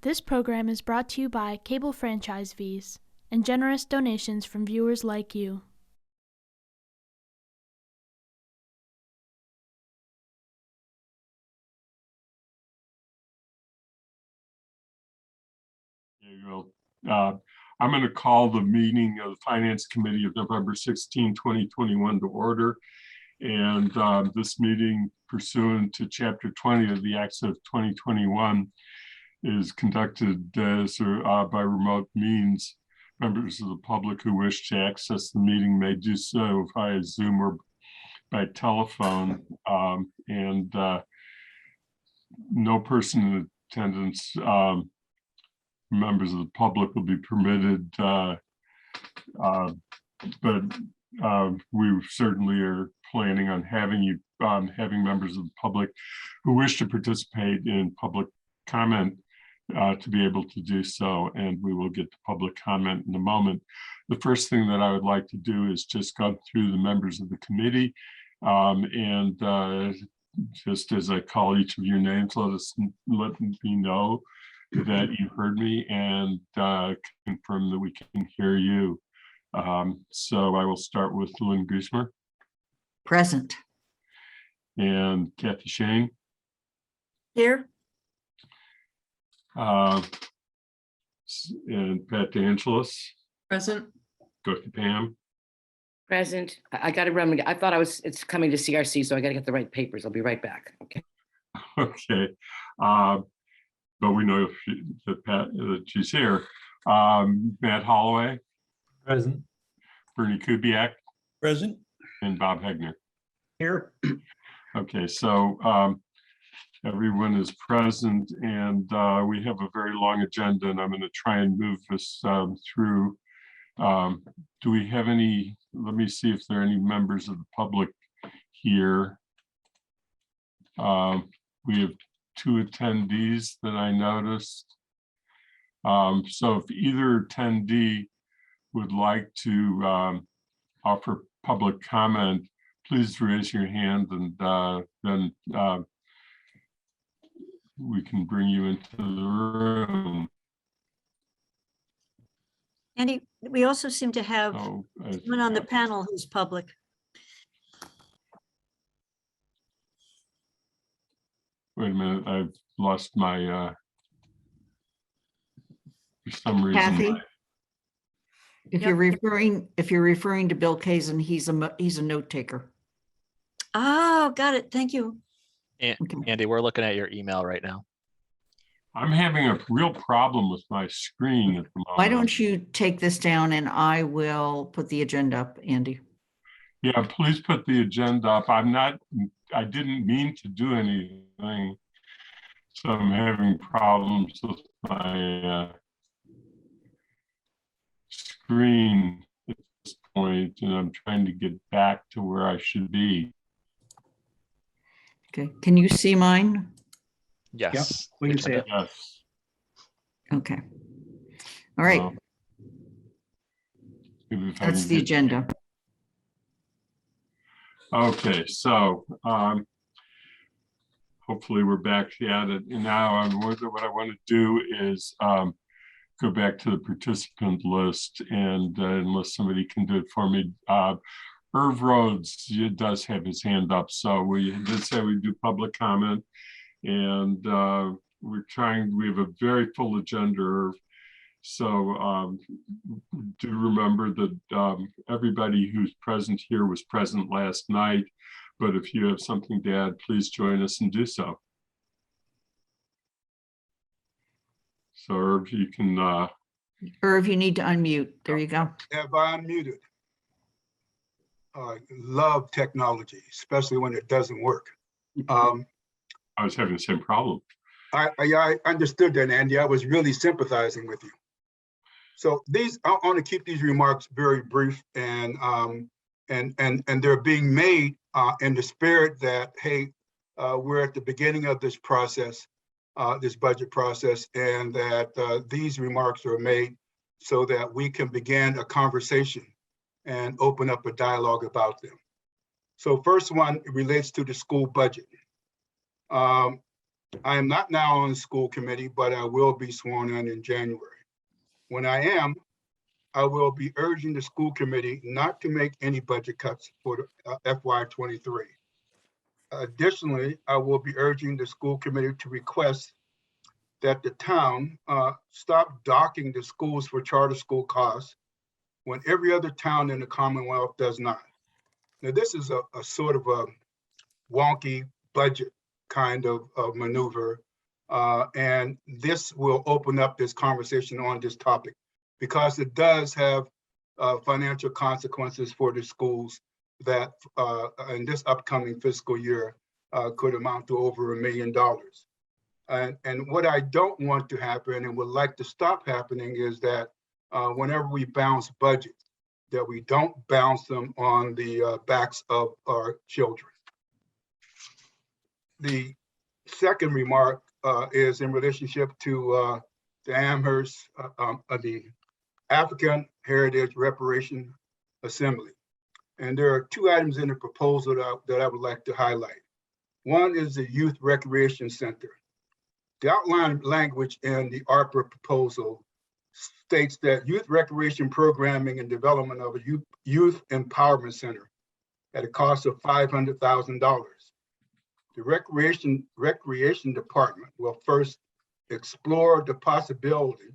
This program is brought to you by cable franchise fees and generous donations from viewers like you. I'm going to call the meeting of the Finance Committee of November 16, 2021 to order. And this meeting, pursuant to Chapter 20 of the Acts of 2021, is conducted by remote means. Members of the public who wish to access the meeting may do so via Zoom or by telephone. No person in attendance, members of the public, will be permitted, but we certainly are planning on having members of the public who wish to participate in public comment to be able to do so, and we will get to public comment in a moment. The first thing that I would like to do is just go through the members of the committee, just as I call each of your names, let me know that you heard me and confirm that we can hear you. So I will start with Lynn Gusmer. Present. And Kathy Shane. Here. And Pat DeAngelis. Present. Dorothy Pam. Present. I got to remember. I thought it's coming to CRC, so I got to get the right papers. I'll be right back. Okay. Okay. But we know that she's here. Matt Holloway. Present. Bernie Kubiak. Present. And Bob Hegner. Here. Okay, so everyone is present, and we have a very long agenda, and I'm going to try and move this through. Do we have any? Let me see if there are any members of the public here. We have 2 attendees that I noticed. So if either attendee would like to offer public comment, please raise your hand, and then we can bring you into the room. Andy, we also seem to have someone on the panel who's public. Wait a minute, I've lost my, for some reason. Kathy? If you're referring to Bill Kazin, he's a note taker. Oh, got it. Thank you. Andy, we're looking at your email right now. I'm having a real problem with my screen at the moment. Why don't you take this down and I will put the agenda up, Andy? Yeah, please put the agenda up. I didn't mean to do anything, so I'm having problems with my screen at this point, and I'm trying to get back to where I should be. Okay, can you see mine? Yes. Yep, we can see it. Yes. Okay. All right. That's the agenda. Okay, so hopefully we're back at it. And now what I want to do is go back to the participant list, and unless somebody can do it for me, Irv Rhodes does have his hand up. So we did say we do public comment, and we have a very full agenda, Irv. So do remember that everybody who's present here was present last night, but if you have something to add, please join us and do so. So Irv, you can... Irv, you need to unmute. There you go. Have I unmuted? Love technology, especially when it doesn't work. I was having the same problem. I understood that, Andy. I was really sympathizing with you. So I want to keep these remarks very brief, and they're being made in the spirit that, hey, we're at the beginning of this process, this budget process, and that these remarks are made so that we can begin a conversation and open up a dialogue about them. So first one relates to the school budget. I am not now on the school committee, but I will be sworn in January. When I am, I will be urging the school committee not to make any budget cuts for FY23. Additionally, I will be urging the school committee to request that the town stop docking the schools for charter school costs when every other town in the Commonwealth does not. Now, this is a sort of a wonky budget kind of maneuver, and this will open up this conversation on this topic because it does have financial consequences for the schools that in this upcoming fiscal year could amount to over $1 million. And what I don't want to happen and would like to stop happening is that whenever we bounce budgets, that we don't bounce them on the backs of our children. The second remark is in relationship to the Amherst, the African Heritage Reparation Assembly. And there are two items in the proposal that I would like to highlight. One is the Youth Recreation Center. The outline language in the ARPA proposal states that youth recreation programming and development of a youth empowerment center at a cost of $500,000. The recreation department will first explore the possibility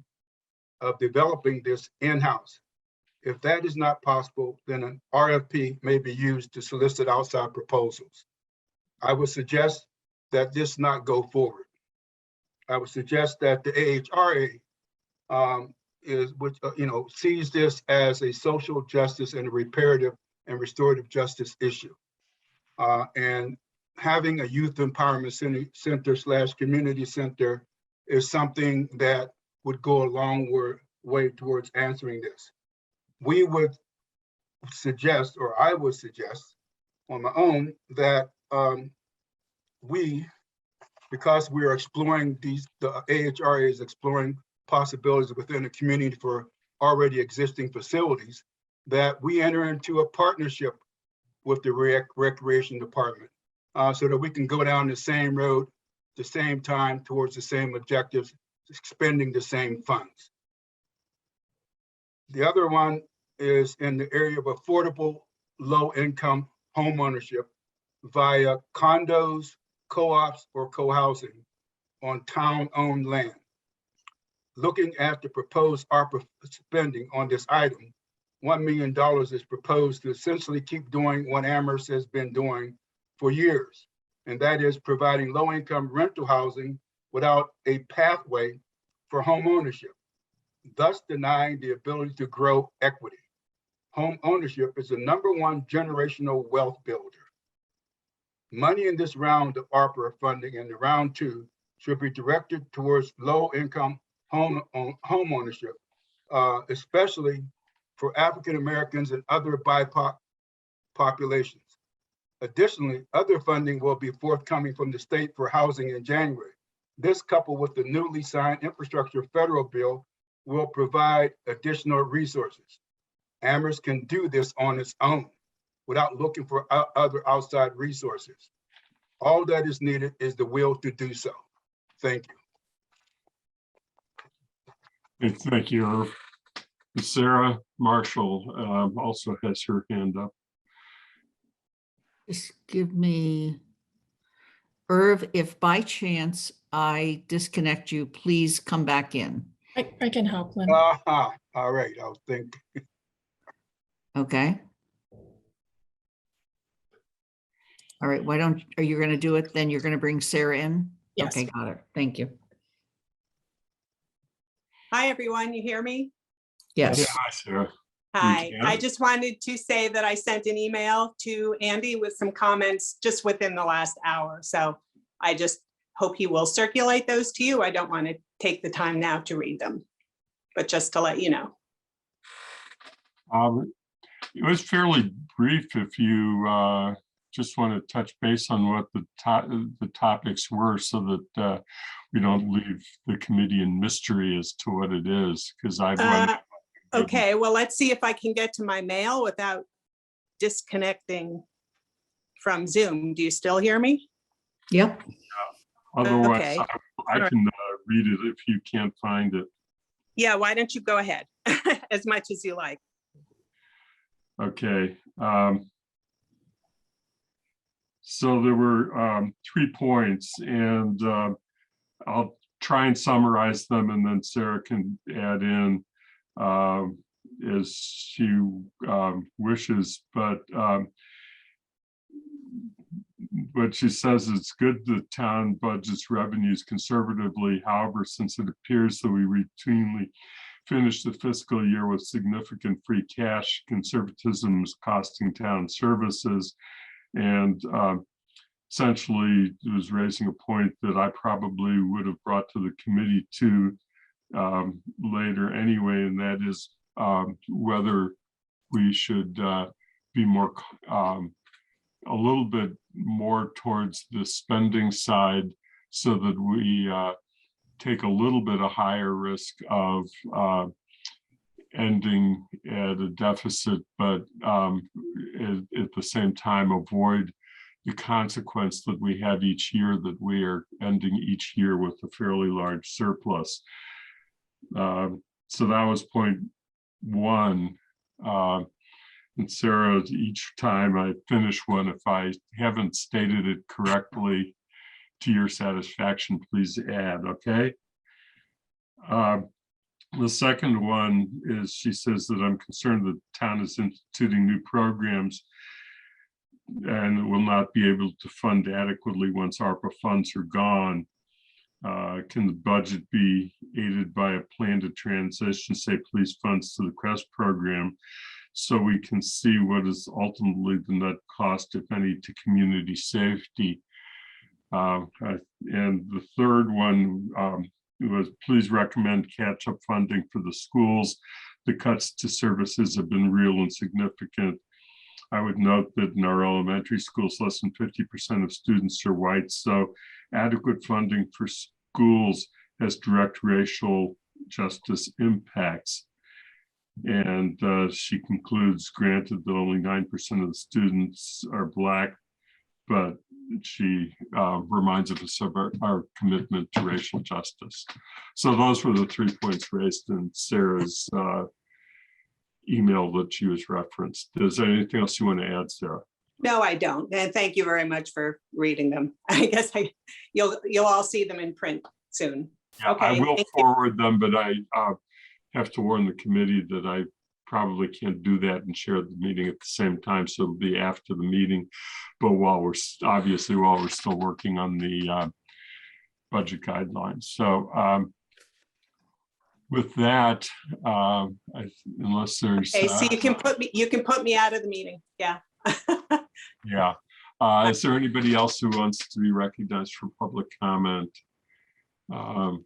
of developing this in-house. If that is not possible, then an RFP may be used to solicit outside proposals. I would suggest that this not go forward. I would suggest that the AHRA sees this as a social justice and a reparative and restorative justice issue. And having a youth empowerment center / community center is something that would go a long way towards answering this. We would suggest, or I would suggest on my own, that because we are exploring the AHRA is exploring possibilities within the community for already existing facilities, that we enter into a partnership with the recreation department so that we can go down the same road, the same time, towards the same objectives, spending the same funds. The other one is in the area of affordable low-income home ownership via condos, co-ops, or co-housing on town-owned land. Looking at the proposed ARPA spending on this item, $1 million is proposed to essentially keep doing what Amherst has been doing for years, and that is providing low-income rental housing without a pathway for home ownership, thus denying the ability to grow equity. Home ownership is the #1 generational wealth builder. Money in this round of ARPA funding and the round 2 should be directed towards low-income home ownership, especially for African Americans and other BIPOC populations. Additionally, other funding will be forthcoming from the state for housing in January. This, coupled with the newly signed infrastructure federal bill, will provide additional resources. Amherst can do this on its own without looking for other outside resources. All that is needed is the will to do so. Thank you. Thank you, Irv. Sarah Marshall also has her hand up. Just give me, Irv, if by chance I disconnect you, please come back in. I can help, Lynn. All right, I'll think. Okay. All right, are you going to do it? Then you're going to bring Sarah in? Yes. Okay, got it. Thank you. Hi, everyone. You hear me? Yes. Yeah, hi, Sarah. Hi. can. I just wanted to say that I sent an email to Andy with some comments just within the last hour. So I just hope he will circulate those to you. I don't want to take the time now to read them, but just to let you know. It was fairly brief. If you just want to touch base on what the topics were, so that we don't leave the committee in mystery as to what it is, because Okay, well, let's see if I can get to my mail without disconnecting from Zoom. Do you still hear me? Yep. Otherwise, Okay. I can read it if you can't find it. Yeah, why don't you go ahead as much as you like? Okay. So there were 3 points, and I'll try and summarize them, and then Sarah can add in as she wishes. But what she says, it's good the town budgets revenues conservatively. However, since it appears that we routinely finish the fiscal year with significant free cash, conservatism is costing town services. And essentially, it was raising a point that I probably would have brought to the committee too later anyway, and that is whether we should be more a little bit more towards the spending side, so that we take a little bit of higher risk of ending at a deficit, but at the same time avoid the consequence that we have each year, that we are ending each year with a fairly large surplus. So that was point 1. And Sarah, each time I finish one, if I haven't stated it correctly to your satisfaction, please add, okay? The second one is, she says that I'm concerned that the town is instituting new programs and will not be able to fund adequately once ARPA funds are gone. Can the budget be aided by a plan to transition, say, police funds to the CREST program, so we can see what is ultimately the net cost, if any, to community safety? And the third one was, please recommend catch-up funding for the schools. The cuts to services have been real and significant. I would note that in our elementary schools, less than 50% of students are white, so adequate funding for schools has direct racial justice impacts. And she concludes, granted that only 9% of the students are Black, but she reminds us of our commitment to racial justice. So those were the 3 points raised in Sarah's email that she was referenced. Is there anything else you want to add, Sarah? No, I don't. And thank you very much for reading them. I guess you'll all see them in print soon. Yeah, Okay. I will Thank you. forward them, but I have to warn the committee that I probably can't do that and share the meeting at the same time. So it'll be after the meeting. But while we're still working on the budget guidelines. So with that, unless there's Okay, so you can put me out of the meeting. Yeah. yeah. Is there anybody else who wants to be recognized for public comment? And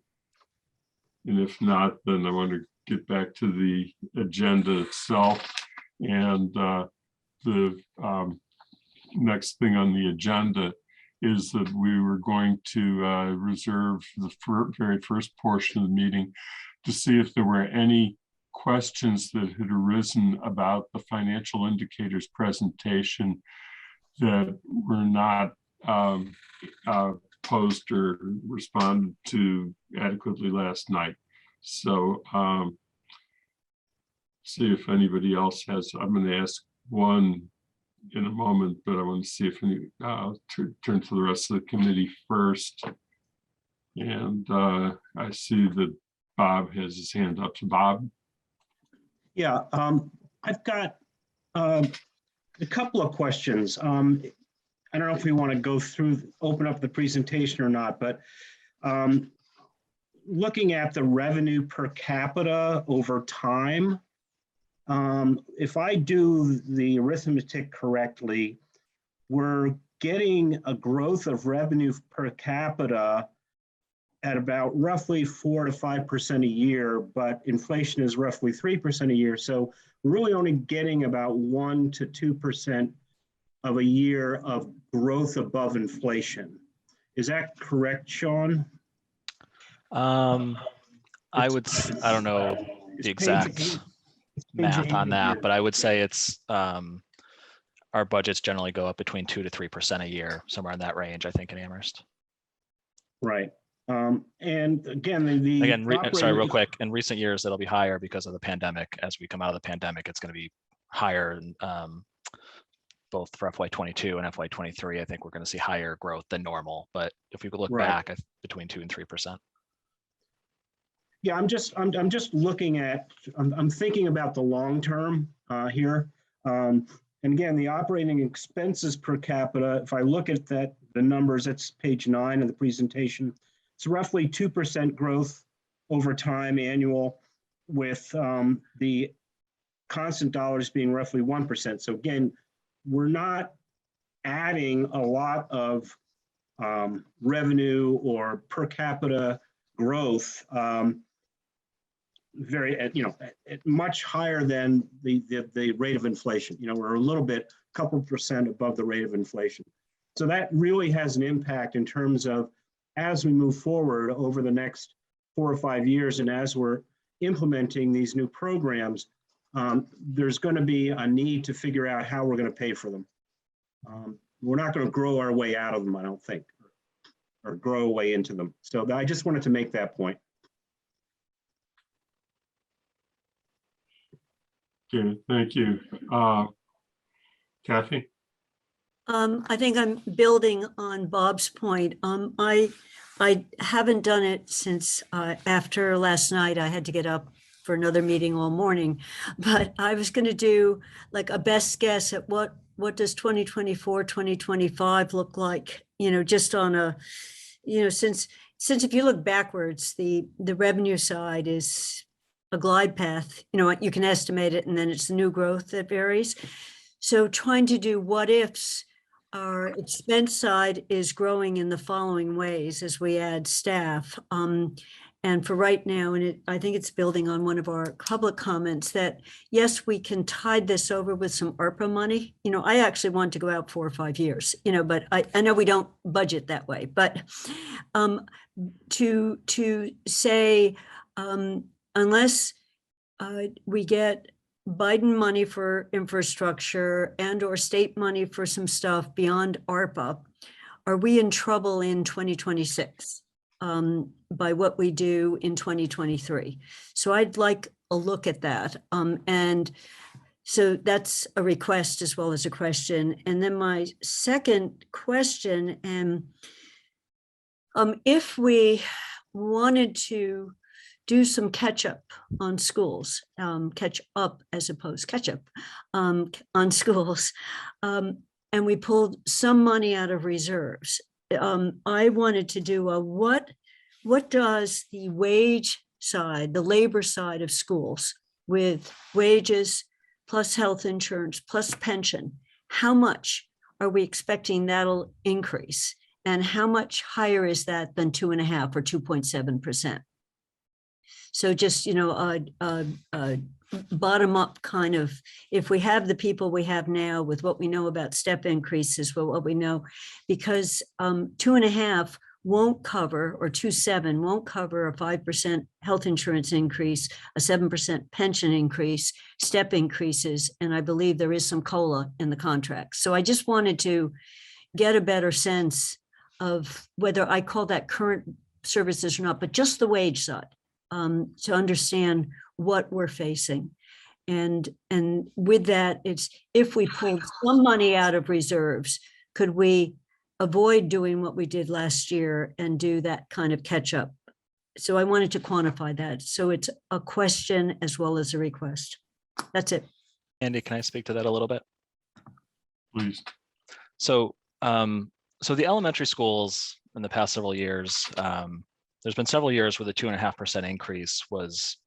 if not, then I want to get back to the agenda itself. And the next thing on the agenda is that we were going to reserve the very first portion of the meeting to see if there were any questions that had arisen about the financial indicators presentation that were not posed or responded to adequately last night. So see if anybody else has. I'm going to ask one in a moment, but I want to see if any turn to the rest of the committee first. And I see that Bob has his hand up. To Bob. Yeah, I've got a couple of questions. I don't know if we want to go through, open up the presentation or not, but looking at the revenue per capita over time, if I do the arithmetic correctly, we're getting a growth of revenue per capita at about roughly 4 to 5% a year, but inflation is roughly 3% a year. So we're really only getting about 1 to 2% of a year of growth above inflation. Is that correct, Sean? I don't know the exact math on that, but I would say it's our budgets generally go up between 2 to 3% a year, somewhere in that range, I think, in Amherst. Right. And again, the Again, sorry, real operating- quick, in recent years, it'll be higher because of the pandemic. As we come out of the pandemic, it's going to be higher, both for FY22 and FY23. I think we're going to see higher growth than normal. But if we could look Right. back, between 2 and 3%. Yeah, I'm just looking at, I'm thinking about the long term here. And again, the operating expenses per capita, if I look at the numbers, that's page 9 of the presentation, it's roughly 2% growth over time annual, with the constant dollars being roughly 1%. So again, we're not adding a lot of revenue or per capita growth, much higher than the rate of inflation. We're a little bit, a couple percent above the rate of inflation. So that really has an impact in terms of, as we move forward over the next 4 or 5 years, and as we're implementing these new programs, there's going to be a need to figure out how we're going to pay for them. We're not going to grow our way out of them, I don't think, or grow a way into them. So I just wanted to make that point. Okay, thank you. Kathy? I think I'm building on Bob's point. I haven't done it since after last night. I had to get up for another meeting all morning, but I was going to do like a best guess at what does 2024, 2025 look like, just on a, since if you look backwards, the revenue side is a glide path, you can estimate it, and then it's the new growth that varies. So trying to do what ifs, our expense side is growing in the following ways as we add staff. And for right now, and I think it's building on one of our public comments, that yes, we can tide this over with some ARPA money. I actually want to go out 4 or 5 years, but I know we don't budget that way, but to say, unless we get Biden money for infrastructure and or state money for some stuff beyond ARPA, are we in trouble in 2026 by what we do in 2023? So I'd like a look at that. And so that's a request as well as a question. And then my second question, if we wanted to do some catch up on schools, catch up as opposed catch up on schools, and we pulled some money out of reserves. I wanted to do a what does the wage side, the labor side of schools, with wages plus health insurance plus pension, how much are we expecting that'll increase? And how much higher is that than 2.5 or 2.7%? So just, a bottom up kind of, if we have the people we have now with what we know about step increases, well, what we know, because 2.5 won't cover, or 2.7 won't cover a 5% health insurance increase, a 7% pension increase, step increases, and I believe there is some COLA in the contract. So I just wanted to get a better sense of whether I call that current services or not, but just the wage side. To understand what we're facing. And with that, it's, if we pulled some money out of reserves, could we avoid doing what we did last year and do that kind of catch up? So I wanted to quantify that. So it's a question as well as a request. That's it. Andy, can I speak to that a little bit? Please. So the elementary schools in the past several years, there's been several years where the 2.5% increase was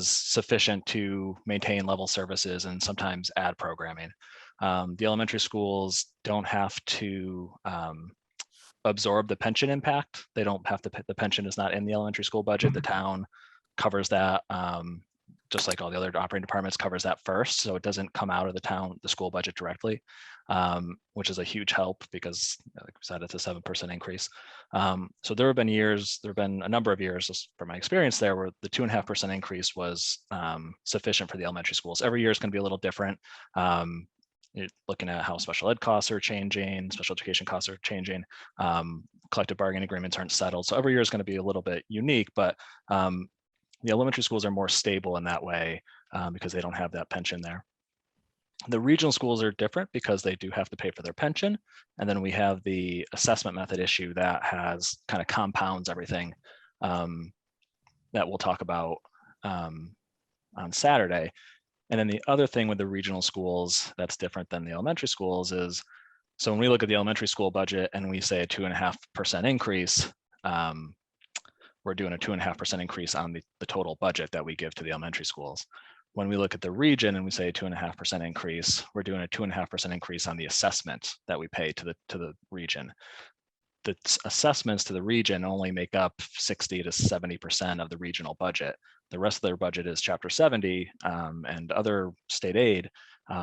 sufficient to maintain level services and sometimes add programming. The elementary schools don't have to absorb the pension impact. They don't have to, the pension is not in the elementary school budget. The town covers that, just like all the other operating departments, covers that first. So it doesn't come out of the school budget directly, which is a huge help because, like we said, it's a 7% increase. So there have been a number of years, just from my experience there, where the 2.5% increase was sufficient for the elementary schools. Every year is going to be a little different. you're looking at how special ed costs are changing, special education costs are changing, collective bargaining agreements aren't settled. So every year is going to be a little bit unique, but the elementary schools are more stable in that way because they don't have that pension there. The regional schools are different because they do have to pay for their pension. And then we have the assessment method issue that has kind of compounds everything that we'll talk about on Saturday. And then the other thing with the regional schools that's different than the elementary schools is, so when we look at the elementary school budget and we say a 2.5% increase, we're doing a 2.5% increase on the total budget that we give to the elementary schools. When we look at the region and we say a 2.5% increase, we're doing a 2.5% increase on the assessment that we pay to the region. The assessments to the region only make up 60 to 70% of the regional budget. The rest of their budget is Chapter 70 and other state aid,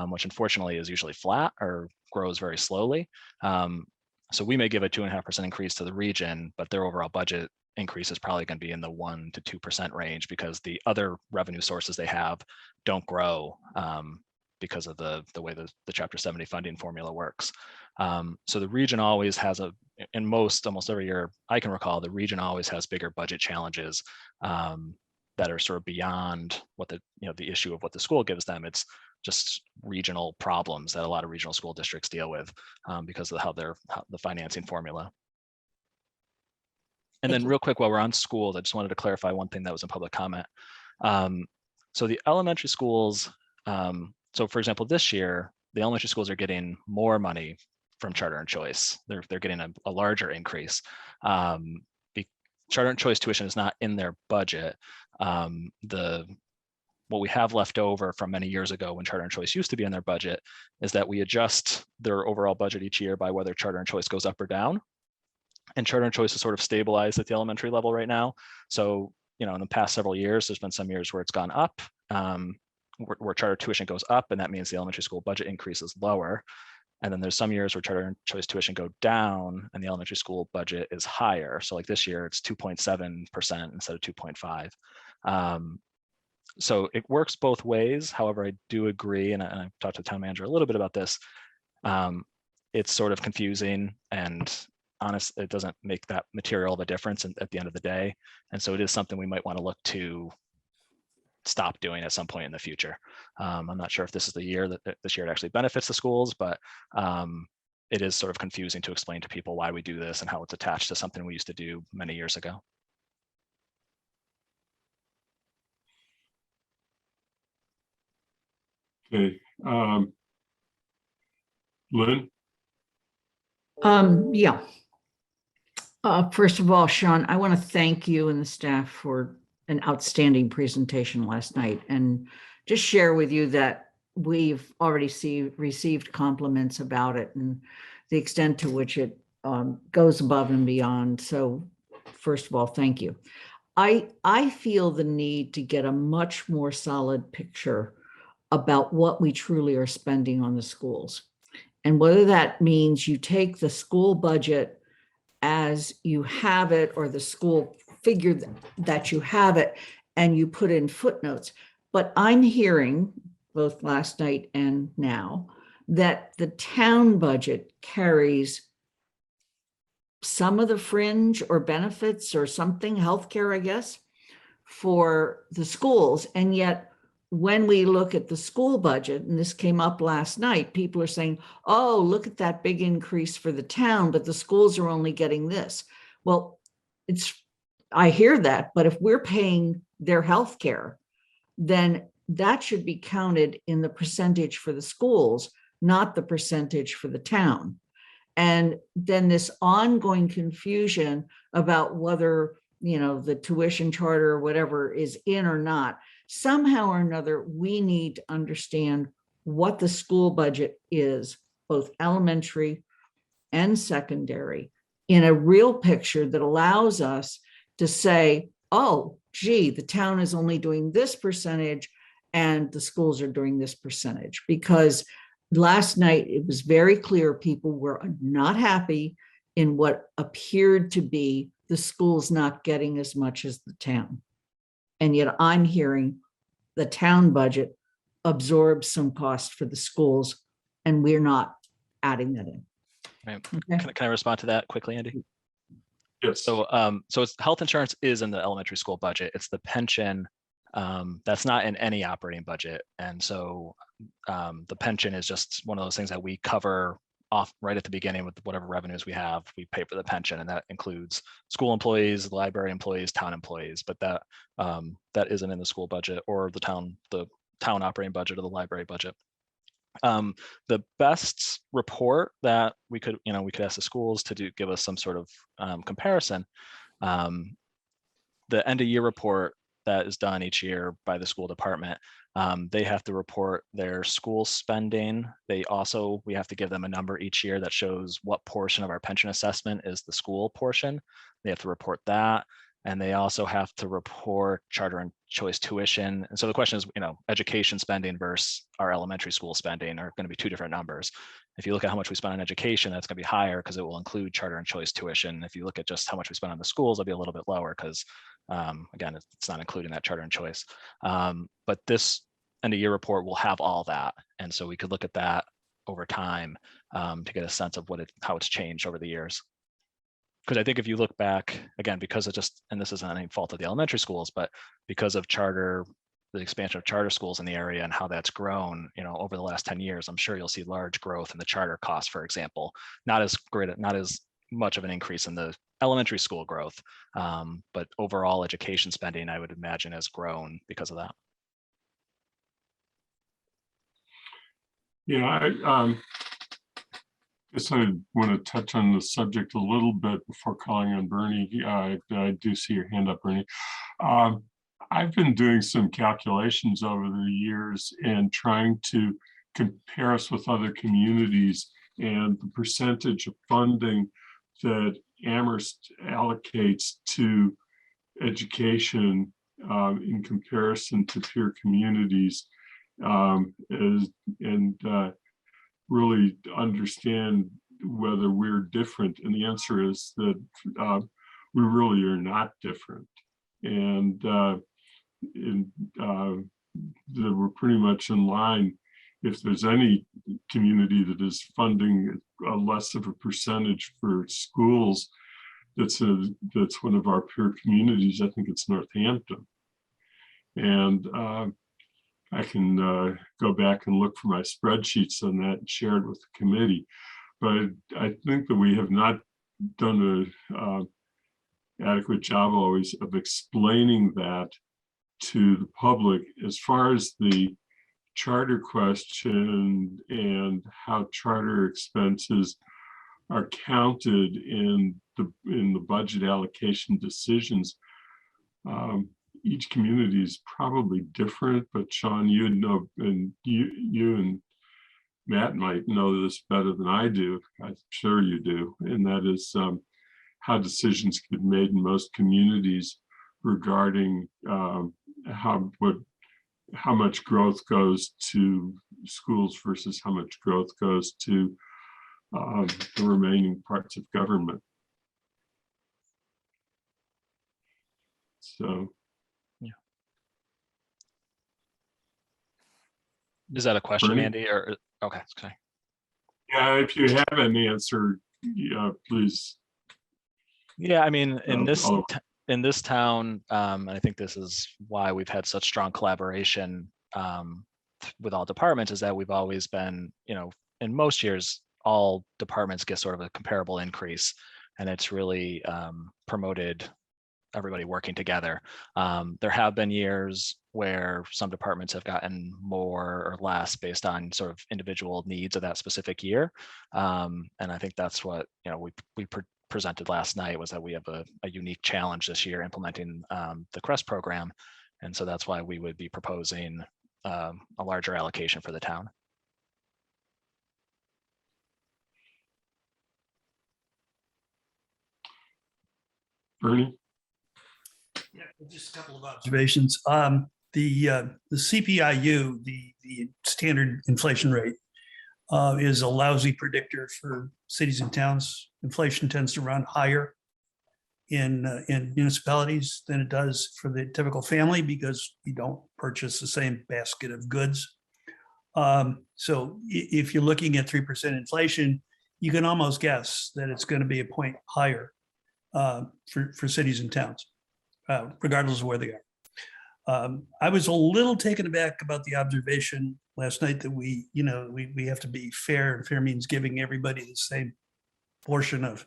which unfortunately is usually flat or grows very slowly. So we may give a 2.5% increase to the region, but their overall budget increase is probably going to be in the 1% to 2% range because the other revenue sources they have don't grow because of the way the Chapter 70 funding formula works. So the region always has almost every year I can recall, the region always has bigger budget challenges that are sort of beyond what the issue of what the school gives them. It's just regional problems that a lot of regional school districts deal with because of how the financing formula. And then real quick, while we're on schools, I just wanted to clarify one thing that was in public comment. So the elementary schools, so for example, this year, the elementary schools are getting more money from charter and choice. They're getting a larger increase. Charter and choice tuition is not in their budget. What we have left over from many years ago when charter and choice used to be in their budget is that we adjust their overall budget each year by whether charter and choice goes up or down. And charter and choice is sort of stabilized at the elementary level right now. So, in the past several years, there's been some years where it's gone up, where charter tuition goes up, and that means the elementary school budget increase is lower. And then there's some years where charter and choice tuition go down and the elementary school budget is higher. So like this year, it's 2.7% instead of 2.5. So it works both ways. However, I do agree, and I talked to the town manager a little bit about this. It's sort of confusing, and honestly, it doesn't make that material of a difference at the end of the day. And so it is something we might want to look to stop doing at some point in the future. I'm not sure if this is the year that this year it actually benefits the schools, but it is sort of confusing to explain to people why we do this and how it's attached to something we used to do many years ago. Okay. Lynn? Yeah. First of all, Sean, I want to thank you and the staff for an outstanding presentation last night, and just share with you that we've already received compliments about it and the extent to which it goes above and beyond. So first of all, thank you. I feel the need to get a much more solid picture about what we truly are spending on the schools. And whether that means you take the school budget as you have it, or the school figure that you have it, and you put in footnotes. But I'm hearing, both last night and now, that the town budget carries some of the fringe or benefits or something, healthcare, I guess, for the schools. And yet, when we look at the school budget, and this came up last night, people are saying, oh, look at that big increase for the town, but the schools are only getting this. Well, I hear that, but if we're paying their health care, then that should be counted in the percentage for the schools, not the percentage for the town. And then this ongoing confusion about whether, the tuition charter or whatever is in or not. Somehow or another, we need to understand what the school budget is, both elementary and secondary, in a real picture that allows us to say, oh, gee, the town is only doing this percentage and the schools are doing this percentage. Because last night, it was very clear people were not happy in what appeared to be the schools not getting as much as the town. And yet I'm hearing the town budget absorbs some cost for the schools and we're not adding that in. Right. Okay. Can I respond to that quickly, Andy? Yes. So, so it's health insurance is in the elementary school budget. It's the pension that's not in any operating budget, and so the pension is just one of those things that we cover off right at the beginning with whatever revenues we have. We pay for the pension, and that includes school employees, library employees, town employees. But that that isn't in the school budget or the town operating budget or the library budget. The best report that we could ask the schools to give us some sort of comparison. The end of year report that is done each year by the school department, they have to report their school spending. We have to give them a number each year that shows what portion of our pension assessment is the school portion. They have to report that. And they also have to report charter and choice tuition. And so the question is, education spending versus our elementary school spending are going to be two different numbers. If you look at how much we spend on education, that's going to be higher because it will include charter and choice tuition. If you look at just how much we spend on the schools, it'll be a little bit lower because, again, it's not including that charter and choice. But this end of year report will have all that. And so we could look at that over time to get a sense of how it's changed over the years. Because I think if you look back, again, because of and this isn't any fault of the elementary schools, but because of the expansion of charter schools in the area and how that's grown, over the last 10 years, I'm sure you'll see large growth in the charter costs, for example, not as much of an increase in the elementary school growth, but overall education spending, I would imagine, has grown because of that. Yeah, I guess I want to touch on the subject a little bit before calling on Bernie. I do see your hand up, Bernie. I've been doing some calculations over the years and trying to compare us with other communities and the percentage of funding that Amherst allocates to education in comparison to peer communities, really understand whether we're different. And the answer is that we really are not different. And that we're pretty much in line. If there's any community that is funding less of a percentage for schools, that's one of our peer communities. I think it's Northampton. And I can go back and look for my spreadsheets on that and share it with the committee. But I think that we have not done an adequate job always of explaining that to the public. As far as the charter question and how charter expenses are counted in the budget allocation decisions, each community is probably different, but Sean, you know, and you and Matt might know this better than I do. I'm sure you do. And that is how decisions get made in most communities regarding how much growth goes to schools versus how much growth goes to the remaining parts of government. So. Is that a question, Bernie? Andy? Or okay. Yeah, if you have an answer, please. Yeah, I mean, in this town, and I think this is why we've had such strong collaboration with all departments, is that we've always been, in most years, all departments get sort of a comparable increase, and it's really promoted everybody working together. There have been years where some departments have gotten more or less based on sort of individual needs of that specific year. And I think that's what we presented last night, was that we have a unique challenge this year implementing the CREST program. And so that's why we would be proposing a larger allocation for the town. Bernie? Yeah, just a couple of observations. The CPIU, the standard inflation rate, is a lousy predictor for cities and towns. Inflation tends to run higher in municipalities than it does for the typical family because you don't purchase the same basket of goods. So if you're looking at 3% inflation, you can almost guess that it's going to be a point higher for cities and towns, regardless of where they are. I was a little taken aback about the observation last night that we have to be fair, and fair means giving everybody the same portion of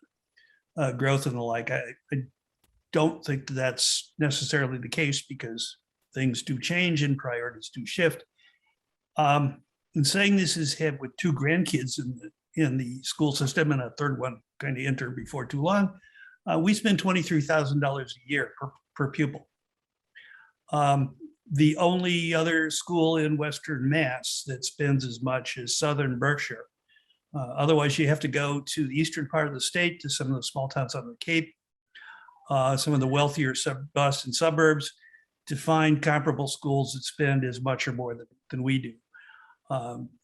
growth and the like. I don't think that's necessarily the case because things do change and priorities do shift. In saying this is had with 2 grandkids in the school system and a third one going to enter before too long, we spend $23,000 a year per pupil. The only other school in Western Mass that spends as much is Southern Berkshire. Otherwise, you have to go to the eastern part of the state, to some of the small towns on the Cape, some of the wealthier Boston suburbs, to find comparable schools that spend as much or more than we do.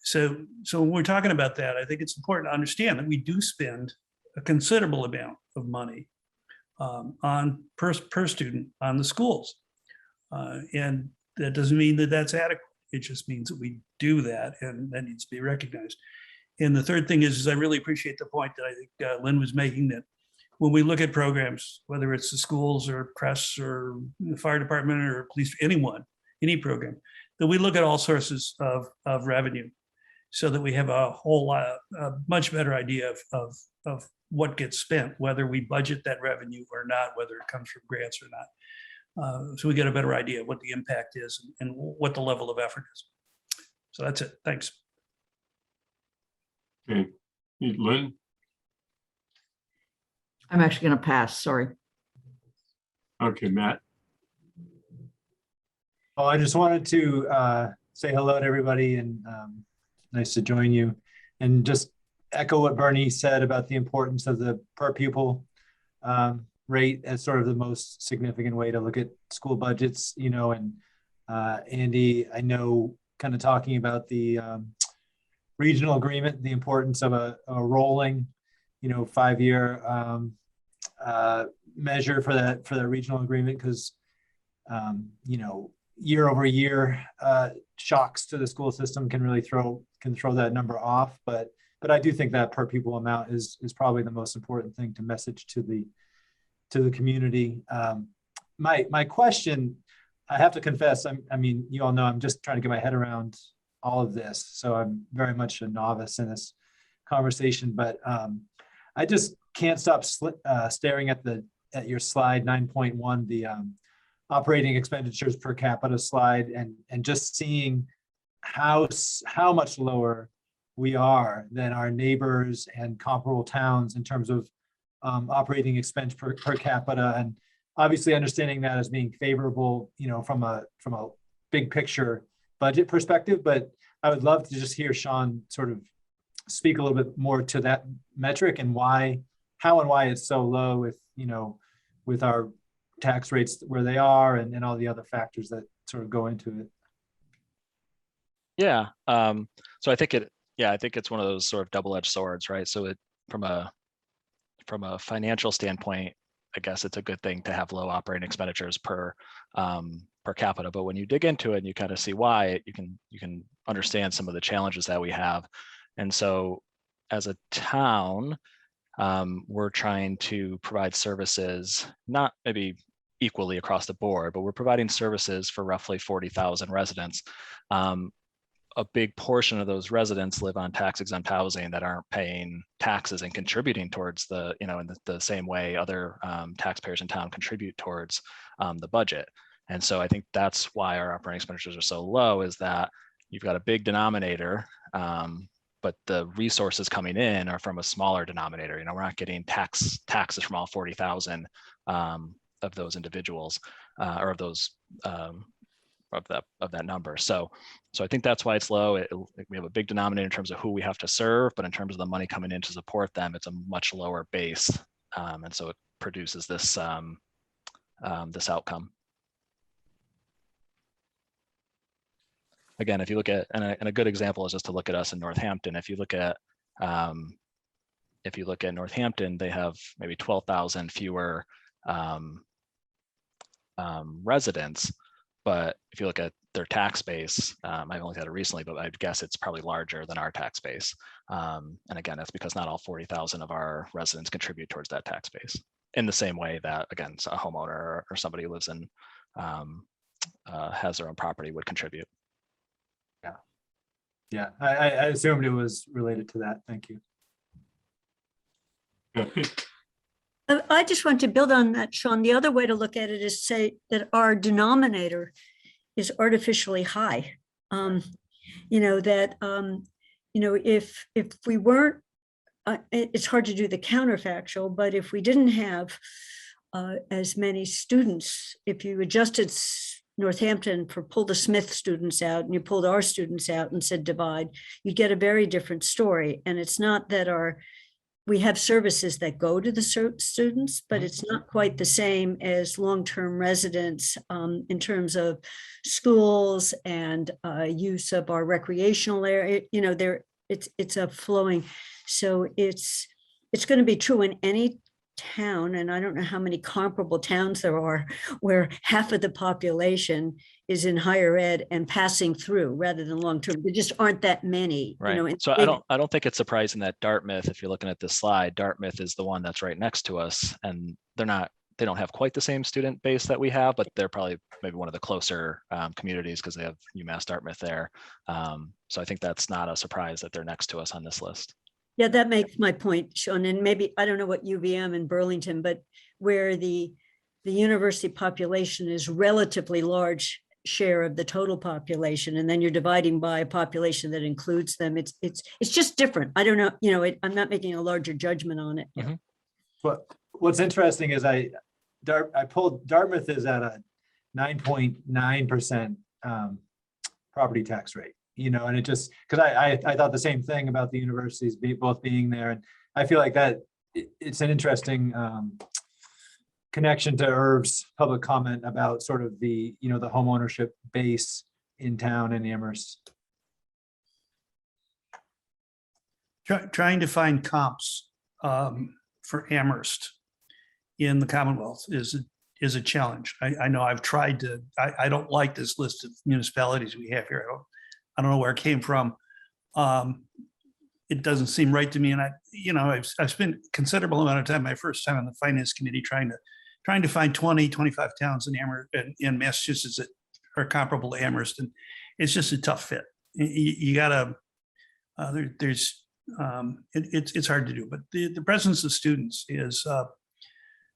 So when we're talking about that, I think it's important to understand that we do spend a considerable amount of money on per student on the schools. And that doesn't mean that that's adequate. It just means that we do that, and that needs to be recognized. And the third thing is I really appreciate the point that I think Lynn was making, that when we look at programs, whether it's the schools or press or the fire department or police, anyone, any program, that we look at all sources of revenue so that we have a much better idea of what gets spent, whether we budget that revenue or not, whether it comes from grants or not. So we get a better idea of what the impact is and what the level of effort is. So that's it. Thanks. Okay, Lynn? I'm actually going to pass, sorry. Okay, Matt? Well, I just wanted to say hello to everybody, and nice to join you. And just echo what Bernie said about the importance of the per pupil rate as sort of the most significant way to look at school budgets, and Andy, I know, kind of talking about the regional agreement, the importance of a rolling, 5-year measure for that regional agreement, because year over year shocks to the school system can really throw that number off. But I do think that per pupil amount is probably the most important thing to message to the community. My question, I have to confess, I mean, you all know I'm just trying to get my head around all of this, so I'm very much a novice in this conversation. But I just can't stop staring at your slide 9.1, the operating expenditures per capita slide, and just seeing how much lower we are than our neighbors and comparable towns in terms of operating expense per capita, and obviously understanding that as being favorable, from a big picture budget perspective. But I would love to just hear Sean sort of speak a little bit more to that metric and how and why it's so low with our tax rates where they are and all the other factors that sort of go into it. Yeah. So I think it's one of those sort of double-edged swords, right? So from a financial standpoint, I guess it's a good thing to have low operating expenditures per capita. But when you dig into it and you kind of see why, you can understand some of the challenges that we have. And so as a town, we're trying to provide services, not maybe equally across the board, but we're providing services for roughly 40,000 residents. A big portion of those residents live on tax exempt housing that aren't paying taxes and contributing towards in the same way other taxpayers in town contribute towards the budget. And so I think that's why our operating expenditures are so low, is that you've got a big denominator, but the resources coming in are from a smaller denominator. We're not getting taxes from all 40,000 of those individuals or of those of that number. So I think that's why it's low. We have a big denominator in terms of who we have to serve, but in terms of the money coming in to support them, it's a much lower base, and so it produces this this outcome. Again, if you look at, and a good example is just to look at us in Northampton. If you look at Northampton, they have maybe 12,000 fewer residents, But if you look at their tax base, I haven't looked at it recently, but I'd guess it's probably larger than our tax base. And again, that's because not all 40,000 of our residents contribute towards that tax base in the same way that, again, a homeowner or somebody who lives in, has their own property would contribute. Yeah, I assumed it was related to that. Thank you. I just want to build on that, Sean. The other way to look at it is say that our denominator is artificially high. If we weren't, it's hard to do the counterfactual, but if we didn't have as many students, if you adjusted Northampton for pull the Smith students out and you pulled our students out and said divide, you get a very different story. And it's not that we have services that go to the students, but it's not quite the same as long-term residents in terms of schools and use of our recreational area. It's a flowing. So it's going to be true in any town, and I don't know how many comparable towns there are where half of the population is in higher ed and passing through rather than long-term. There just aren't that many. Right. So I don't think it's surprising that Dartmouth, if you're looking at this slide, Dartmouth is the one that's right next to us, and they don't have quite the same student base that we have, but they're probably maybe one of the closer communities because they have UMass Dartmouth there. So I think that's not a surprise that they're next to us on this list. Yeah, that makes my point, Sean. And maybe, I don't know what UVM in Burlington, but where the university population is relatively large share of the total population, and then you're dividing by a population that includes them. It's just different. I don't know, I'm not making a larger judgment on it. Mm-hmm. But what's interesting is I pulled Dartmouth is at a 9.9% property tax rate. And it just, because I thought the same thing about the universities both being there. And I feel like that it's an interesting connection to Irv's public comment about sort of the home ownership base in town in Amherst. Trying to find comps for Amherst in the Commonwealth is a challenge. I know I've tried to, I don't like this list of municipalities we have here. I don't know where it came from. It doesn't seem right to me. And I've spent a considerable amount of time, my first time on the finance committee, trying to find 20, 25 towns in Amherst, in Massachusetts that are comparable to Amherst. And it's just a tough fit. You gotta, it's hard to do, but the presence of students is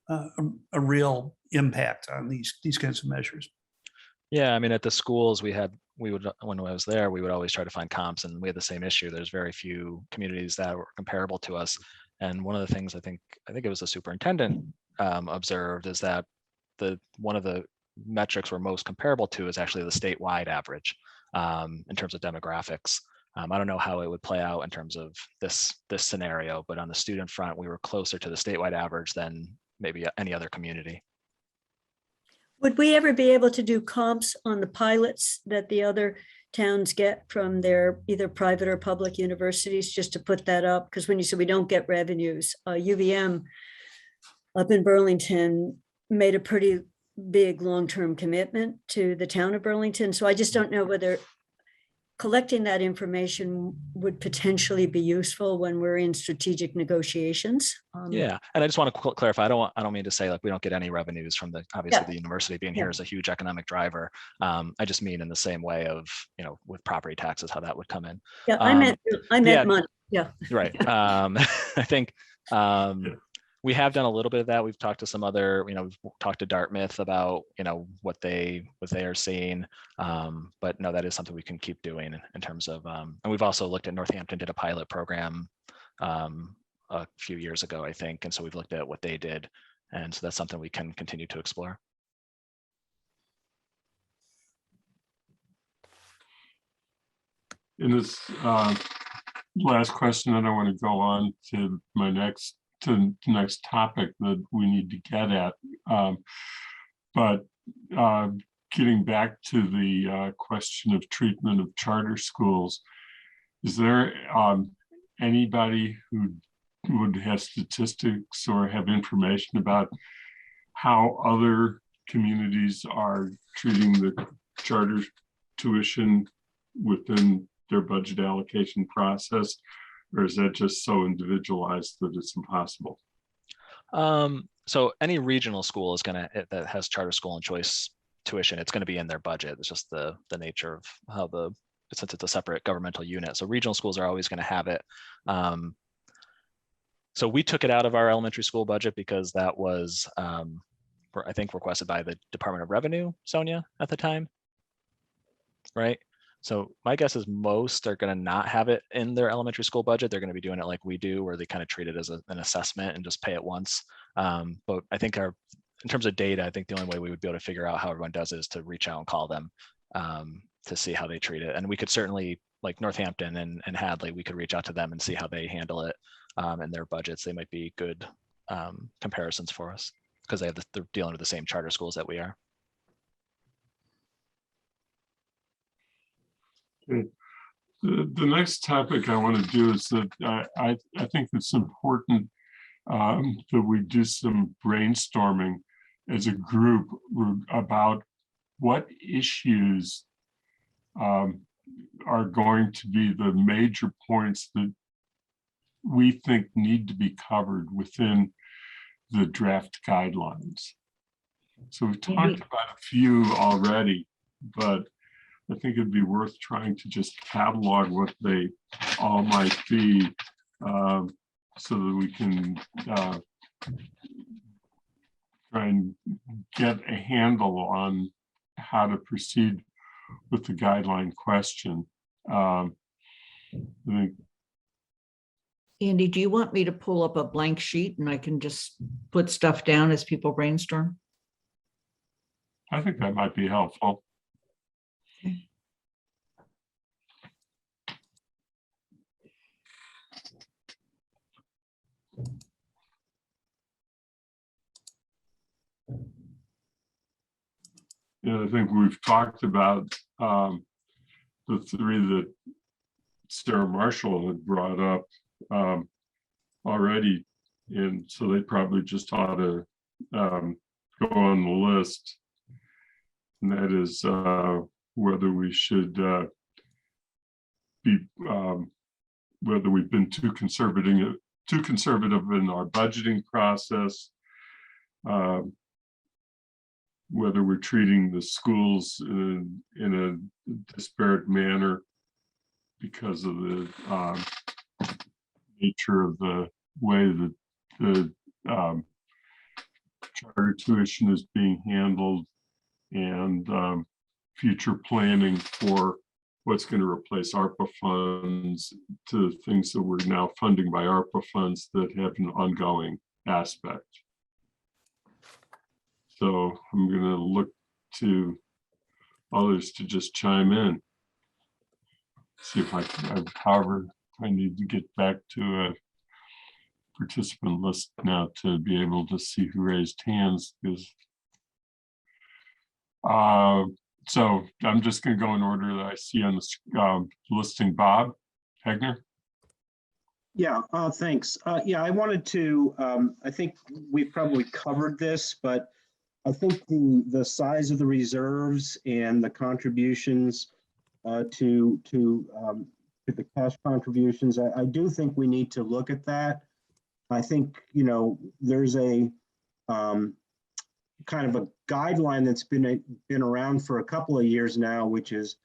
a real impact on these kinds of measures. Yeah, I mean, at the schools when I was there, we would always try to find comps, and we had the same issue. There's very few communities that were comparable to us. And one of the things I think it was the superintendent observed is that one of the metrics we're most comparable to is actually the statewide average in terms of demographics. I don't know how it would play out in terms of this scenario, but on the student front, we were closer to the statewide average than maybe any other community. Would we ever be able to do comps on the pilots that the other towns get from their either private or public universities, just to put that up? Because when you say we don't get revenues, UVM up in Burlington made a pretty big long-term commitment to the town of Burlington. So I just don't know whether collecting that information would potentially be useful when we're in strategic negotiations. Yeah, and I just want to clarify. I don't mean to say like we don't get any revenues from obviously the university being here is a huge economic driver. I just mean in the same way of with property taxes, how that would come in. Yeah, I meant money. Yeah, right. I think we have done a little bit of that. We've talked to some other, we've talked to Dartmouth about, what they are seeing. But no, that is something we can keep doing in terms of, and we've also looked at Northampton did a pilot program a few years ago, I think. And so we've looked at what they did. And so that's something we can continue to explore. In this last question, and I want to go on to my next topic that we need to get at. But getting back to the question of treatment of charter schools, is there anybody who would have statistics or have information about how other communities are treating the charter tuition within their budget allocation process? Or is that just so individualized that it's impossible? So any regional school is that has charter school and choice tuition, it's going to be in their budget. It's just the nature of how since it's a separate governmental unit. So regional schools are always going to have it. So we took it out of our elementary school budget because that was, I think, requested by the Department of Revenue, Sonia, at the time, right? So my guess is most are going to not have it in their elementary school budget. They're going to be doing it like we do, where they kind of treat it as an assessment and just pay it once. But I think in terms of data, I think the only way we would be able to figure out how everyone does it is to reach out and call them to see how they treat it. And we could certainly, like Northampton and Hadley, we could reach out to them and see how they handle it in their budgets. They might be good comparisons for us because they're dealing with the same charter schools that we are. Okay. The next topic I want to do is that I think it's important that we do some brainstorming as a group about what issues are going to be the major points that we think need to be covered within the draft guidelines. So we've talked about a few already, but I think it'd be worth trying to just catalog what they all might be so that we can try and get a handle on how to proceed with the guideline question. I think, Andy, do you want me to pull up a blank sheet and I can just put stuff down as people brainstorm? I think that might be helpful. Okay. I think we've talked about the three that Sarah Marshall had brought up already, and so they probably just ought to go on the list. And that is whether we should whether we've been too conservative in our budgeting process, whether we're treating the schools in a disparate manner because of the nature of the way that the charter tuition is being handled, and future planning for what's going to replace ARPA funds to things that we're now funding by ARPA funds that have an ongoing aspect. So I'm going to look to others to just chime in. See if however, I need to get back to a participant list now to be able to see who raised hands. Because so I'm just going to go in order that I see on the listing. Bob Hegner. Yeah, thanks. Yeah, I wanted to, I think we probably covered this, but I think the size of the reserves and the contributions to the cash contributions, I do think we need to look at that. I think, there's a kind of a guideline that's been around for a couple of years now, which is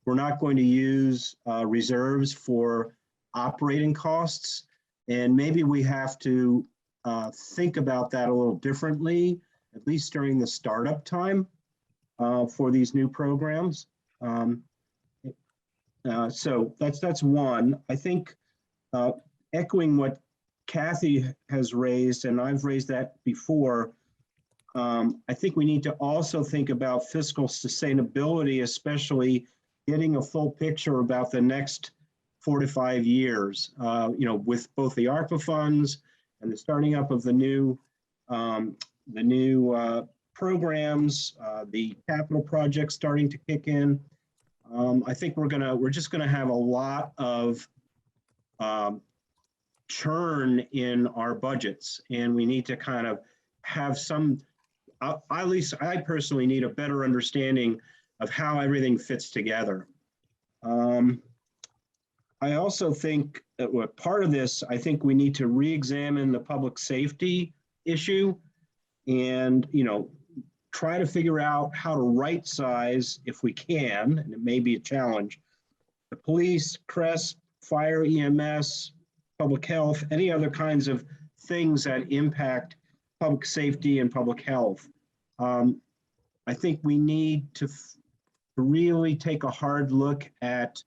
we're not going to use reserves for operating costs. And maybe we have to think about that a little differently, at least during the startup time for these new programs. So that's one. I think echoing what Kathy has raised, and I've raised that before, I think we need to also think about fiscal sustainability, especially getting a full picture about the next 4 to 5 years, with both the ARPA funds and the starting up of the new programs, the capital projects starting to kick in. I think we're just gonna have a lot of churn in our budgets, and we need to kind of have some. At least I personally need a better understanding of how everything fits together. I also think that part of this, I think we need to re-examine the public safety issue and, try to figure out how to right size, if we can, and it may be a challenge, the police, CREST, fire, EMS, public health, any other kinds of things that impact public safety and public health. I think we need to really take a hard look at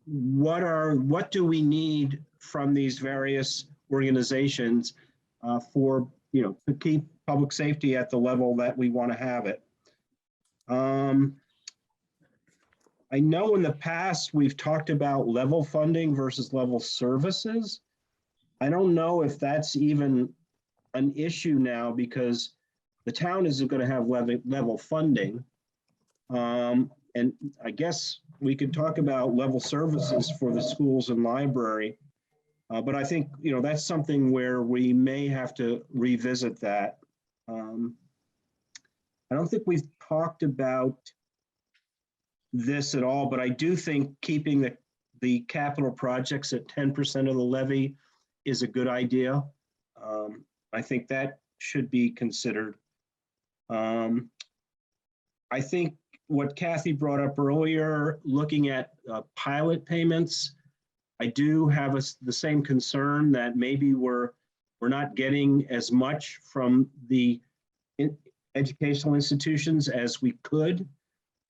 what do we need from these various organizations for, to keep public safety at the level that we want to have it. I know in the past we've talked about level funding versus level services. I don't know if that's even an issue now because the town isn't going to have level funding. And I guess we could talk about level services for the schools and library. But I think, that's something where we may have to revisit that. I don't think we've talked about this at all, but I do think keeping the capital projects at 10% of the levy is a good idea. I think that should be considered. I think what Kathy brought up earlier, looking at pilot payments, I do have the same concern that maybe we're not getting as much from the educational institutions as we could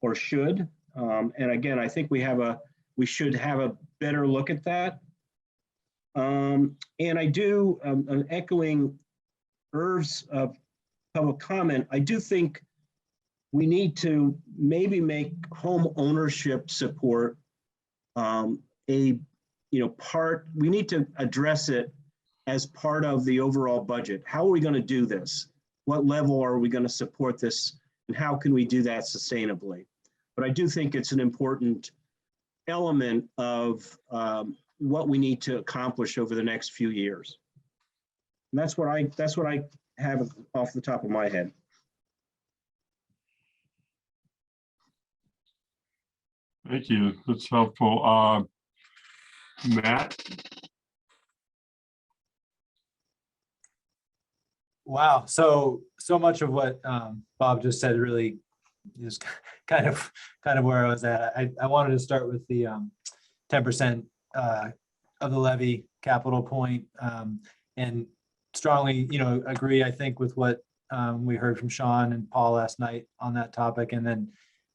or should. And again, I think we should have a better look at that. And I do, echoing Irv's public comment, I do think we need to maybe make home ownership support we need to address it as part of the overall budget. How are we going to do this? What level are we going to support this? And how can we do that sustainably? But I do think it's an important element of what we need to accomplish over the next few years. And that's what I have off the top of my head. Thank you. That's helpful. Matt? Wow. So much of what Bob just said really is kind of where I was at. I wanted to start with the 10% of the levy capital point, and strongly, agree, I think, with what we heard from Sean and Paul last night on that topic. And then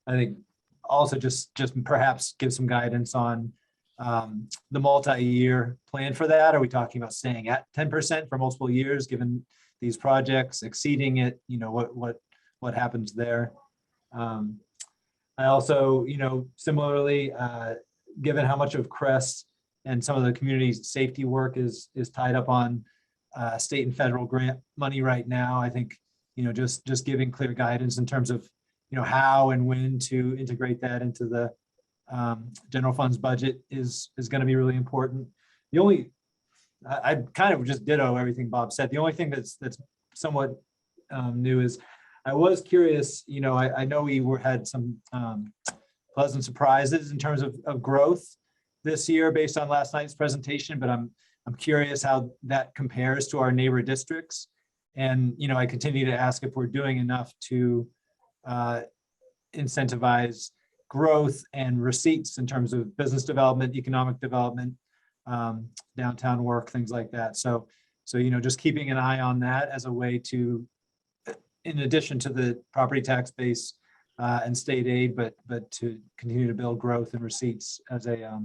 I think also just perhaps give some guidance on the multi-year plan for that. Are we talking about staying at 10% for multiple years, given these projects, exceeding it? What happens there? I also, similarly, given how much of CREST and some of the community safety work is tied up on state and federal grant money right now, I think, just giving clear guidance in terms of, how and when to integrate that into the general funds budget is going to be really important. I kind of just ditto everything Bob said. The only thing that's somewhat new is I was curious, I know we had some pleasant surprises in terms of growth this year based on last night's presentation, but I'm curious how that compares to our neighbor districts. And, I continue to ask if we're doing enough to incentivize growth and receipts in terms of business development, economic development, downtown work, things like that. So, just keeping an eye on that as a way to, in addition to the property tax base and state aid, but to continue to build growth and receipts as a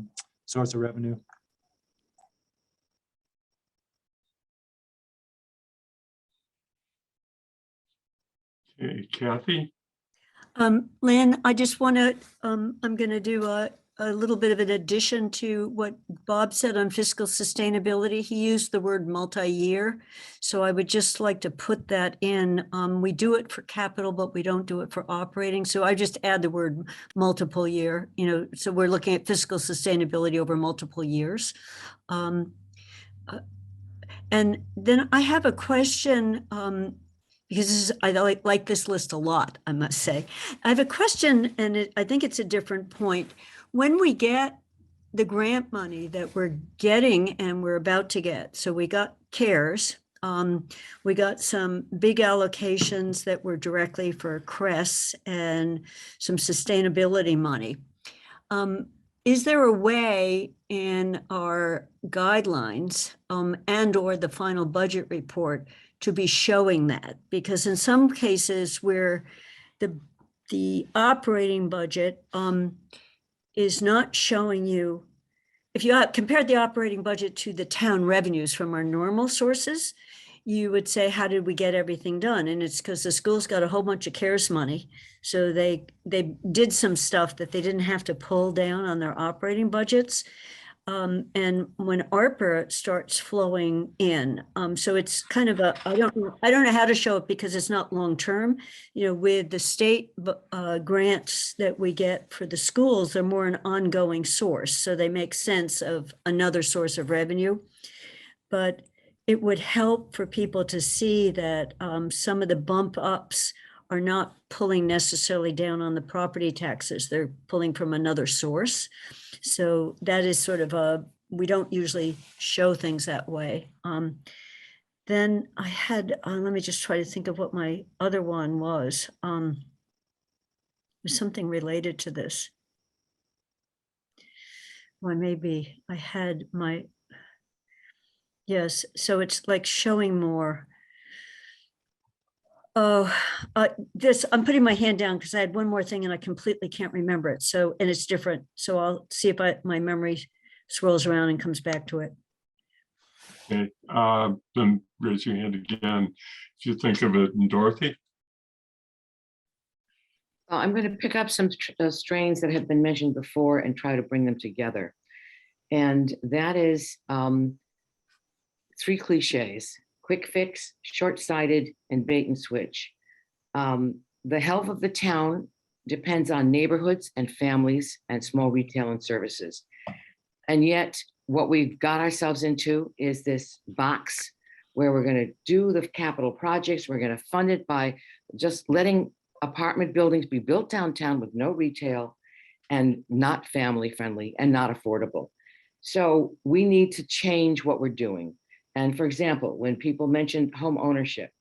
source of revenue. Okay, Kathy? Lynn, I just want to, I'm going to do a little bit of an addition to what Bob said on fiscal sustainability. He used the word multi-year. So I would just like to put that in. We do it for capital, but we don't do it for operating. So I just add the word multiple year, so we're looking at fiscal sustainability over multiple years. And then I have a question. because I like this list a lot, I must say. I have a question, and I think it's a different point. When we get the grant money that we're getting and we're about to get, so we got CARES, we got some big allocations that were directly for CRES and some sustainability money. Is there a way in our guidelines and or the final budget report to be showing that? Because in some cases where the operating budget is not showing you, if you compared the operating budget to the town revenues from our normal sources, you would say, how did we get everything done? And it's because the school's got a whole bunch of CARES money. So they did some stuff that they didn't have to pull down on their operating budgets. And when ARPA starts flowing in, so it's kind of I don't know how to show it because it's not long-term, with the state grants that we get for the schools, they're more an ongoing source. So they make sense of another source of revenue, but it would help for people to see that some of the bump ups are not pulling necessarily down on the property taxes. They're pulling from another source. So that is sort of we don't usually show things that way. Then I had, let me just try to think of what my other one was. It was something related to this. Well, maybe I had yes, so it's like showing more. Oh, I'm putting my hand down because I had one more thing and I completely can't remember it. So, and it's different. So I'll see if my memory swirls around and comes back to it. Okay, then raise your hand again if you think of it. And Dorothy? I'm going to pick up some strains that have been mentioned before and try to bring them together. And that is 3 cliches: quick fix, short-sighted, and bait and switch. The health of the town depends on neighborhoods and families and small retail and services. And yet what we've got ourselves into is this box where we're going to do the capital projects. We're going to fund it by just letting apartment buildings be built downtown with no retail and not family friendly and not affordable. So we need to change what we're doing. And for example, when people mention home ownership,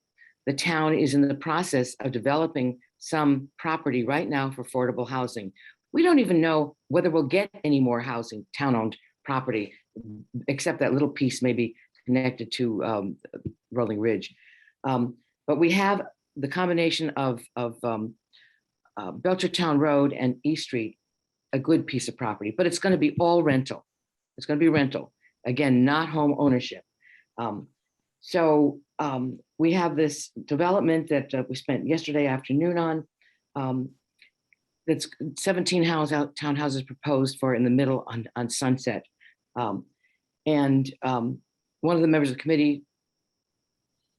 the town is in the process of developing some property right now for affordable housing. We don't even know whether we'll get any more housing, town-owned property, except that little piece maybe connected to Rolling Ridge. But we have the combination of Belchertown Road and East Street, a good piece of property, but it's going to be all rental. It's going to be rental. Again, not home ownership. So we have this development that we spent yesterday afternoon on. That's 17 townhouses proposed for in the middle on Sunset. And one of the members of the committee,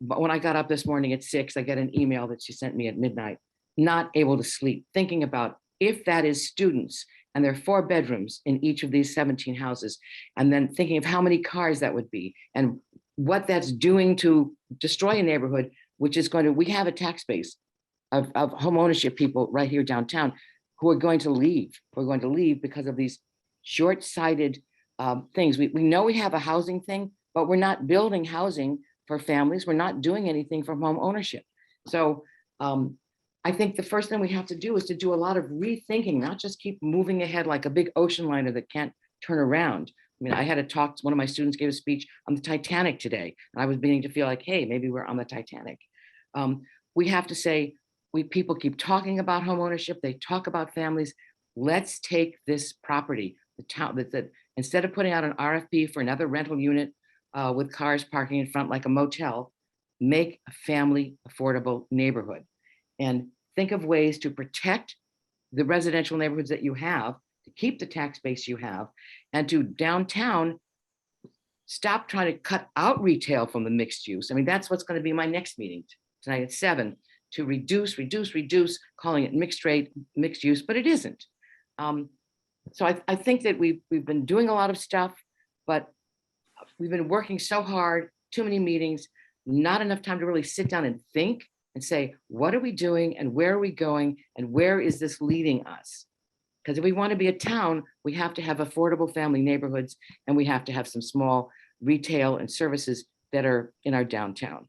but when I got up this morning at 6, I get an email that she sent me at midnight, not able to sleep, thinking about if that is students and there are 4 bedrooms in each of these 17 houses, and then thinking of how many cars that would be and what that's doing to destroy a neighborhood, which is going to, we have a tax base of home ownership people right here downtown who are going to leave. We're going to leave because of these short-sighted things. We know we have a housing thing, but we're not building housing for families. We're not doing anything for home ownership. So I think the first thing we have to do is to do a lot of rethinking, not just keep moving ahead like a big ocean liner that can't turn around. I mean, I had a talk, one of my students gave a speech on the Titanic today, and I was beginning to feel like, hey, maybe we're on the Titanic. We have to say, people keep talking about home ownership, they talk about families. Let's take this property, the town, that instead of putting out an RFP for another rental unit with cars parking in front like a motel, make a family affordable neighborhood and think of ways to protect the residential neighborhoods that you have, to keep the tax base you have, and to downtown stop trying to cut out retail from the mixed use. I mean, that's what's going to be my next meeting tonight at 7, to reduce, calling it mixed rate, mixed use, but it isn't. So I think that we've been doing a lot of stuff, but we've been working so hard, too many meetings, not enough time to really sit down and think and say, what are we doing and where are we going and where is this leading us? Because if we want to be a town, we have to have affordable family neighborhoods and we have to have some small retail and services that are in our downtown.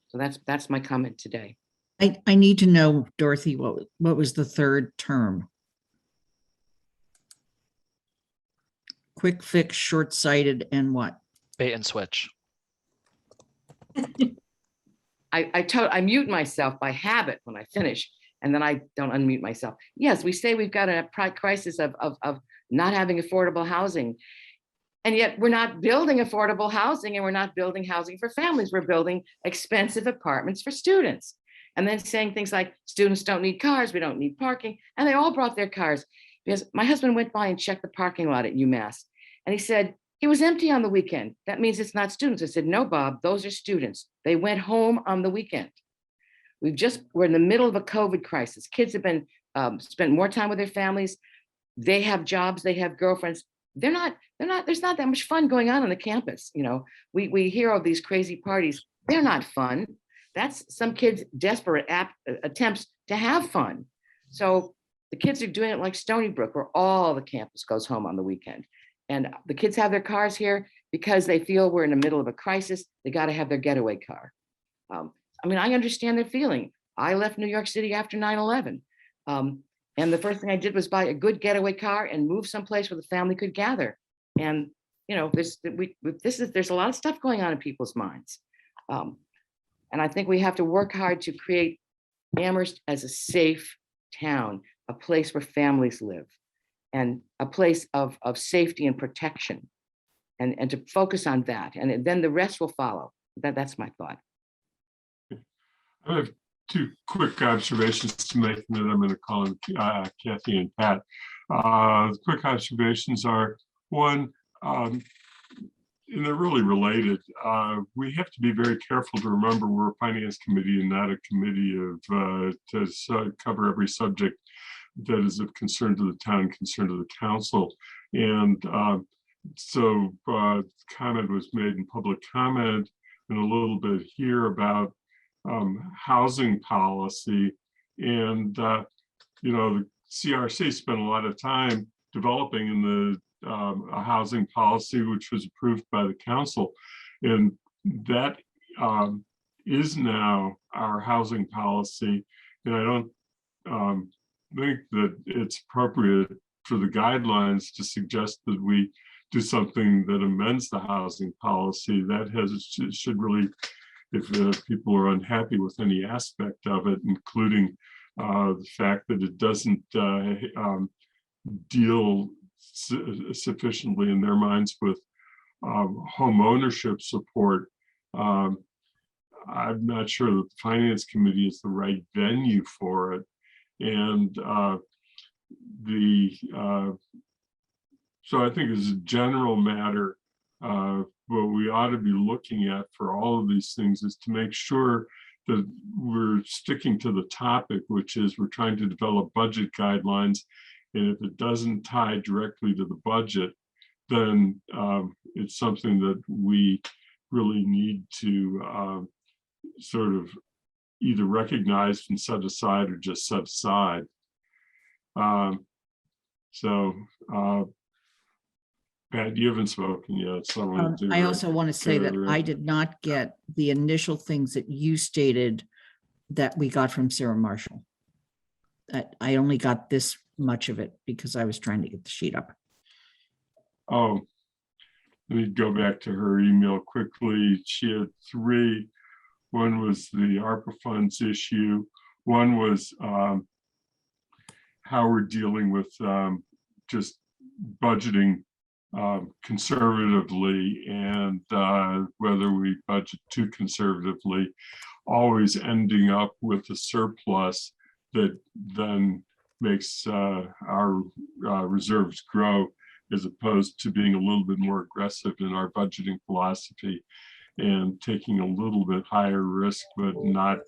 So that's my comment today. I need to know, Dorothy, what was the third term? Quick fix, short-sighted, and what? Bait and switch. I mute myself by habit when I finish, and then I don't unmute myself. Yes, we say we've got a crisis of not having affordable housing. And yet we're not building affordable housing, and we're not building housing for families. We're building expensive apartments for students. And then saying things like students don't need cars, we don't need parking. And they all brought their cars, because my husband went by and checked the parking lot at UMass. And he said, it was empty on the weekend. That means it's not students. I said, no, Bob, those are students. They went home on the weekend. We're in the middle of a COVID crisis. Kids have been spent more time with their families. They have jobs, they have girlfriends. There's not that much fun going on the campus. You know, we hear of these crazy parties. They're not fun. That's some kids' desperate attempts to have fun. So the kids are doing it like Stony Brook, where all the campus goes home on the weekend. And the kids have their cars here because they feel we're in the middle of a crisis. They got to have their getaway car. I mean, I understand their feeling. I left New York City after 9/11. And the first thing I did was buy a good getaway car and move someplace where the family could gather. And, you know, there's a lot of stuff going on in people's minds. And I think we have to work hard to create Amherst as a safe town, a place where families live, and a place of safety and protection, and to focus on that. And then the rest will follow. That's my thought. I have two quick observations to make, and then I'm going to call in Kathy and Pat. The quick observations are, one, and they're really related. We have to be very careful to remember we're a finance committee and not a committee to cover every subject that is of concern to the town, concern to the council. And so comment was made in public comment and a little bit here about housing policy. And, you know, the CRC spent a lot of time developing in a housing policy, which was approved by the council. And that is now our housing policy. And I don't think that it's appropriate for the guidelines to suggest that we do something that amends the housing policy. That should really, if people are unhappy with any aspect of it, including the fact that it doesn't deal sufficiently in their minds with home ownership support, I'm not sure that the finance committee is the right venue for it. And so I think as a general matter, what we ought to be looking at for all of these things is to make sure that we're sticking to the topic, which is we're trying to develop budget guidelines. And if it doesn't tie directly to the budget, then it's something that we really need to sort of either recognize and set aside or just set aside. Pat, you haven't spoken yet, so I want to do I also want to say that I did not get the initial things that you stated that we got from Sarah Marshall. I only got this much of it because I was trying to get the sheet up. Oh, let me go back to her email quickly. She had three. One was the ARPA funds issue. One was how we're dealing with just budgeting conservatively, and whether we budget too conservatively, always ending up with a surplus that then makes our reserves grow, as opposed to being a little bit more aggressive in our budgeting philosophy and taking a little bit higher risk, but not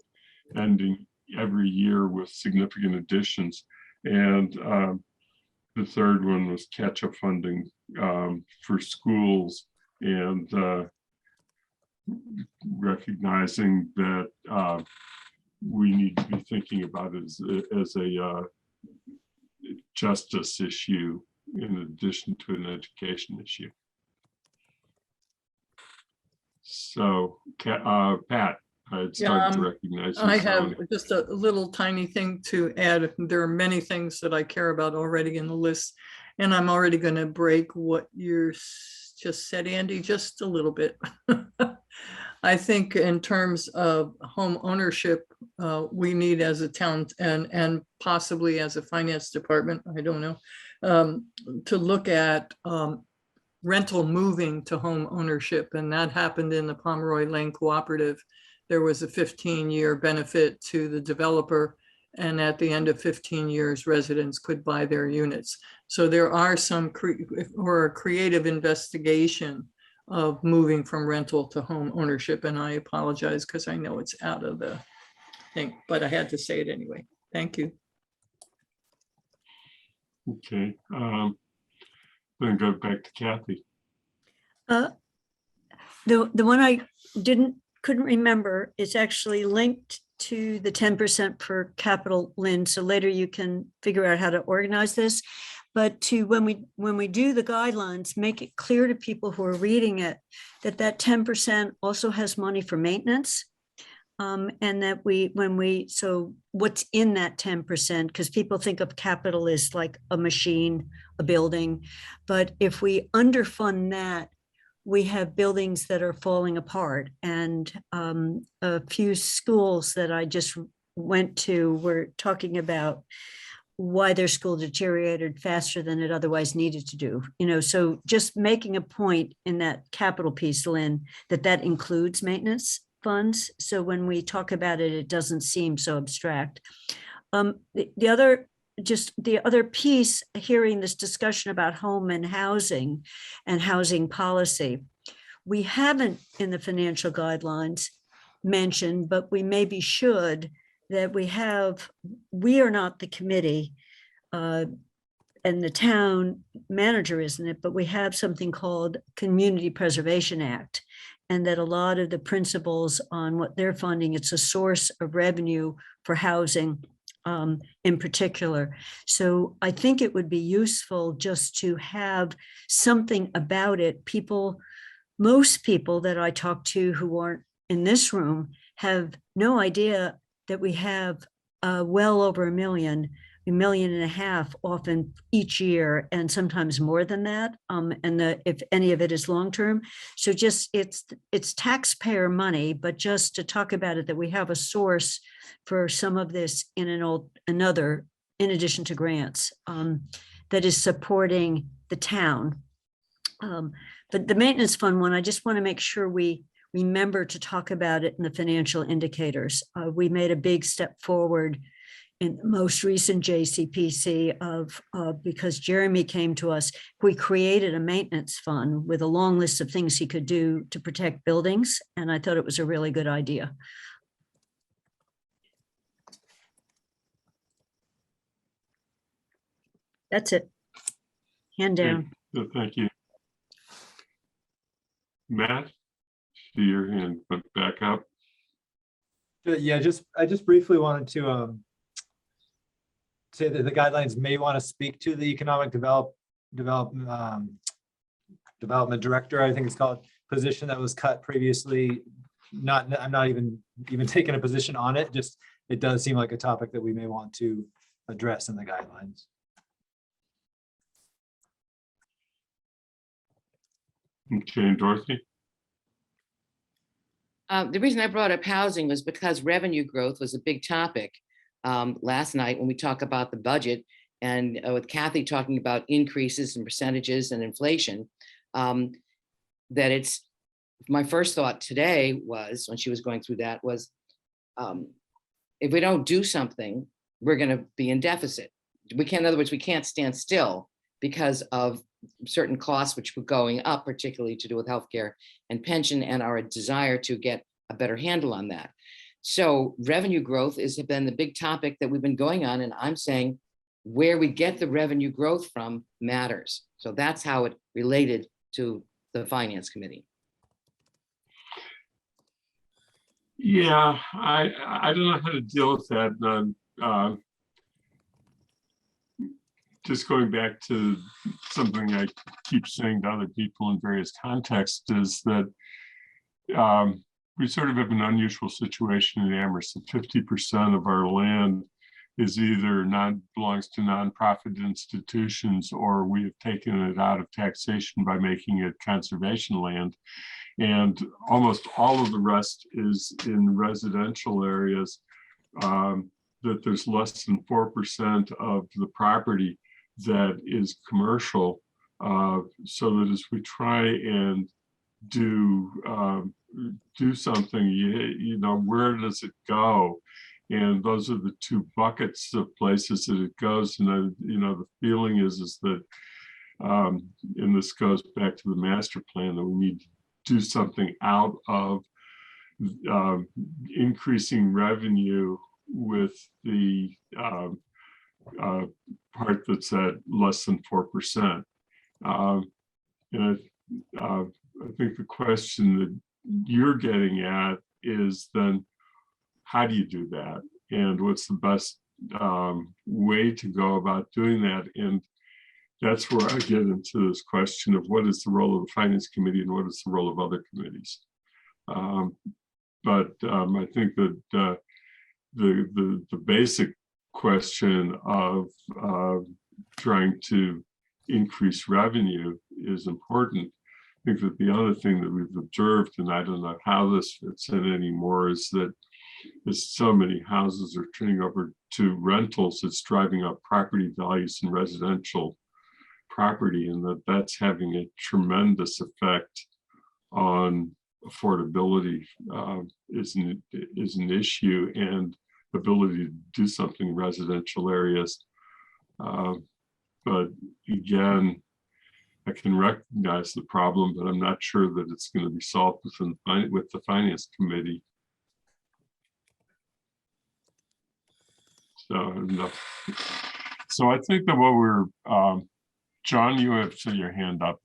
ending every year with significant additions. And the third one was catch-up funding for schools, and recognizing that we need to be thinking about as a justice issue in addition to an education issue. So, Pat, I'd started to recognize you. I so have just a little tiny thing to add. There are many things that I care about already in the list, and I'm already going to break what you just said, Andy, just a little bit. I think in terms of home ownership, we need as a town and possibly as a finance department, I don't know, to look at rental moving to home ownership. And that happened in the Pomeroy Lane Cooperative. There was a 15-year benefit to the developer. And at the end of 15 years, residents could buy their units. So there are some creative investigation of moving from rental to home ownership. And I apologize because I know it's out of the thing, but I had to say it anyway. Thank you. Okay. Then go back to Kathy. The one I couldn't remember is actually linked to the 10% per capital, Lynn. So later you can figure out how to organize this. But when we do the guidelines, make it clear to people who are reading it that 10% also has money for maintenance. And that so what's in that 10%, because people think of capital as like a machine, a building. But if we underfund that, we have buildings that are falling apart. And a few schools that I just went to were talking about why their school deteriorated faster than it otherwise needed to do. So just making a point in that capital piece, Lynn, that includes maintenance funds. So when we talk about it, it doesn't seem so abstract. The other piece, hearing this discussion about home and housing policy, we haven't in the financial guidelines mentioned, but we maybe should, that we are not the committee and the town manager isn't it, but we have something called Community Preservation Act. And that a lot of the principles on what they're funding, it's a source of revenue for housing in particular. So I think it would be useful just to have something about it. Most people that I talk to who aren't in this room have no idea that we have well over 1.5 million often each year, and sometimes more than that. If any of it is long-term. So just it's taxpayer money, but just to talk about it, that we have a source for some of this in in addition to grants, that is supporting the town. But the maintenance fund one, I just want to make sure we remember to talk about it in the financial indicators. We made a big step forward in the most recent JCPC because Jeremy came to us, we created a maintenance fund with a long list of things he could do to protect buildings. And I thought it was a really good idea. That's it. Hand down. Okay. Thank you. Matt, see your hand went back up. Yeah, I just briefly wanted to say that the guidelines may want to speak to the economic development director, I think it's called, position that was cut previously. I'm not even taking a position on it. Just it does seem like a topic that we may want to address in the guidelines. Okay, Dorothy. The reason I brought up housing was because revenue growth was a big topic last night when we talk about the budget, and with Kathy talking about increases in percentages and inflation, that it's, my first thought today was, when she was going through that, was if we don't do something, we're going to be in deficit. In other words, we can't stand still because of certain costs which were going up, particularly to do with healthcare and pension, and our desire to get a better handle on that. So revenue growth has been the big topic that we've been going on, and I'm saying where we get the revenue growth from matters. So that's how it related to the Finance Committee. Yeah, I don't know how to deal with that. Just going back to something I keep saying to other people in various contexts is that we sort of have an unusual situation in Amherst. 50% of our land is either belongs to nonprofit institutions, or we have taken it out of taxation by making it conservation land. And almost all of the rest is in residential areas, that there's less than 4% of the property that is commercial. So that as we try and do something, you know, where does it go? And those are the two buckets of places that it goes. And you know, the feeling is that, and this goes back to the master plan, that we need to do something out of increasing revenue with the part that's at less than 4%. And I think the question that you're getting at is then, how do you do that? And what's the best way to go about doing that? And that's where I get into this question of what is the role of the Finance Committee and what is the role of other committees. But I think that the basic question of trying to increase revenue is important. I think that the other thing that we've observed, and I don't know how this fits in anymore, is that as so many houses are turning over to rentals, it's driving up property values in residential property, and that's having a tremendous effect on affordability. Is an issue, and ability to do something in residential areas. But again, I can recognize the problem, but I'm not sure that it's going to be solved with the Finance Committee. So I think that what we're, John, you have your hand up.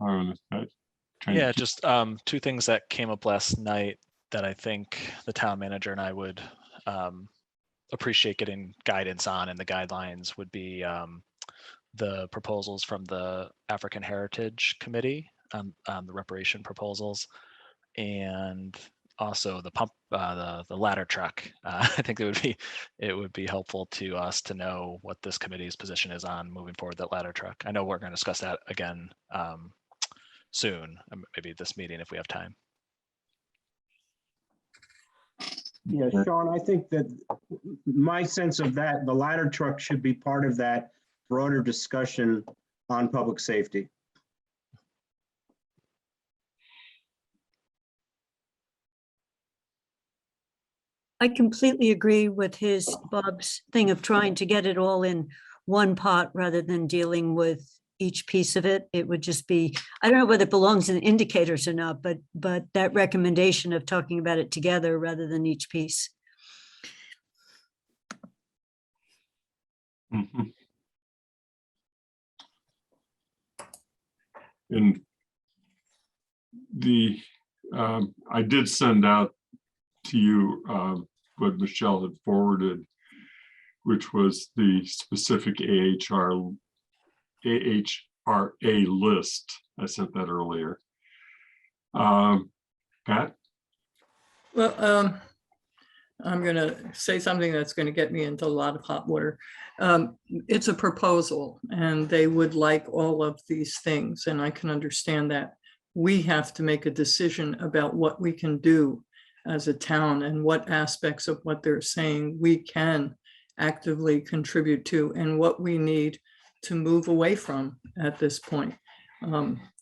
Yeah, just two things that came up last night that I think the town manager and I would appreciate getting guidance on, and the guidelines would be the proposals from the African Heritage Committee on the reparation proposals, and also the ladder truck. I think it would be helpful to us to know what this committee's position is on moving forward that ladder truck. I know we're going to discuss that again soon, maybe this meeting if we have time. Yeah, Sean, I think that my sense of that, the ladder truck should be part of that broader discussion on public safety. I completely agree with Bob's thing of trying to get it all in one pot rather than dealing with each piece of it. It would just be, I don't know whether it belongs in indicators or not, but that recommendation of talking about it together rather than each piece. Mm-hmm. And I did send out to you what Michelle had forwarded, which was the specific AHRA list. I sent that earlier. Pat? Well, I'm going to say something that's going to get me into a lot of hot water. It's a proposal, and they would like all of these things, and I can understand that. We have to make a decision about what we can do as a town and what aspects of what they're saying we can actively contribute to and what we need to move away from at this point.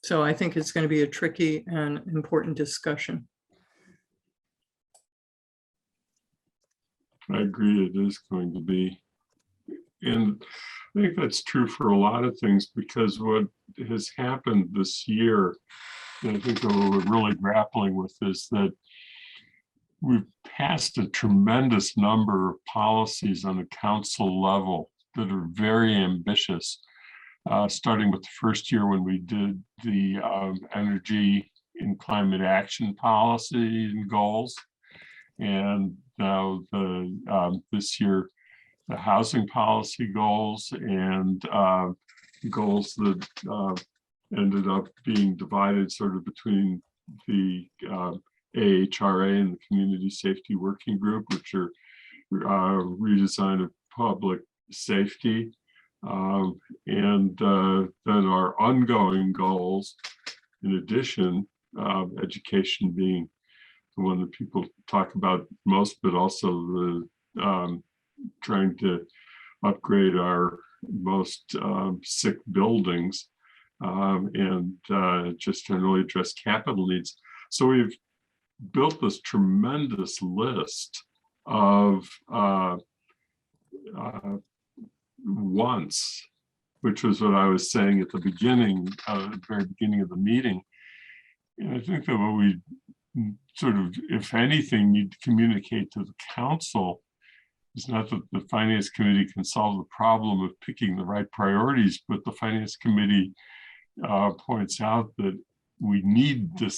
So I think it's going to be a tricky and important discussion. I agree, it is going to be. And I think that's true for a lot of things, because what has happened this year, and I think what we're really grappling with, is that we've passed a tremendous number of policies on the council level that are very ambitious, starting with the first year when we did the energy and climate action policy and goals. and now this year, the housing policy goals and goals that ended up being divided sort of between the AHRA and the Community Safety Working Group, which are redesign of public safety, and then our ongoing goals, in addition, education being the one that people talk about most, but also the trying to upgrade our most sick buildings, and just generally address capital needs. So we've built this tremendous list of wants, which was what I was saying at the beginning, very beginning of the meeting. And I think that what we sort of, if anything, need to communicate to the council is not that the finance committee can solve the problem of picking the right priorities, but the finance committee points out that we need to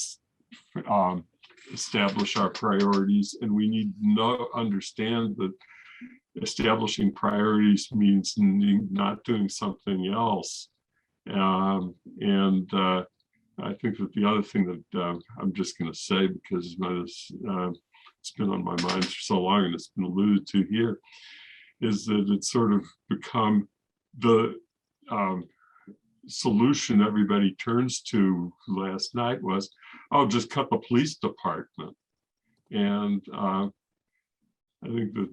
establish our priorities, and we need to understand that establishing priorities means not doing something else. I think that the other thing that I'm just going to say, because it's been on my mind for so long and it's been alluded to here, is that it's sort of become the solution everybody turns to last night was, oh, just cut the police department. And I think that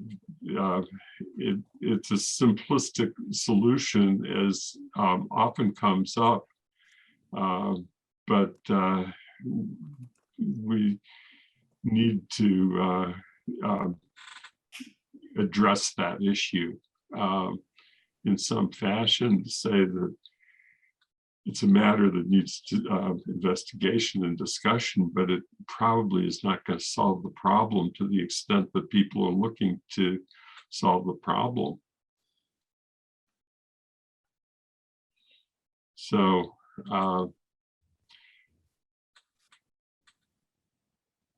it's a simplistic solution, as often comes up, but we need to address that issue in some fashion, to say that it's a matter that needs to, investigation and discussion, but it probably is not going to solve the problem to the extent that people are looking to solve the problem. So I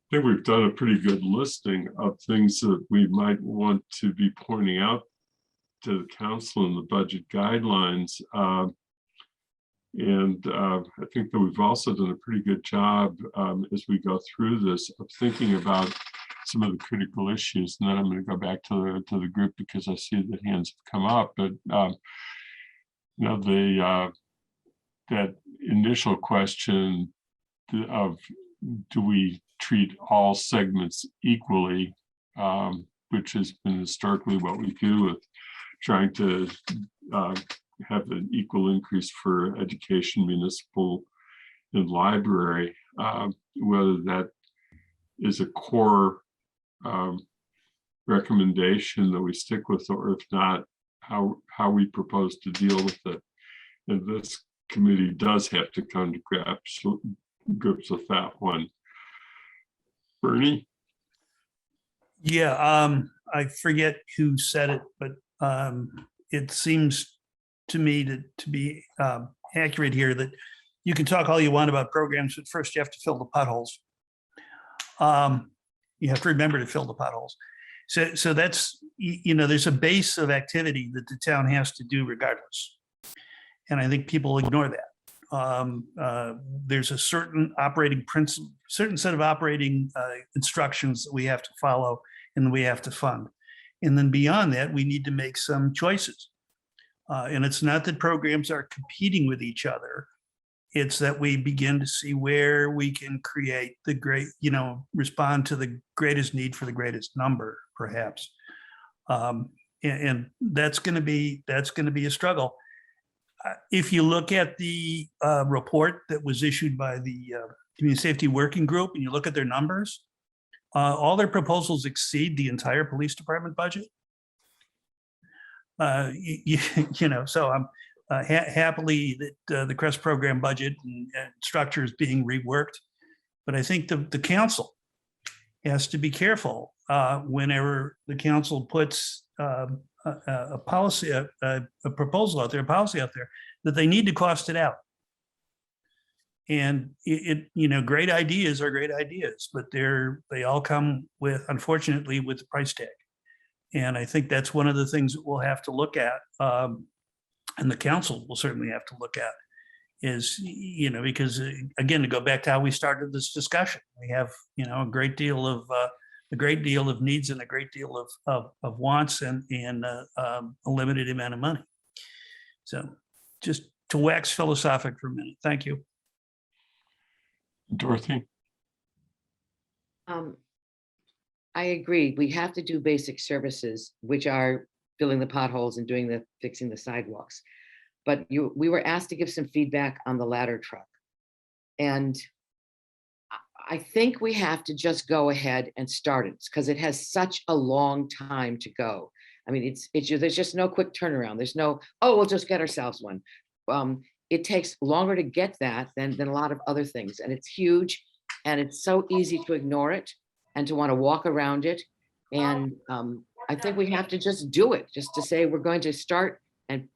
think we've done a pretty good listing of things that we might want to be pointing out to the council in the budget guidelines. I think that we've also done a pretty good job as we go through this of thinking about some of the critical issues. And then I'm going to go back to the group because I see that hands have come up. But you know, that initial question of do we treat all segments equally, which has been historically what we do with trying to have an equal increase for education, municipal, and library, whether that is a core recommendation that we stick with, or if not, how we propose to deal with it. And this committee does have to come to grips with that one. Bernie? Yeah, I forget who said it, but it seems to me to be accurate here that you can talk all you want about programs, but first you have to fill the potholes. You have to remember to fill the potholes. So that's, you know, there's a base of activity that the town has to do regardless. And I think people ignore that. There's a certain operating principle, certain set of operating instructions that we have to follow and we have to fund. And then beyond that, we need to make some choices. And it's not that programs are competing with each other. It's that we begin to see where we can create the great, you know, respond to the greatest need for the greatest number, perhaps. And that's going to be a struggle. If you look at the report that was issued by the Community Safety Working Group, and you look at their numbers, all their proposals exceed the entire police department budget. You know, so I'm happily that the CREST program budget and structure is being reworked. But I think the council has to be careful whenever the council puts a policy, a proposal out there, a policy out there, that they need to cost it out. And great ideas are great ideas, but they all come with, unfortunately, with the price tag. And I think that's one of the things that we'll have to look at, and the council will certainly have to look at, is, because again, to go back to how we started this discussion, we have, a great deal of needs and a great deal of wants and a limited amount of money. So just to wax philosophic for a minute. Thank you. Dorothy? I agree. We have to do basic services, which are filling the potholes and fixing the sidewalks. But we were asked to give some feedback on the ladder truck. And I think we have to just go ahead and start it because it has such a long time to go. I mean, there's just no quick turnaround. There's no, oh, we'll just get ourselves one. It takes longer to get that than a lot of other things. And it's huge and it's so easy to ignore it and to want to walk around it. And I think we have to just do it, just to say we're going to start and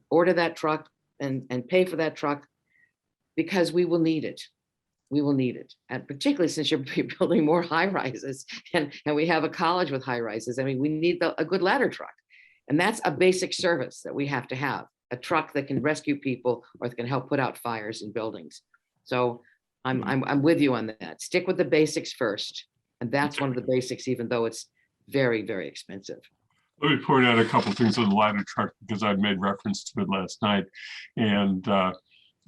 order that truck and pay for that truck because we will need it. We will need it. And particularly since you're building more high rises and we have a college with high rises. I mean, we need a good ladder truck. And that's a basic service that we have to have. A truck that can rescue people or that can help put out fires in buildings. So I'm with you on that. Stick with the basics first. And that's one of the basics, even though it's very, very expensive. Let me point out a couple of things on the ladder truck because I've made reference to it last night. And,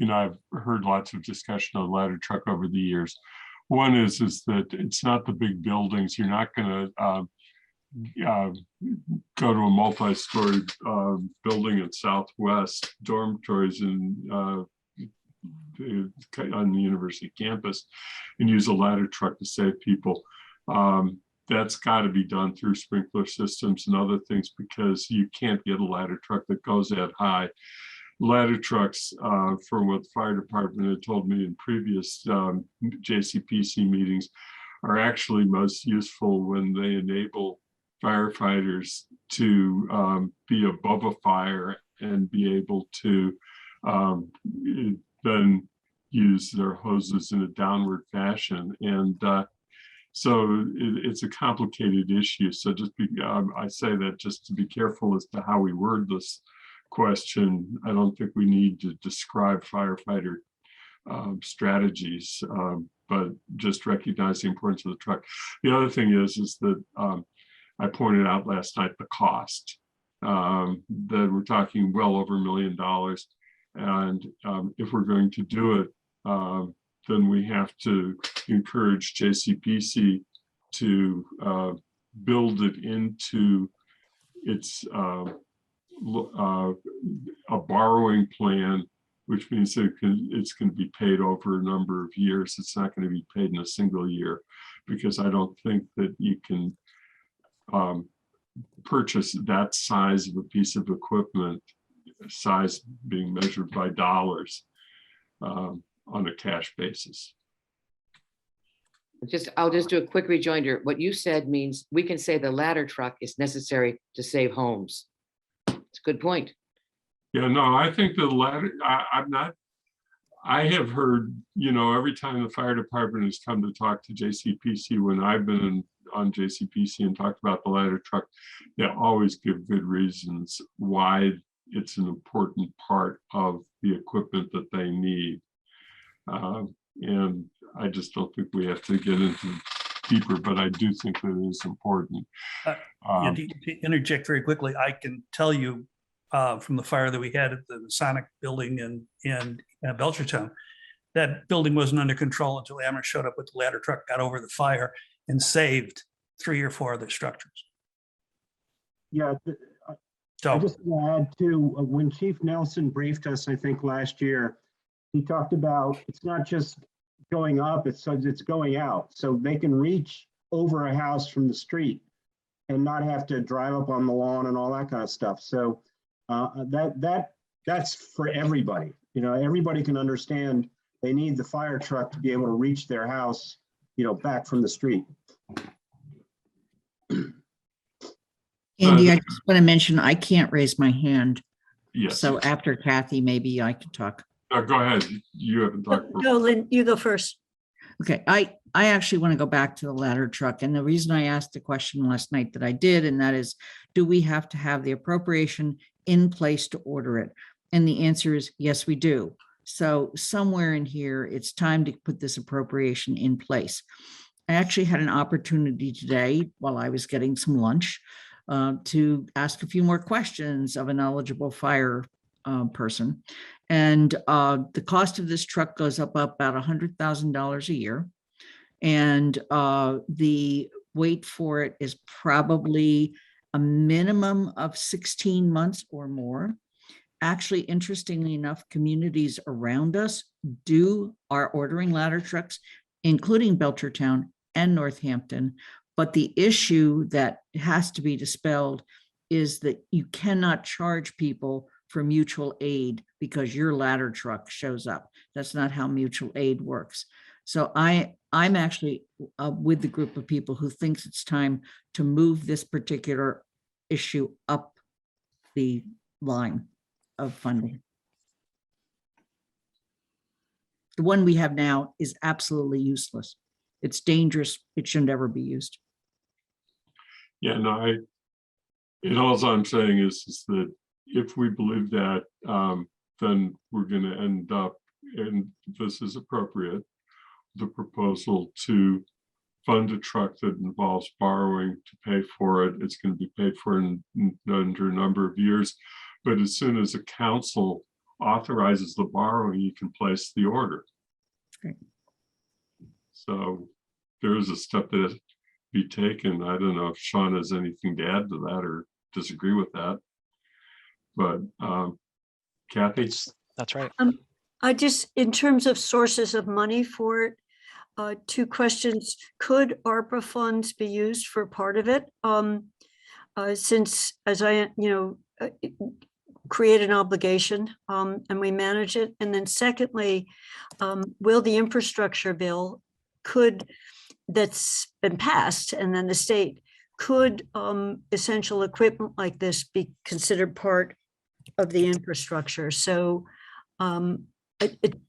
I've heard lots of discussion on the ladder truck over the years. One is that it's not the big buildings. You're not going to go to a multi-story building at Southwest dormitories on the university campus and use a ladder truck to save people. That's got to be done through sprinkler systems and other things because you can't get a ladder truck that goes that high. Ladder trucks, from what the fire department had told me in previous JCPC meetings, are actually most useful when they enable firefighters to be above a fire and be able to then use their hoses in a downward fashion. And so it's a complicated issue. So I say that just to be careful as to how we word this question. I don't think we need to describe firefighter strategies, but just recognize the importance of the truck. The other thing is that I pointed out last night the cost, that we're talking well over $1 million. And if we're going to do it, then we have to encourage JCPC to build it into its a borrowing plan, which means that it's going to be paid over a number of years. It's not going to be paid in a single year, because I don't think that you can purchase that size of a piece of equipment, size being measured by dollars, on a cash basis. I'll just do a quick rejoinder. What you said means we can say the ladder truck is necessary to save homes. It's a good point. Yeah, no, I think the ladder, I have heard, every time the fire department has come to talk to JCPC, when I've been on JCPC and talked about the ladder truck, they always give good reasons why it's an important part of the equipment that they need. And I just don't think we have to get into deeper, but I do think that it is important. To interject very quickly, I can tell you from the fire that we had at the Sonic building in Belchertown, that building wasn't under control until Amherst showed up with the ladder truck, got over the fire, and saved 3 or 4 other structures. Yeah, I just want to add to when Chief Nelson briefed us, I think last year, he talked about it's not just going up, it's going out. So they can reach over a house from the street and not have to drive up on the lawn and all that kind of stuff. So that's for everybody. Everybody can understand they need the fire truck to be able to reach their house, back from the street. Andy, I just want to mention I can't raise my hand. Yes. So after Kathy, maybe I can talk. Go ahead. You haven't talked. No, Lynn, you go first. Okay, I actually want to go back to the ladder truck. And the reason I asked the question last night that I did, and that is, do we have to have the appropriation in place to order it? And the answer is yes, we do. So somewhere in here, it's time to put this appropriation in place. I actually had an opportunity today while I was getting some lunch to ask a few more questions of a knowledgeable fire person. And the cost of this truck goes up about $100,000 a year. And the wait for it is probably a minimum of 16 months or more. Actually, interestingly enough, communities around us are ordering ladder trucks, including Belchertown and Northampton. But the issue that has to be dispelled is that you cannot charge people for mutual aid because your ladder truck shows up. That's not how mutual aid works. So I'm actually with the group of people who thinks it's time to move this particular issue up the line of funding. The one we have now is absolutely useless. It's dangerous. It shouldn't ever be used. Yeah, no, all I'm saying is that if we believe that, then we're going to end up, and this is appropriate, the proposal to fund a truck that involves borrowing to pay for it. It's going to be paid for under a number of years. But as soon as a council authorizes the borrowing, you can place the order. Great. So there is a step that has to be taken. I don't know if Sean has anything to add to that or disagree with that. But Kathy? That's right. I just, in terms of sources of money for it, two questions. Could ARPA funds be used for part of it? Since, as I, create an obligation and we manage it. And then secondly, will the infrastructure bill that's been passed, and then the state, could essential equipment like this be considered part of the infrastructure? So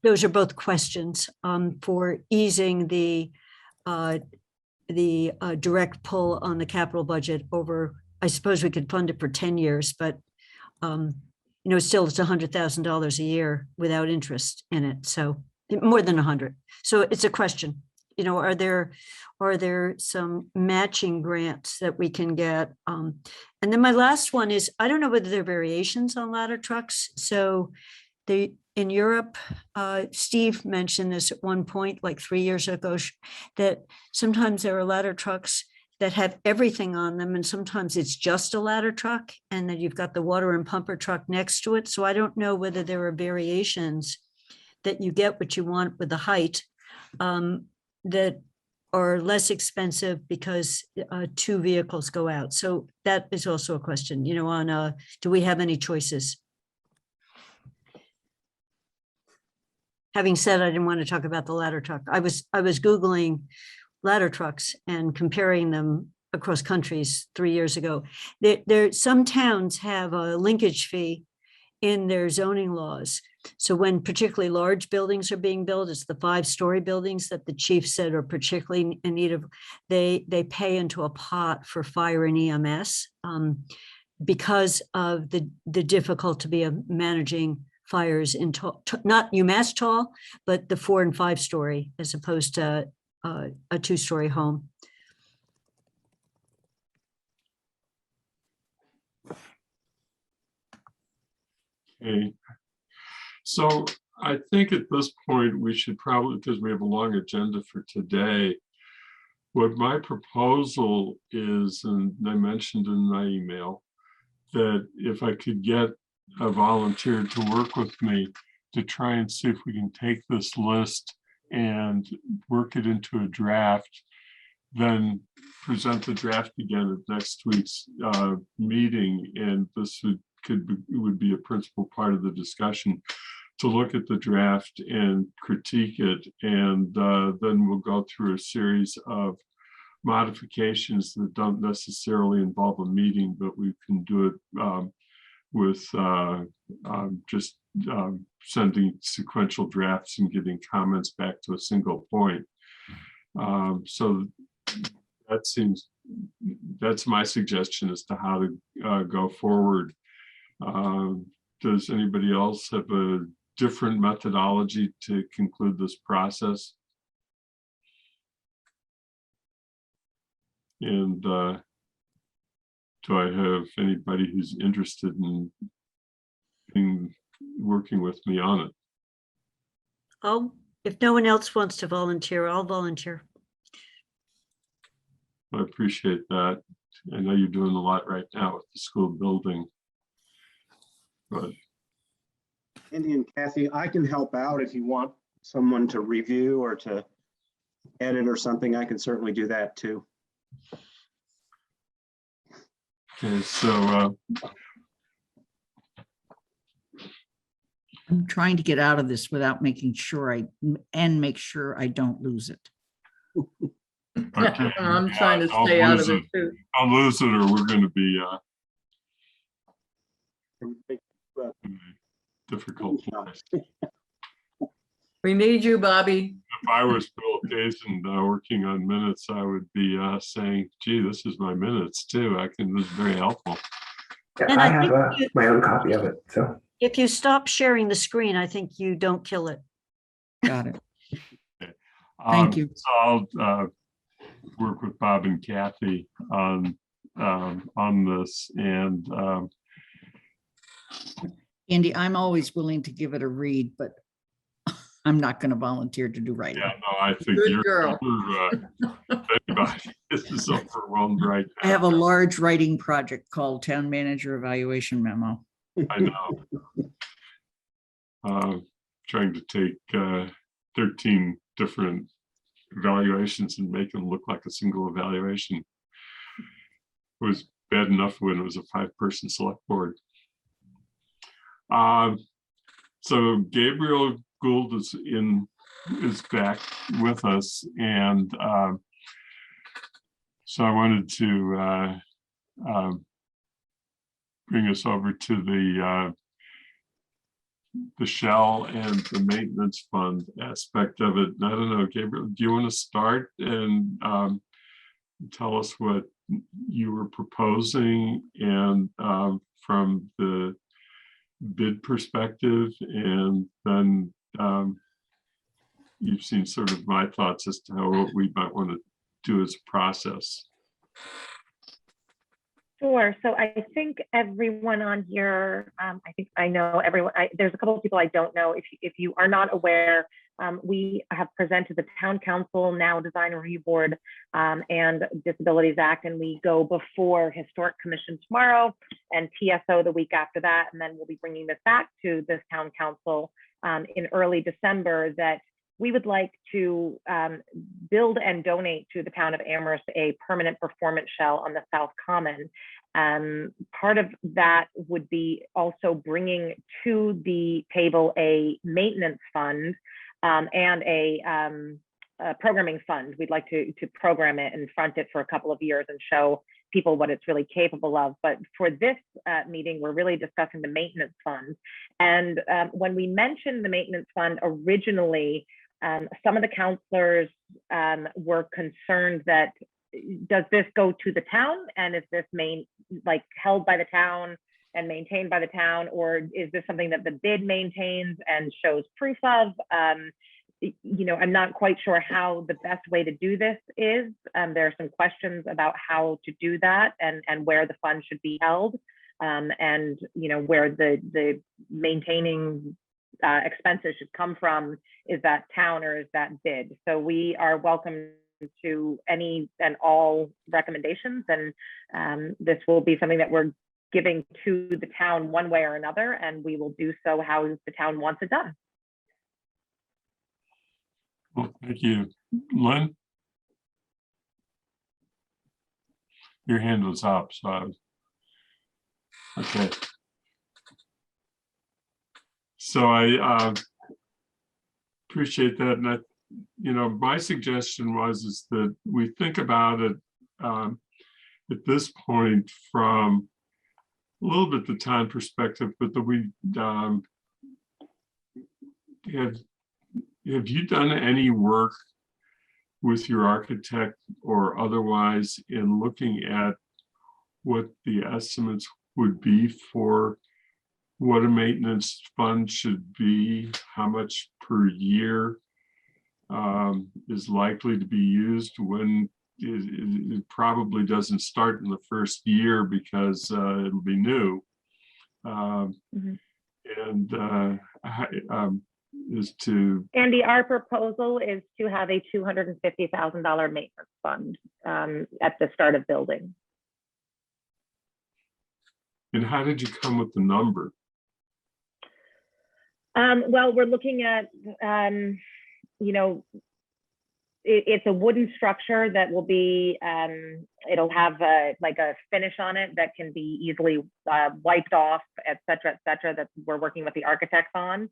those are both questions for easing the direct pull on the capital budget over. I suppose we could fund it for 10 years, but still it's $100,000 a year without interest in it. So more than 100. So it's a question. Are there some matching grants that we can get? And then my last one is, I don't know whether there are variations on ladder trucks. So in Europe, Steve mentioned this at one point, like 3 years ago, that sometimes there are ladder trucks that have everything on them, and sometimes it's just a ladder truck, and then you've got the water and pumper truck next to it. So I don't know whether there are variations that you get what you want with the height that are less expensive because two vehicles go out. So that is also a question, on do we have any choices? Having said, I didn't want to talk about the ladder truck. I was Googling ladder trucks and comparing them across countries 3 years ago. Some towns have a linkage fee in their zoning laws. So when particularly large buildings are being built, it's the 5-story buildings that the chief said are particularly in need of, they pay into a pot for fire and EMS because of the difficulty of managing fires in not UMass tall, but the 4- and 5-story as opposed to a 2-story home. Okay. So I think at this point we should probably, because we have a long agenda for today, what my proposal is, and I mentioned in my email, that if I could get a volunteer to work with me to try and see if we can take this list and work it into a draft, then present the draft again at next week's meeting. And this would be a principal part of the discussion, to look at the draft and critique it. And then we'll go through a series of modifications that don't necessarily involve a meeting, but we can do it with just sending sequential drafts and getting comments back to a single point. So that's my suggestion as to how to go forward. Does anybody else have a different methodology to conclude this process? And do I have anybody who's interested in working with me on it? Oh, if no one else wants to volunteer, I'll volunteer. I appreciate that. I know you're doing a lot right now with the school building. But Andy and Kathy, I can help out if you want someone to review or to edit or something. I can certainly do that too. okay, so I'm trying to get out of this without making sure make sure I don't lose it. okay, I'm yeah, trying to don't stay out of lose it too. I'll lose it, or we're going to be difficult place. We need you, Bobby. If I was Bill Kazin working on minutes, I would be saying, gee, this is my minutes too. This is very helpful. Yeah, And I I have think my own copy of it. So if you stop sharing the screen, I think you don't kill it. Got it. Thank you. So I'll work with Bob and Kathy on this, and Andy, I'm always willing to give it a read, but I'm not going to volunteer to do writing. yeah, no, I think Good girl. everybody is overwhelmed right I now. have a large writing project called Town Manager Evaluation Memo. I know. Trying to take 13 different evaluations and make them look like a single evaluation. It was bad enough when it was a 5-person select board. So Gabriel Gould is back with us, and so I wanted to bring us over to the shell and the maintenance fund aspect of it. I don't know, Gabriel, do you want to start and tell us what you were proposing, and from the bid perspective, and then you've seen sort of my thoughts as to how we might want to do as a process. Sure. So I think everyone on here, I think I know everyone. There's a couple of people I don't know. If you are not aware, we have presented the Town Council, now Design Review Board, and Disabilities Act, and we go before Historic Commission tomorrow and TSO the week after that. And then we'll be bringing this back to this Town Council in early December, that we would like to build and donate to the town of Amherst a permanent performance shell on the South Common. Part of that would be also bringing to the table a maintenance fund and a programming fund. We'd like to program it and front it for a couple of years and show people what it's really capable of. But for this meeting, we're really discussing the maintenance fund. And when we mentioned the maintenance fund originally, some of the counselors were concerned that, does this go to the town, and is this held by the town and maintained by the town, or is this something that the bid maintains and shows proof of? I'm not quite sure how the best way to do this is. There are some questions about how to do that, and where the fund should be held, and where the maintaining expenses should come from. Is that town or is that bid? So we are welcome to any and all recommendations, and this will be something that we're giving to the town one way or another, and we will do so how the town wants it done. Well, thank you. Lynn? Your hand was up, so I was... Okay. So I appreciate that, and my suggestion is that we think about it at this point from little bit the time perspective, but that we have you done any work with your architect or otherwise in looking at what the estimates would be for what a maintenance fund should be, how much per year is likely to be used when it probably doesn't start in the first year because it'll be new. Is to Andy, our proposal is to have a $250,000 maintenance fund at the start of building. And how did you come with the number? Well, we're looking at, you know, it's a wooden structure that will be, it'll have like a finish on it that can be easily wiped off, et cetera, that we're working with the architects on.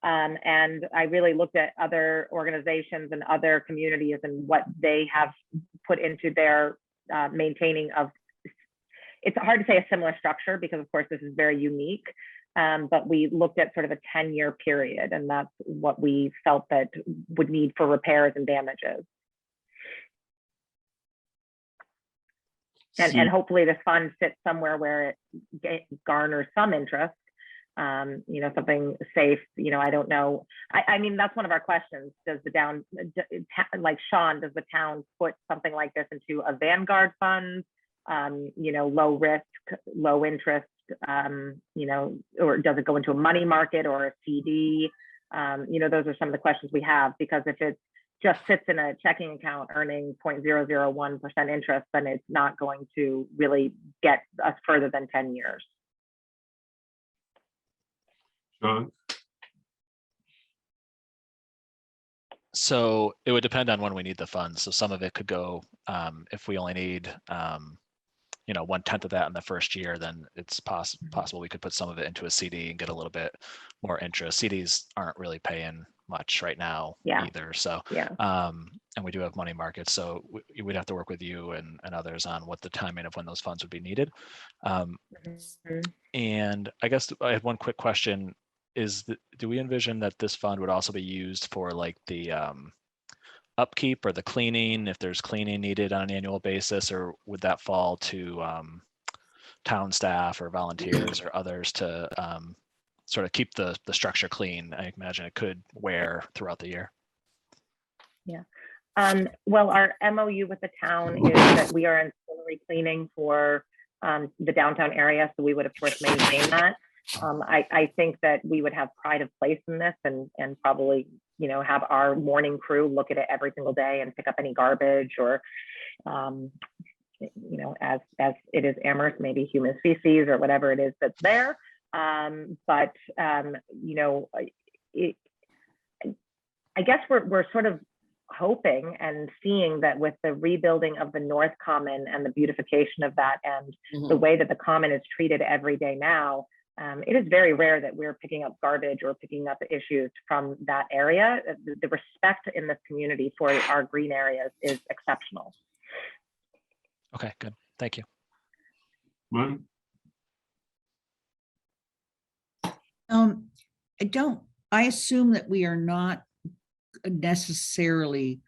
And I really looked at other organizations and other communities and what they have put into their maintaining of, it's hard to say a similar structure because of course this is very unique, but we looked at sort of a 10-year period and that's what we felt that would need for repairs and damages. And hopefully this fund sits somewhere where it garners some interest. You know, something safe, you know, I don't know. I mean, that's one of our questions. Does the town, like Sean, does the town put something like this into a Vanguard fund, you know, low risk, low interest, you know, or does it go into a money market or a CD? You know, those are some of the questions we have, because if it just sits in a checking account earning 0.001% interest, then it's not going to really get us further than 10 years. John? So it would depend on when we need the funds. So some of it could go, if we only need, you know, 1/10 of that in the first year, then it's possible we could put some of it into a CD and get a little bit more interest. CDs aren't really paying much right now either. So, and we do have money markets. So we'd have to work with you and others on what the timing of when those funds would be needed. And I guess I had one quick question. Do we envision that this fund would also be used for like the upkeep or the cleaning, if there's cleaning needed on an annual basis, or would that fall to town staff or volunteers or others to sort of keep the structure clean? I imagine it could wear throughout the year. Yeah. Well, our MOU with the town is that we are ancillary cleaning for the downtown area, so we would of course maintain that. I think that we would have pride of place in this and probably, you know, have our morning crew look at it every single day and pick up any garbage or, you know, as it is Amherst, maybe human feces or whatever it is that's there. But, you know, I guess we're sort of hoping and seeing that with the rebuilding of the North Common and the beautification of that and the way that the Common is treated every day now, it is very rare that we're picking up garbage or picking up issues from that area. The respect in this community for our green areas is exceptional. Okay, good. Thank you. Lynn? I assume that we are not necessarily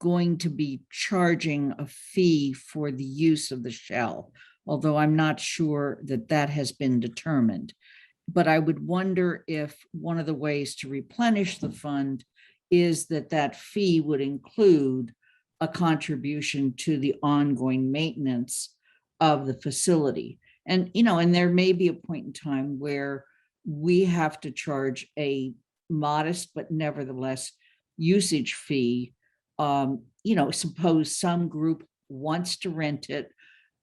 going to be charging a fee for the use of the shell, although I'm not sure that that has been determined. But I would wonder if one of the ways to replenish the fund is that fee would include a contribution to the ongoing maintenance of the facility. And, you know, and there may be a point in time where we have to charge a modest, but nevertheless usage fee. You know, suppose some group wants to rent it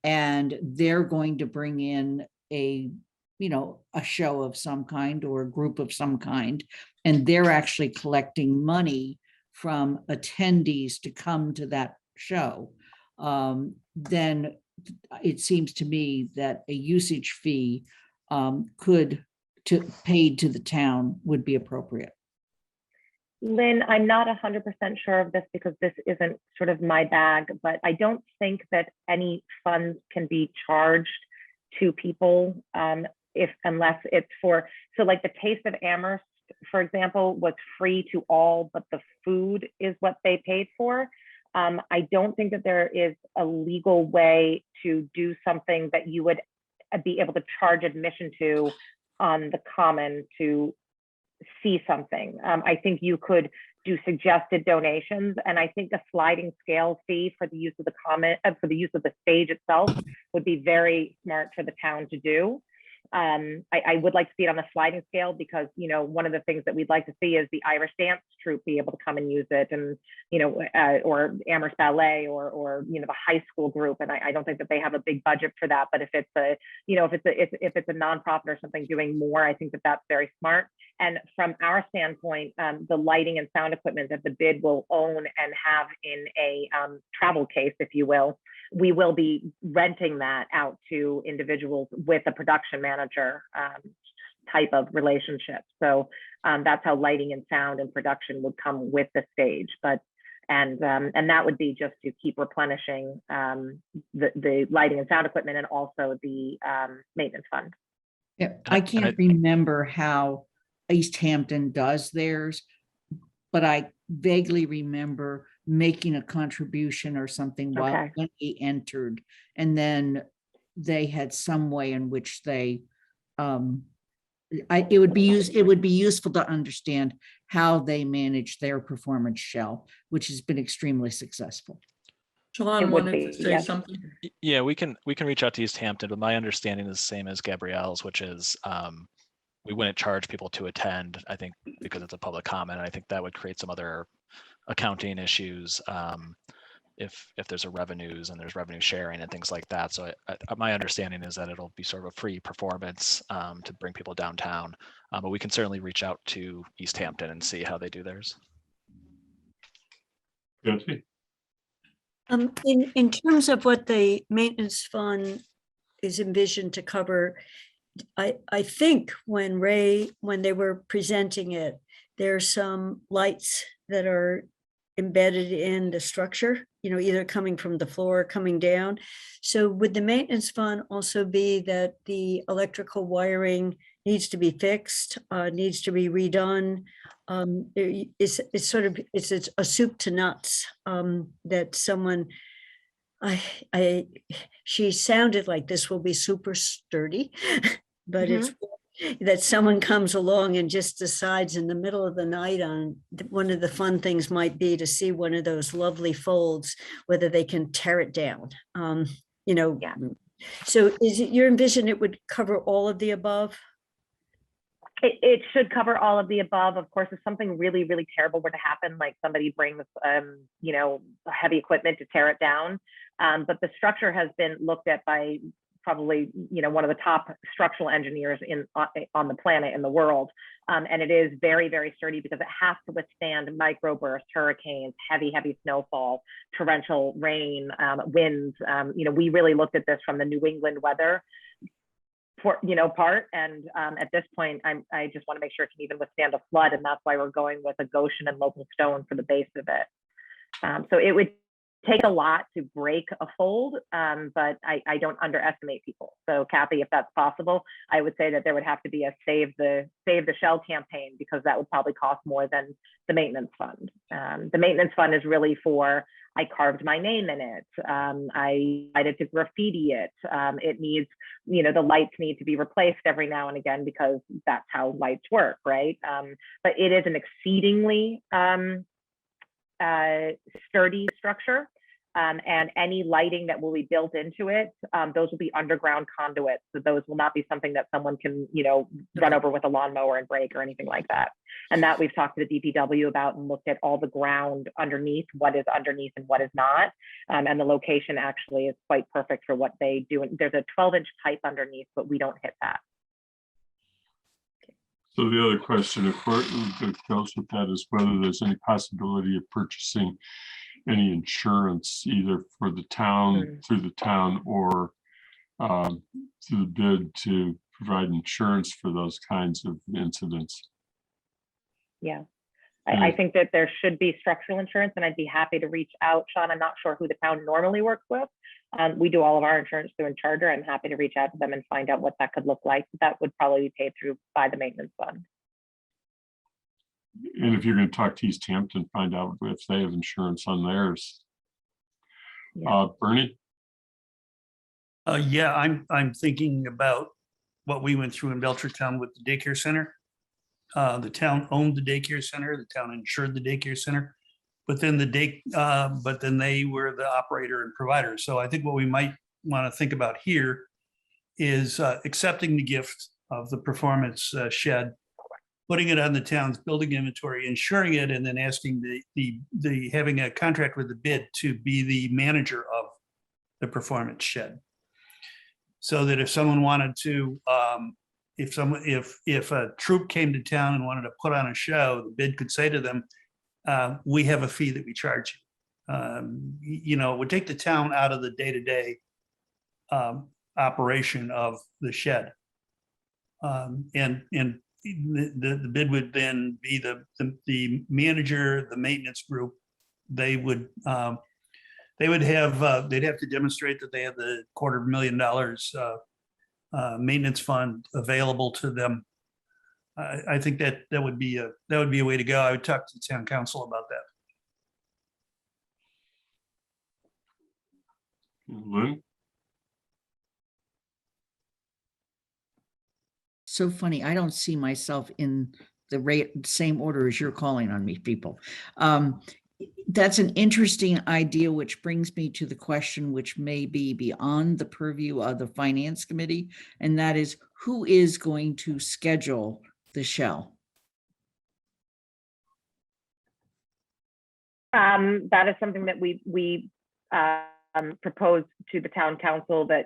and they're going to bring in a, you know, a show of some kind or a group of some kind, and they're actually collecting money from attendees to come to that show. Then it seems to me that a usage fee paid to the town would be appropriate. Lynn, I'm not 100% sure of this because this isn't sort of my bag, but I don't think that any funds can be charged 2 people, unless it's for, so like the Taste of Amherst, for example, was free to all, but the food is what they paid for. I don't think that there is a legal way to do something that you would be able to charge admission to on the common to see something. I think you could do suggested donations, and I think a sliding scale fee for the use of the common, for the use of the stage itself would be very smart for the town to do. I would like to see it on a sliding scale because, you know, one of the things that we'd like to see is the Irish dance troupe be able to come and use it, and, you know, or Amherst Ballet, or, you know, the high school group. And I don't think that they have a big budget for that, but if it's a, you know, if it's a nonprofit or something doing more, I think that that's very smart. And from our standpoint, the lighting and sound equipment that the bid will own and have in a travel case, if you will, we will be renting that out to individuals with a production manager type of relationship. So that's how lighting and sound and production would come with the stage. But and that would be just to keep replenishing the lighting and sound equipment, and also the maintenance fund. Yeah, I can't remember how East Hampton does theirs, but I vaguely remember making a contribution or something while he entered, and then they had some way in which they it would be useful to understand how they manage their performance shell, which has been extremely successful. John wanted to say something. Yeah, we can reach out to East Hampton, but my understanding is the same as Gabrielle's, which is we wouldn't charge people to attend, I think, because it's a public comment. I think that would create some other accounting issues if there's a revenues and there's revenue sharing and things like that. So my understanding is that it'll be sort of a free performance to bring people downtown, but we can certainly reach out to East Hampton and see how they do theirs. In terms of what the maintenance fund is envisioned to cover, I think when they were presenting it, there's some lights that are embedded in the structure, you know, either coming from the floor or coming down. So would the maintenance fund also be that the electrical wiring needs to be fixed, needs to be redone? It's a soup to nuts that someone, she sounded like this will be super sturdy, but it's that someone comes along and just decides in the middle of the night on one of the fun things might be to see one of those lovely folds, whether they can tear it down. You know, so is it your envision it would cover all of the above? It should cover all of the above. Of course, if something really, really terrible were to happen, like somebody brings, you know, heavy equipment to tear it down. But the structure has been looked at by probably, you know, one of the top structural engineers on the planet, in the world. And it is very, very sturdy because it has to withstand microbursts, hurricanes, heavy snowfall, torrential rain, winds. You know, we really looked at this from the New England weather part. And at this point, I just want to make sure it can even withstand a flood. And that's why we're going with a Goshen and local stone for the base of it. So it would take a lot to break a fold, but I don't underestimate people. So Kathy, if that's possible, I would say that there would have to be a save the shell campaign, because that would probably cost more than the maintenance fund. The maintenance fund is really for, I carved my name in it. I decided to graffiti it. It needs, you know, the lights need to be replaced every now and again because that's how lights work, right? But it is an exceedingly sturdy structure, and any lighting that will be built into it, those will be underground conduits. So those will not be something that someone can, you know, run over with a lawnmower and break or anything like that. And that we've talked to the DPW about and looked at all the ground underneath, what is underneath and what is not. And the location actually is quite perfect for what they do. And there's a 12-inch pipe underneath, but we don't hit that. So the other question, of course, that goes with that is whether there's any possibility of purchasing any insurance, either for the town, through the town, or through the bid to provide insurance for those kinds of incidents. Yeah. I think that there should be structural insurance, and I'd be happy to reach out. Sean, I'm not sure who the town normally works with. We do all of our insurance through Charter. I'm happy to reach out to them and find out what that could look like. That would probably be paid through by the maintenance fund. And if you're going to talk to East Hampton, find out if they have insurance on theirs. Yeah. Bernie? Yeah, I'm thinking about what we went through in Belchertown with the daycare center. The town owned the daycare center, the town insured the daycare center, but then but then they were the operator and provider. So I think what we might want to think about here is accepting the gift of the performance shed, putting it on the town's building inventory, insuring it, and then asking the having a contract with the bid to be the manager of the performance shed. So that if someone wanted to, if a troupe came to town and wanted to put on a show, the bid could say to them, we have a fee that we charge you. It would take the town out of the day-to-day operation of the shed. And the bid would then be the manager, the maintenance group. They'd have to demonstrate that they had the $250,000 maintenance fund available to them. I think that would be a way to go. I would talk to the town council about that. Lynn? So funny. I don't see myself in the same order as you're calling on me, people. That's an interesting idea, which brings me to the question, which may be beyond the purview of the finance committee, and that is, who is going to schedule the shell? That is something that we proposed to the town council that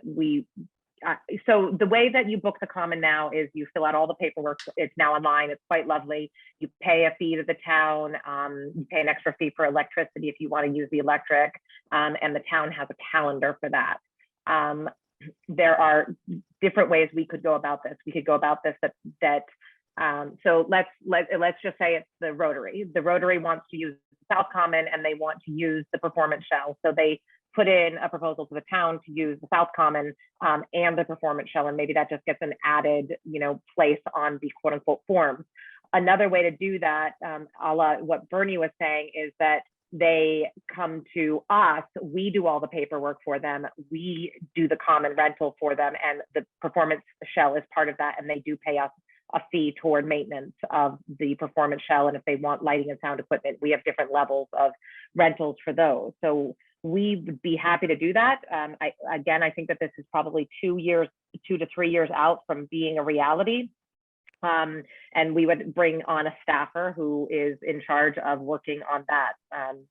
so the way that you book the common now is you fill out all the paperwork. It's now online. It's quite lovely. You pay a fee to the town. You pay an extra fee for electricity if you want to use the electric, and the town has a calendar for that. There are different ways we could go about this. We could go about this so let's just say it's the Rotary. The Rotary wants to use South Common and they want to use the performance shell. So they put in a proposal to the town to use the South Common and the performance shell, and maybe that just gets an added, place on the quote unquote form. Another way to do that, a la what Bernie was saying, is that they come to us, we do all the paperwork for them, we do the common rental for them, and the performance shell is part of that, and they do pay us a fee toward maintenance of the performance shell. And if they want lighting and sound equipment, we have different levels of rentals for those. So we would be happy to do that. I think that this is probably 2 to 3 years out from being a reality. And we would bring on a staffer who is in charge of working on that,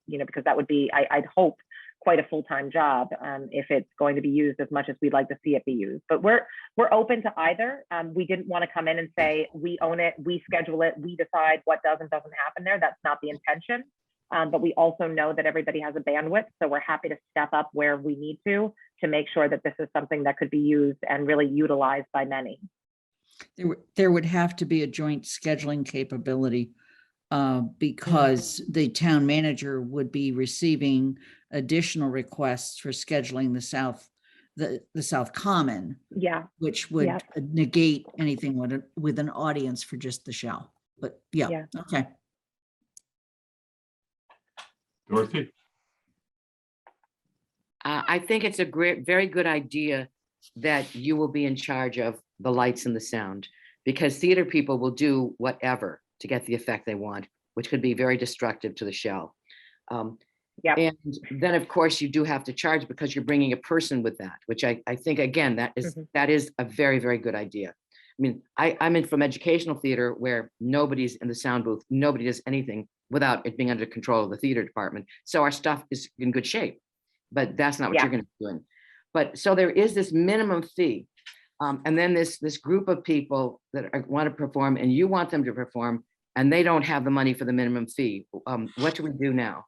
because that would be, I'd hope, quite a full-time job if it's going to be used as much as we'd like to see it be used. But we're open to either. We didn't want to come in and say, we own it, we schedule it, we decide what does and doesn't happen there. That's not the intention. But we also know that everybody has a bandwidth, so we're happy to step up where we need to make sure that this is something that could be used and really utilized by many. There would have to be a joint scheduling capability because the town manager would be receiving additional requests for scheduling the South Common, which would negate anything with an audience for just the shell. But okay. Dorothy? I think it's a very good idea that you will be in charge of the lights and the sound, because theater people will do whatever to get the effect they want, which could be very destructive to the shell. And then of course you do have to charge because you're bringing a person with that, which I think, again, that is a very, very good idea. I mean, I'm in from educational theater where nobody's in the sound booth, nobody does anything without it being under control of the theater department. So our stuff is in good shape, but that's not what you're going to be doing. But so there is this minimum fee. And then this group of people that want to perform, and you want them to perform, and they don't have the money for the minimum fee. What do we do now?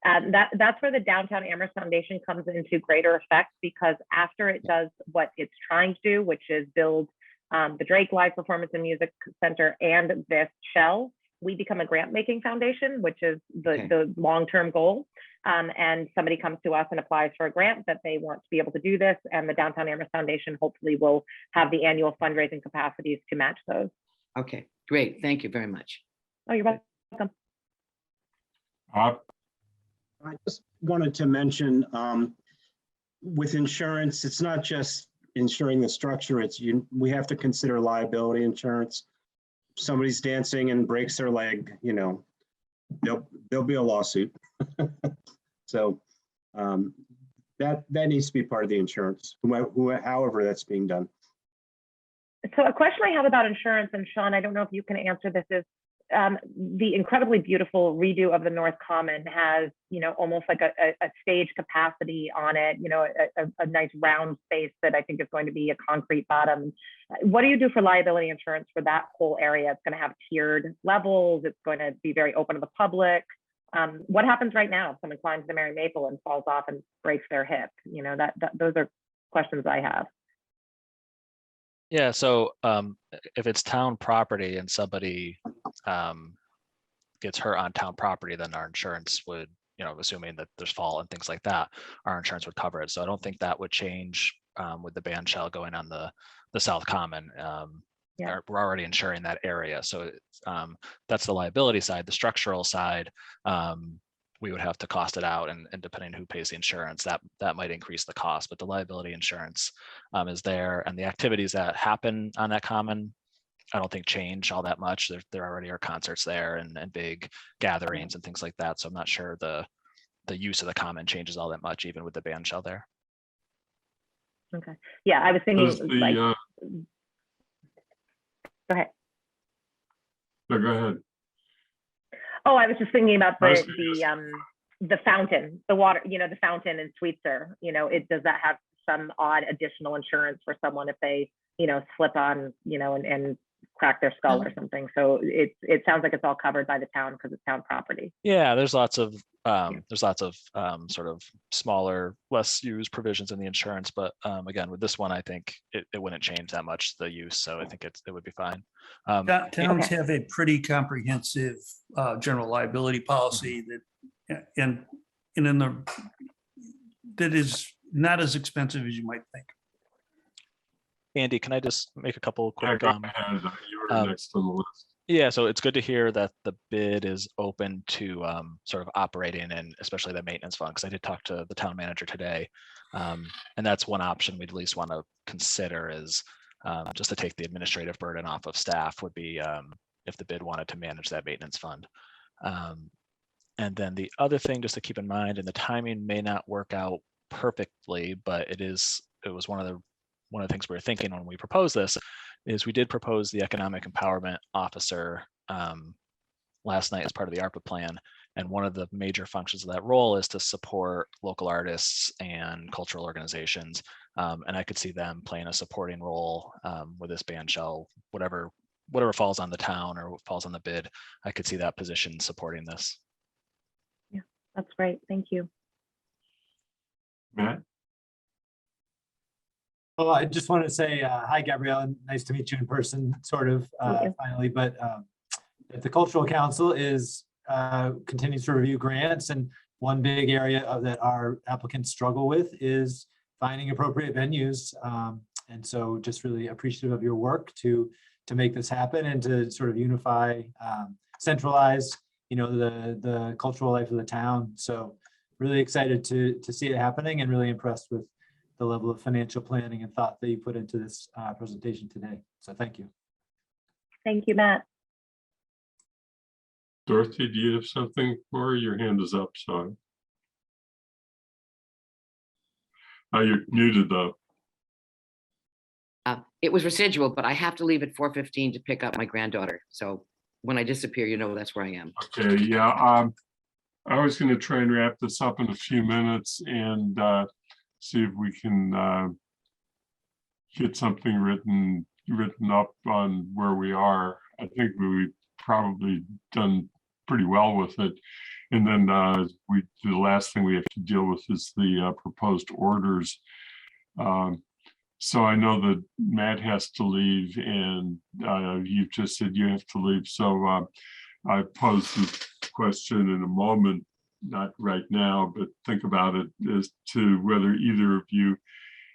That's where the Downtown Amherst Foundation comes into greater effect, because after it does what it's trying to do, which is build the Drake Live Performance and Music Center and this shell, we become a grant making foundation, which is Okay. the long-term goal. And somebody comes to us and applies for a grant that they want to be able to do this. And the Downtown Amherst Foundation hopefully will have the annual fundraising capacities to match those. Okay, great. Thank you very much. Oh, you're welcome. Bob? I just wanted to mention, with insurance, it's not just insuring the structure, we have to consider liability insurance. Somebody's dancing and breaks their leg, there'll be a lawsuit. So that needs to be part of the insurance, however that's being done. So a question I have about insurance, and Sean, I don't know if you can answer this, is the incredibly beautiful redo of the North Common has, almost like a stage capacity on it, a nice round space that I think is going to be a concrete bottom. What do you do for liability insurance for that whole area? It's going to have tiered levels. It's going to be very open to the public. What happens right now if someone climbs the Mary Maple and falls off and breaks their hip? Those are questions I have. Yeah, so if it's town property and somebody gets hurt on town property, then our insurance would, assuming that there's fall and things like that, our insurance would cover it. So I don't think that would change with the band shell going on the South Common. Yeah. We're already insuring that area. So that's the liability side. The structural side, we would have to cost it out, and depending on who pays the insurance, that might increase the cost, but the liability insurance is there, and the activities that happen on that common, I don't think change all that much. There already are concerts there and big gatherings and things like that, so I'm not sure the use of the common changes all that much, even with the band shell there. Okay. Yeah, I was thinking Go ahead. No, go ahead. Oh, I was just thinking about the fountain, the water, the fountain in Sweetser, does that have some odd additional insurance for someone if they, slip on, and crack their skull or something? So it sounds like it's all covered by the town because it's town property. Yeah, there's lots of sort of smaller, less used provisions in the insurance, but again, with this one, I think it wouldn't change that much the use, so I think it would be fine. Towns have a pretty comprehensive general liability policy that that is not as expensive as you might think. Andy, can I just make a couple quick? Go ahead. You were next on the list. Yeah, so it's good to hear that the bid is open to sort of operating, and especially the maintenance fund, because I did talk to the town manager today, and that's one option we'd at least want to consider is just to take the administrative burden off of staff would be if the bid wanted to manage that maintenance fund. And then the other thing just to keep in mind, and the timing may not work out perfectly, but it was one of the things we were thinking when we proposed this, is we did propose the economic empowerment officer last night as part of the ARPA plan. And one of the major functions of that role is to support local artists and cultural organizations. And I could see them playing a supporting role with this band shell, whatever falls on the town or what falls on the bid. I could see that position supporting this. Yeah, that's great. Thank you. Matt? Well, I just wanted to say hi, Gabrielle. Nice to meet you in person, sort of finally. But the Cultural Council continues to review grants, and one big area that our applicants struggle with is finding appropriate venues. And so, just really appreciative of your work to make this happen and to sort of unify, centralize, the cultural life of the town. So, really excited to see it happening, and really impressed with the level of financial planning and thought that you put into this presentation today. So thank you. Thank you, Matt. Dorothy, do you have something for her? Your hand is up, so. You're muted though. It was residual, but I have to leave at 4:15 to pick up my granddaughter. So when I disappear, that's where I am. Okay, yeah. I was going to try and wrap this up in a few minutes and see if we can get something written up on where we are. I think we've probably done pretty well with it. And then the last thing we have to deal with is the proposed orders. So I know that Matt has to leave, and you've just said you have to leave. So I pose the question in a moment, not right now, but think about it as to whether either of you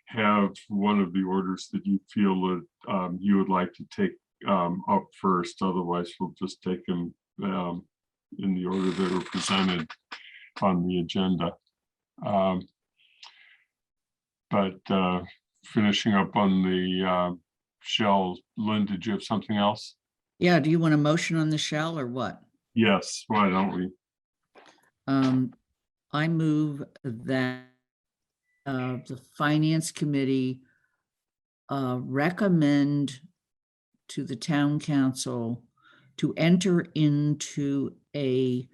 have one of the orders that you feel that you would like to take up first. Otherwise, we'll just take them in the order that were presented on the agenda. But finishing up on the shell, Lynn, did you have something else? Yeah, do you want a motion on the shell or what? Yes, why don't we? I move that the Finance Committee recommend to the town council to enter into a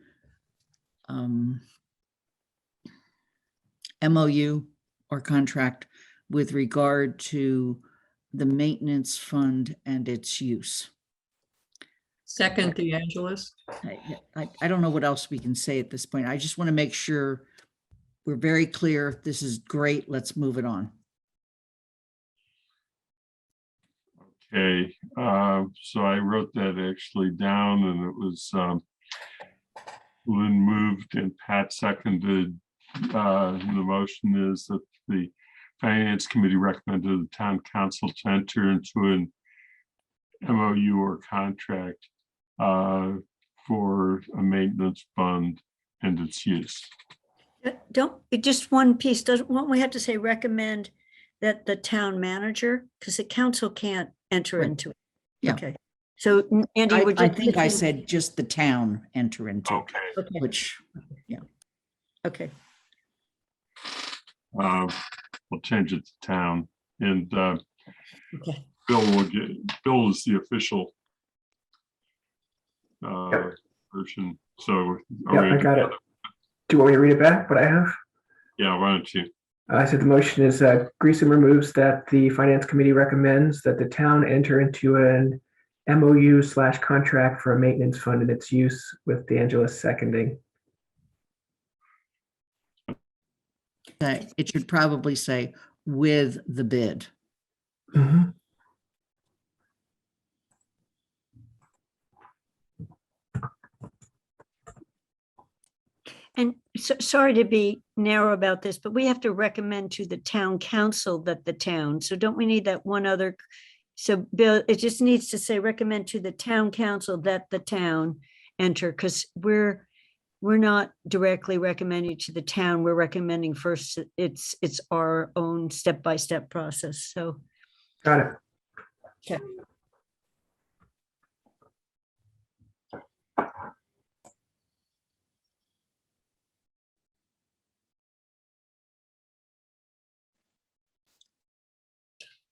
MOU or contract with regard to the maintenance fund and its use. Second, DeAngelis. I don't know what else we can say at this point. I just want to make sure we're very clear. This is great. Let's move it on. Okay, so I wrote that actually down, and it was Lynn moved and Pat seconded. The motion is that the Finance Committee recommended the town council to enter into an MOU or contract for a maintenance fund and its use. Just one piece, won't we have to say recommend that the town manager, because the council can't enter Right. into it? Yeah. Okay, so Andy, we're I just. think I said just the town enter into, Okay. Okay, which, yeah. okay, We'll change it to town, and okay. Bill is the official version. So Yeah, I got it. Do you want me to read it back, what I have? Yeah, why don't you? I said the motion is Greasom moves that the Finance Committee recommends that the town enter into an MOU/contract for a maintenance fund and its use, with DeAngelis seconding. It should probably say with the bid. Mhm. And so, sorry to be narrow about this, but we have to recommend to the town council that the town, so don't we need that one other? So Bill, it just needs to say recommend to the town council that the town enter, because we're not directly recommending to the town, we're recommending first, it's our own step-by-step process, so. Got it. Okay.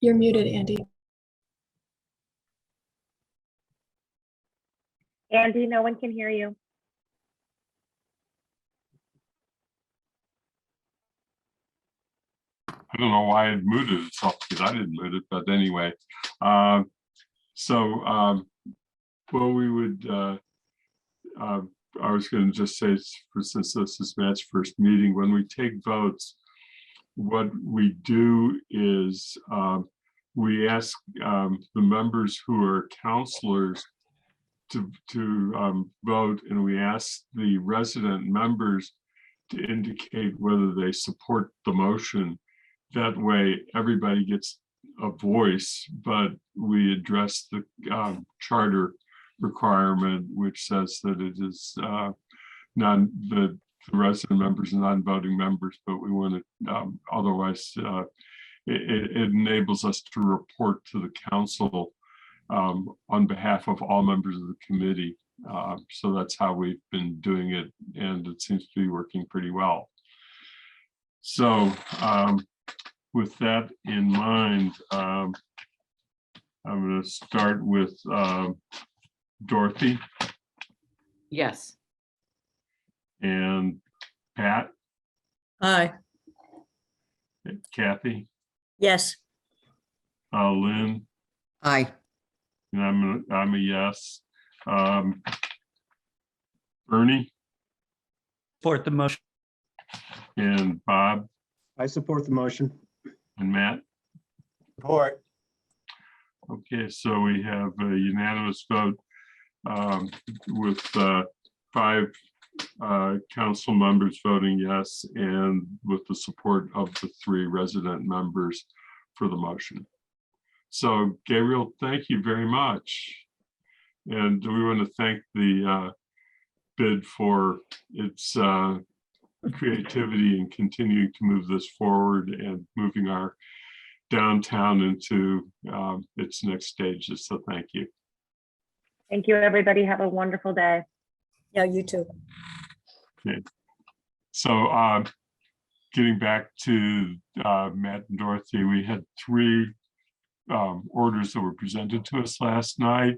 You're muted, Andy. Andy, no one can hear you. I don't know why it muted itself, because I didn't mute it, but anyway. Well, we would, I was going to just say, since this is Matt's first meeting, when we take votes, what we do is we ask the members who are counselors to vote, and we ask the resident members to indicate whether they support the motion. That way, everybody gets a voice, but we address the charter requirement, which says that it is the resident members and non-voting members, but we want to otherwise it enables us to report to the council on behalf of all members of the committee. So that's how we've been doing it, and it seems to be working pretty well. So with that in mind, I'm going to start with Dorothy. Yes. And Pat. Aye. Kathy. Yes. Lynn. Aye. And I'm a yes. Bernie. Support the motion. And Bob. I support the motion. And Matt. Support. Okay, so we have a unanimous vote with 5 council members voting yes, and with the support of the 3 resident members for the motion. So Gabriel, thank you very much. And we want to thank the bid for its creativity and continuing to move this forward and moving our downtown into its next stages. So thank you. Thank you, everybody. Have a wonderful day. Yeah, you too. Okay. So getting back to Matt and Dorothy, we had 3 orders that were presented to us last night.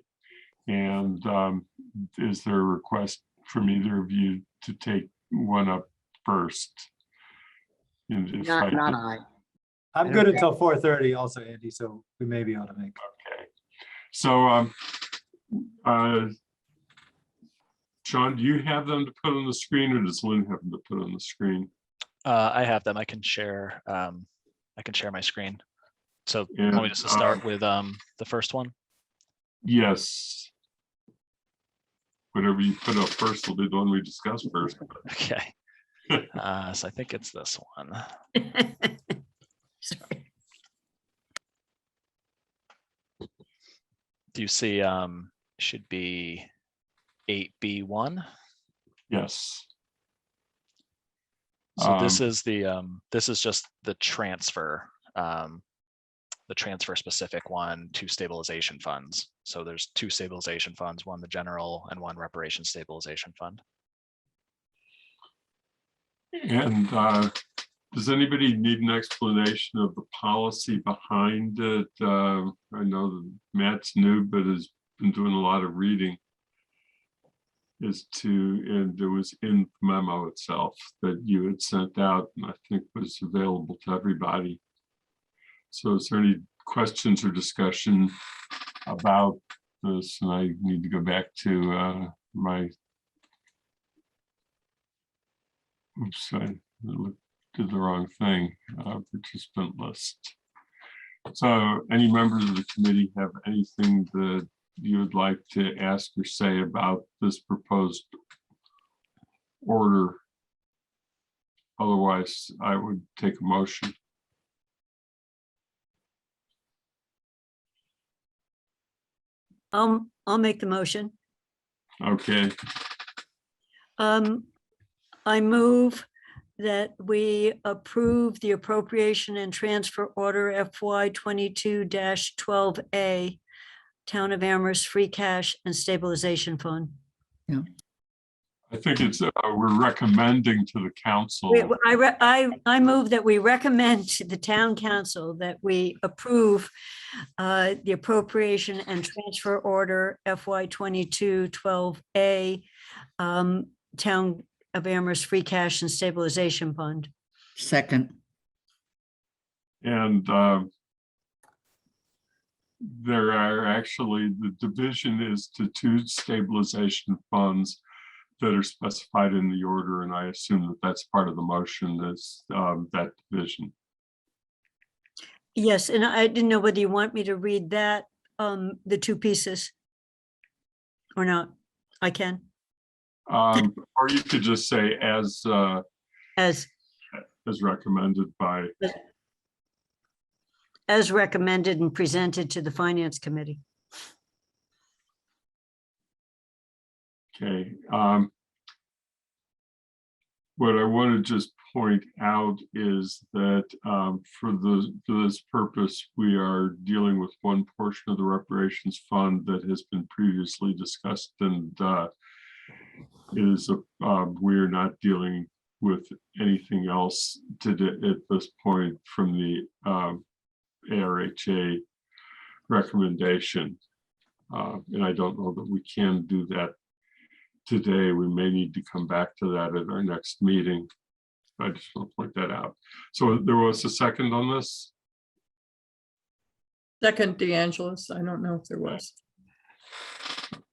And is there a request from either of you to take one up first? And if Not I. I'm good until 4:30 also, Andy, so we may be able to make. Okay. So Sean, do you have them to put on the screen, or does Lynn have them to put on the screen? I have them. I can share my screen. So And, want me just to start with the first one? Yes. Whatever you put up first will be the one we discuss first. Okay. So I think it's this one. Sorry. Do you see should be 8B1? Yes. So this is just the transfer specific one to stabilization funds. So there's 2 stabilization funds, one the general and one reparations stabilization fund. And does anybody need an explanation of the policy behind it? I know that Matt's new, but has been doing a lot of reading. And it was in the memo itself that you had sent out, and I think was available to everybody. So is there any questions or discussion about this? And I need to go back to my, oops, I did the wrong thing, participant list. So any members of the committee have anything that you would like to ask or say about this proposed order? Otherwise, I would take a motion. I'll make the motion. Okay, I move that we approve the appropriation and transfer order FY 22-12A, Town of Amherst Free Cash and Stabilization Fund. I think it's we're recommending to the council. I move that we recommend to the town council that we approve the appropriation and transfer order FY 22-12A, Town of Amherst Free Cash and Stabilization Fund. Second. And there are actually, the division is to 2 stabilization funds that are specified in the order, and I assume that that's part of the motion, is that division. Yes, and I didn't know whether you want me to read that, the 2 pieces or not. I can. Or you could just say as recommended by. As recommended and presented to the Finance Committee. Okay. What I want to just point out is that for this purpose, we are dealing with one portion of the reparations fund that has been previously discussed, and we are not dealing with anything else at this point from the ARHA recommendation. And I don't know that we can do that today. We may need to come back to that at our next meeting. I just want to point that out. So there was a second on this? Second, DeAngelis. I don't know if there was.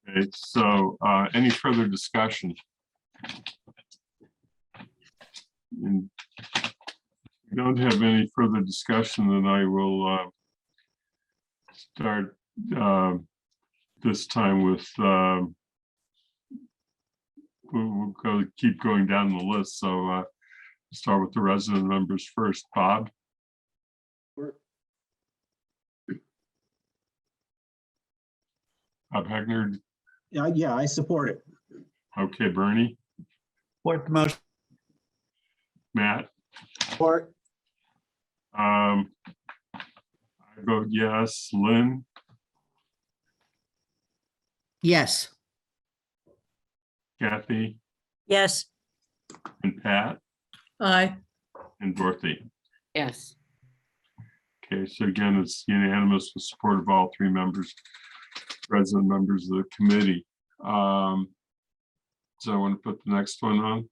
Okay, so any further discussion? And if we don't have any further discussion, then I will start this time with we'll keep going down the list. So start with the resident members first. Bob? Bob Hegner? Yeah, I support it. Okay, Bernie? Support the motion. Matt? Support. I vote yes. Lynn? Yes. Kathy? Yes. And Pat? Aye. And Dorothy? Yes. Okay, so again, it's unanimous with support of all three members, resident members of the committee. So I want to put the next one on.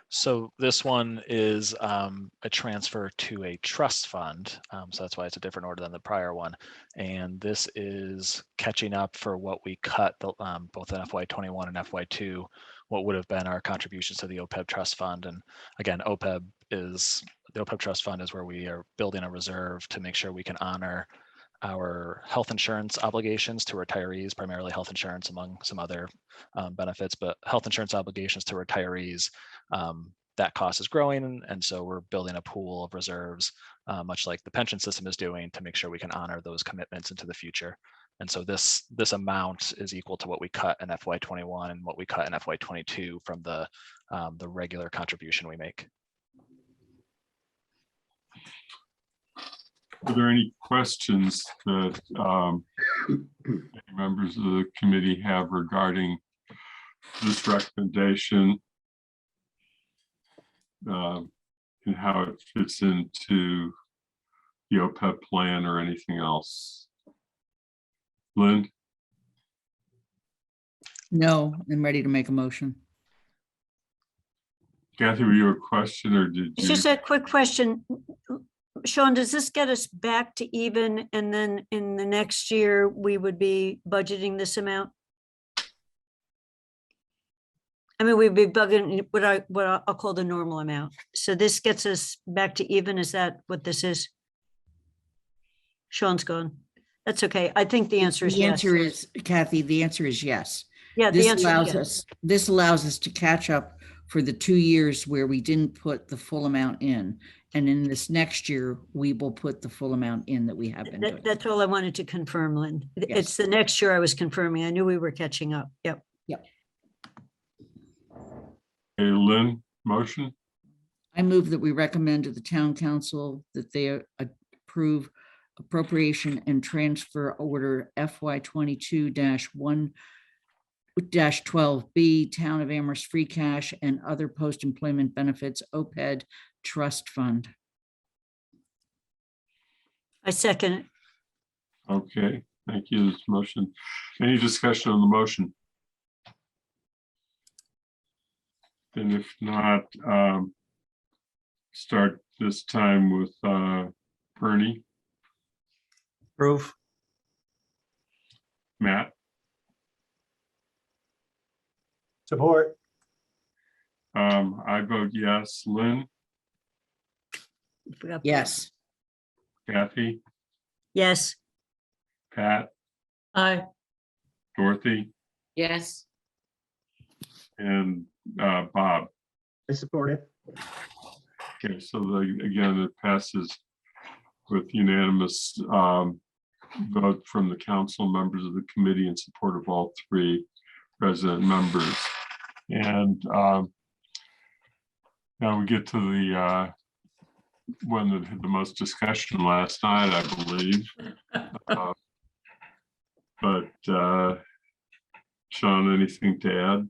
So this one is a transfer to a trust fund. So that's why it's a different order than the prior one. And this is catching up for what we cut both in FY21 and FY2, what would have been our contributions to the Opeb trust fund. And again, the Opeb trust fund is where we are building a reserve to make sure we can honor our health insurance obligations to retirees, primarily health insurance among some other benefits, but health insurance obligations to retirees, that cost is growing. And so we're building a pool of reserves, much like the pension system is doing, to make sure we can honor those commitments into the future. And so this amount is equal to what we cut in FY21 and what we cut in FY22 from the regular contribution we make. Are there any questions that members of the committee have regarding this recommendation and how it fits into the OPEB plan or anything else? Lynn? No, I'm ready to make a motion. Kathy, were you a question or did It's you? just a quick question. Sean, does this get us back to even, and then in the next year, we would be budgeting this amount? I mean, we'd be bugging what I'll call the normal amount. So this gets us back to even. Is that what this is? Sean's gone. That's okay. I think the answer is The yes. answer is, Kathy, the answer is yes. Yeah, the This answer allows is yes. this allows us to catch up for the 2 years where we didn't put the full amount in. And in this next year, we will put the full amount in that we have been doing. That's all I wanted to confirm, Lynn. Yes. It's the next year I was confirming. I knew we were catching up. Yep. Yep. Hey, Lynn, motion? I move that we recommend to the town council that they approve appropriation and transfer order FY 22-1-12B, Town of Amherst free cash and other post-employment benefits, OPEB trust fund. I second it. Okay, thank you. This motion. Any discussion on the motion? And if not, start this time with Bernie. Approve. Matt? Support. I vote yes. Lynn? Yes. Kathy? Yes. Pat? Aye. Dorothy? Yes. And Bob? I support it. Okay, so again, it passes with unanimous vote from the council members of the committee in support of all three resident members. And now we get to the one that had the most discussion last night, I believe. But Sean, anything to add?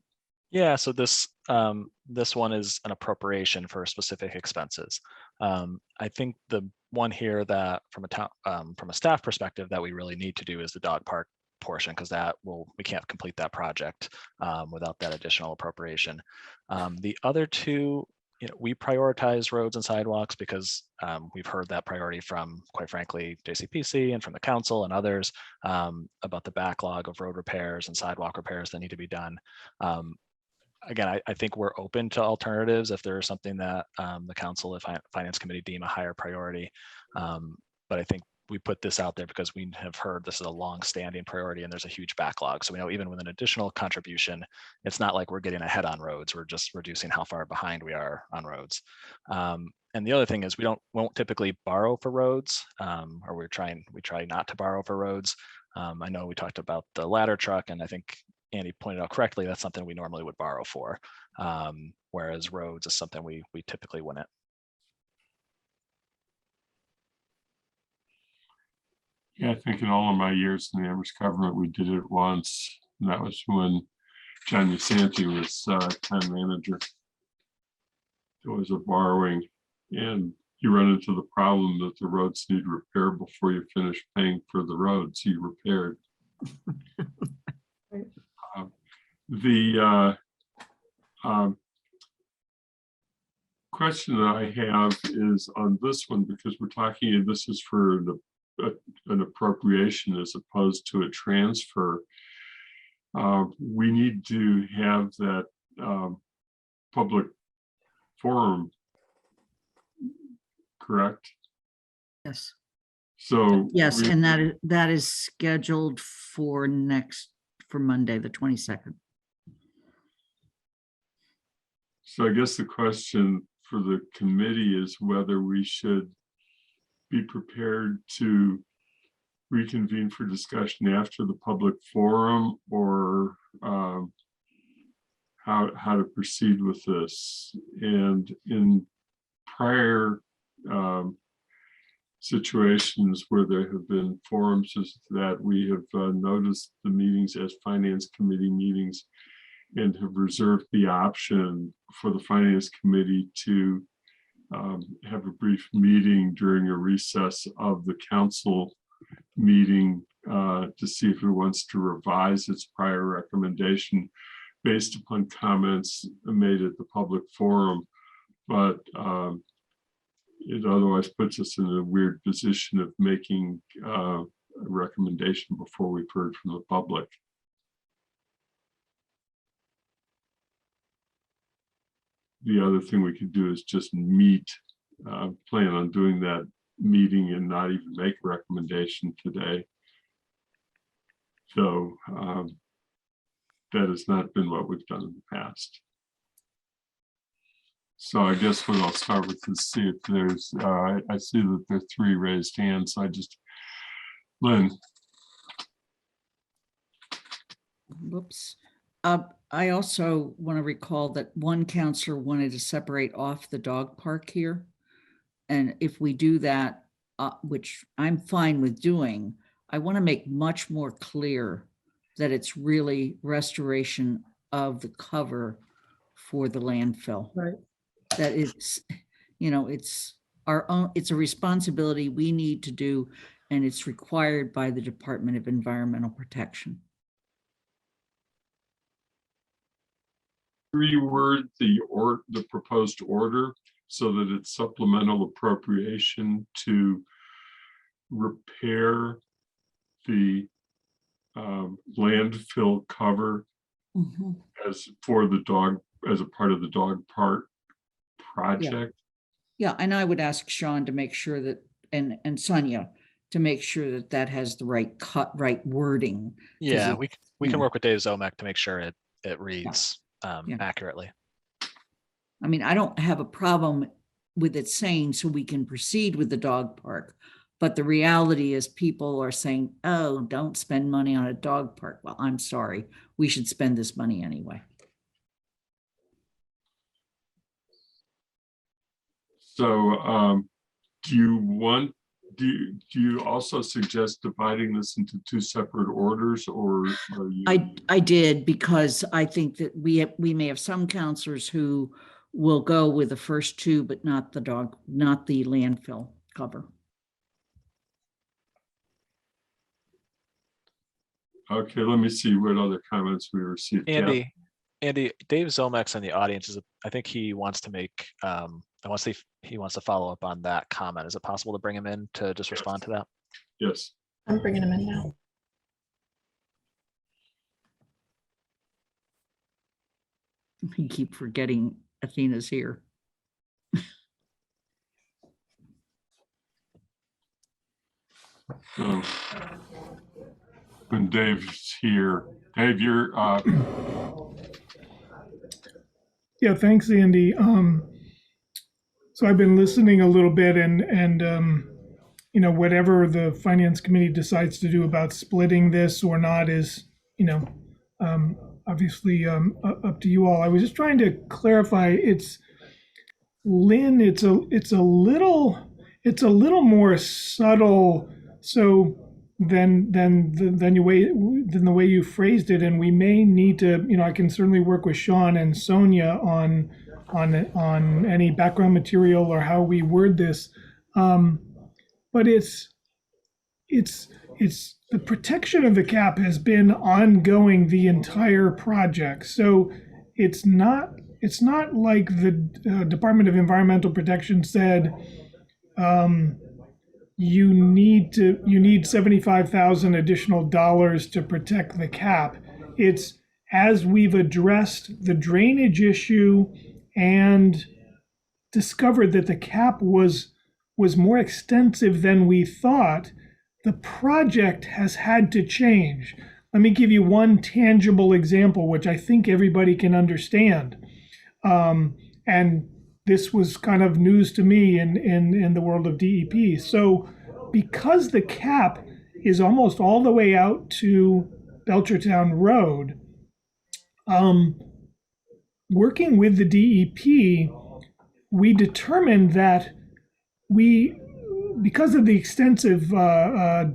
Yeah, so this one is an appropriation for specific expenses. I think the one here that from a staff perspective that we really need to do is the dog park portion, because we can't complete that project without that additional appropriation. The other two, we prioritize roads and sidewalks because we've heard that priority from, quite frankly, JCPC and from the council and others about the backlog of road repairs and sidewalk repairs that need to be done. Again, I think we're open to alternatives if there's something that the council, the finance committee deem a higher priority. But I think we put this out there because we have heard this is a long-standing priority and there's a huge backlog. So we know even with an additional contribution, it's not like we're getting ahead on roads. We're just reducing how far behind we are on roads. And the other thing is we won't typically borrow for roads, or we try not to borrow for roads. I know we talked about the ladder truck, and I think Andy pointed out correctly, that's something we normally would borrow for, whereas roads is something we typically wouldn't. Yeah, I think in all of my years in the Amherst government, we did it once, and that was when John Usanti was town manager. There was a borrowing, and you run into the problem that the roads need repair before you finish paying for the roads you repaired. The question that I have is on this one, because we're talking, this is for an appropriation as opposed to a transfer. We need to have that public forum, correct? Yes. So yes, and that is scheduled for Monday, the 22nd. So I guess the question for the committee is whether we should be prepared to reconvene for discussion after the public forum, or how to proceed with this. And in prior situations where there have been forums that we have noticed the meetings as finance committee meetings and have reserved the option for the finance committee to have a brief meeting during a recess of the council meeting to see if it wants to revise its prior recommendation based upon comments made at the public forum. But it otherwise puts us in a weird position of making a recommendation before we've heard from the public. The other thing we could do is just meet, plan on doing that meeting and not even make a recommendation today. So that has not been what we've done in the past. So I guess what I'll start with is see if there's, I see that there are 3 raised hands. So I just, Lynn. Whoops. I also want to recall that one counselor wanted to separate off the dog park here. And if we do that, which I'm fine with doing, I want to make much more clear that it's really restoration of the cover for the landfill. Right. That it's, it's our own, it's a responsibility we need to do, and it's required by the Department of Environmental Protection. Reword the proposed order so that it's supplemental appropriation to repair the landfill cover as for the dog, as a part of the dog park project. Yeah, and I would ask Sean to make sure that, and Sonia to make sure that that has the right wording. Yeah, we can work with Dave Zomek to make sure it reads accurately. I mean, I don't have a problem with it saying so we can proceed with the dog park, but the reality is people are saying, oh, don't spend money on a dog park. Well, I'm sorry, we should spend this money anyway. So do you also suggest dividing this into 2 separate orders, or are you? I did, because I think that we may have some counselors who will go with the first 2, but not the landfill cover. Okay, let me see what other comments we received. Andy, Dave Zomek's in the audience. I think he wants to make, he wants to follow up on that comment. Is it possible to bring him in to just respond to that? Yes. I'm bringing him in now. You keep forgetting Athena's here. So when Dave's here, Dave, you're Yeah, thanks, Andy. So I've been listening a little bit, and you know, whatever the finance committee decides to do about splitting this or not is, you know, obviously up to you all. I was just trying to clarify. It's Lynn. It's a little more subtle. So than the way you phrased it, and we may need to, you know, I can certainly work with Sean and Sonia on any background material or how we word this, but it's the protection of the cap has been ongoing the entire project. So it's not like the Department of Environmental Protection said, you need $75,000 additional dollars to protect the cap. It's as we've addressed the drainage issue and discovered that the cap was more extensive than we thought, the project has had to change. Let me give you one tangible example, which I think everybody can understand. And this was kind of news to me in the world of DEP. So because the cap is almost all the way out to Belchertown Road, working with the DEP, we determined that because of the extensive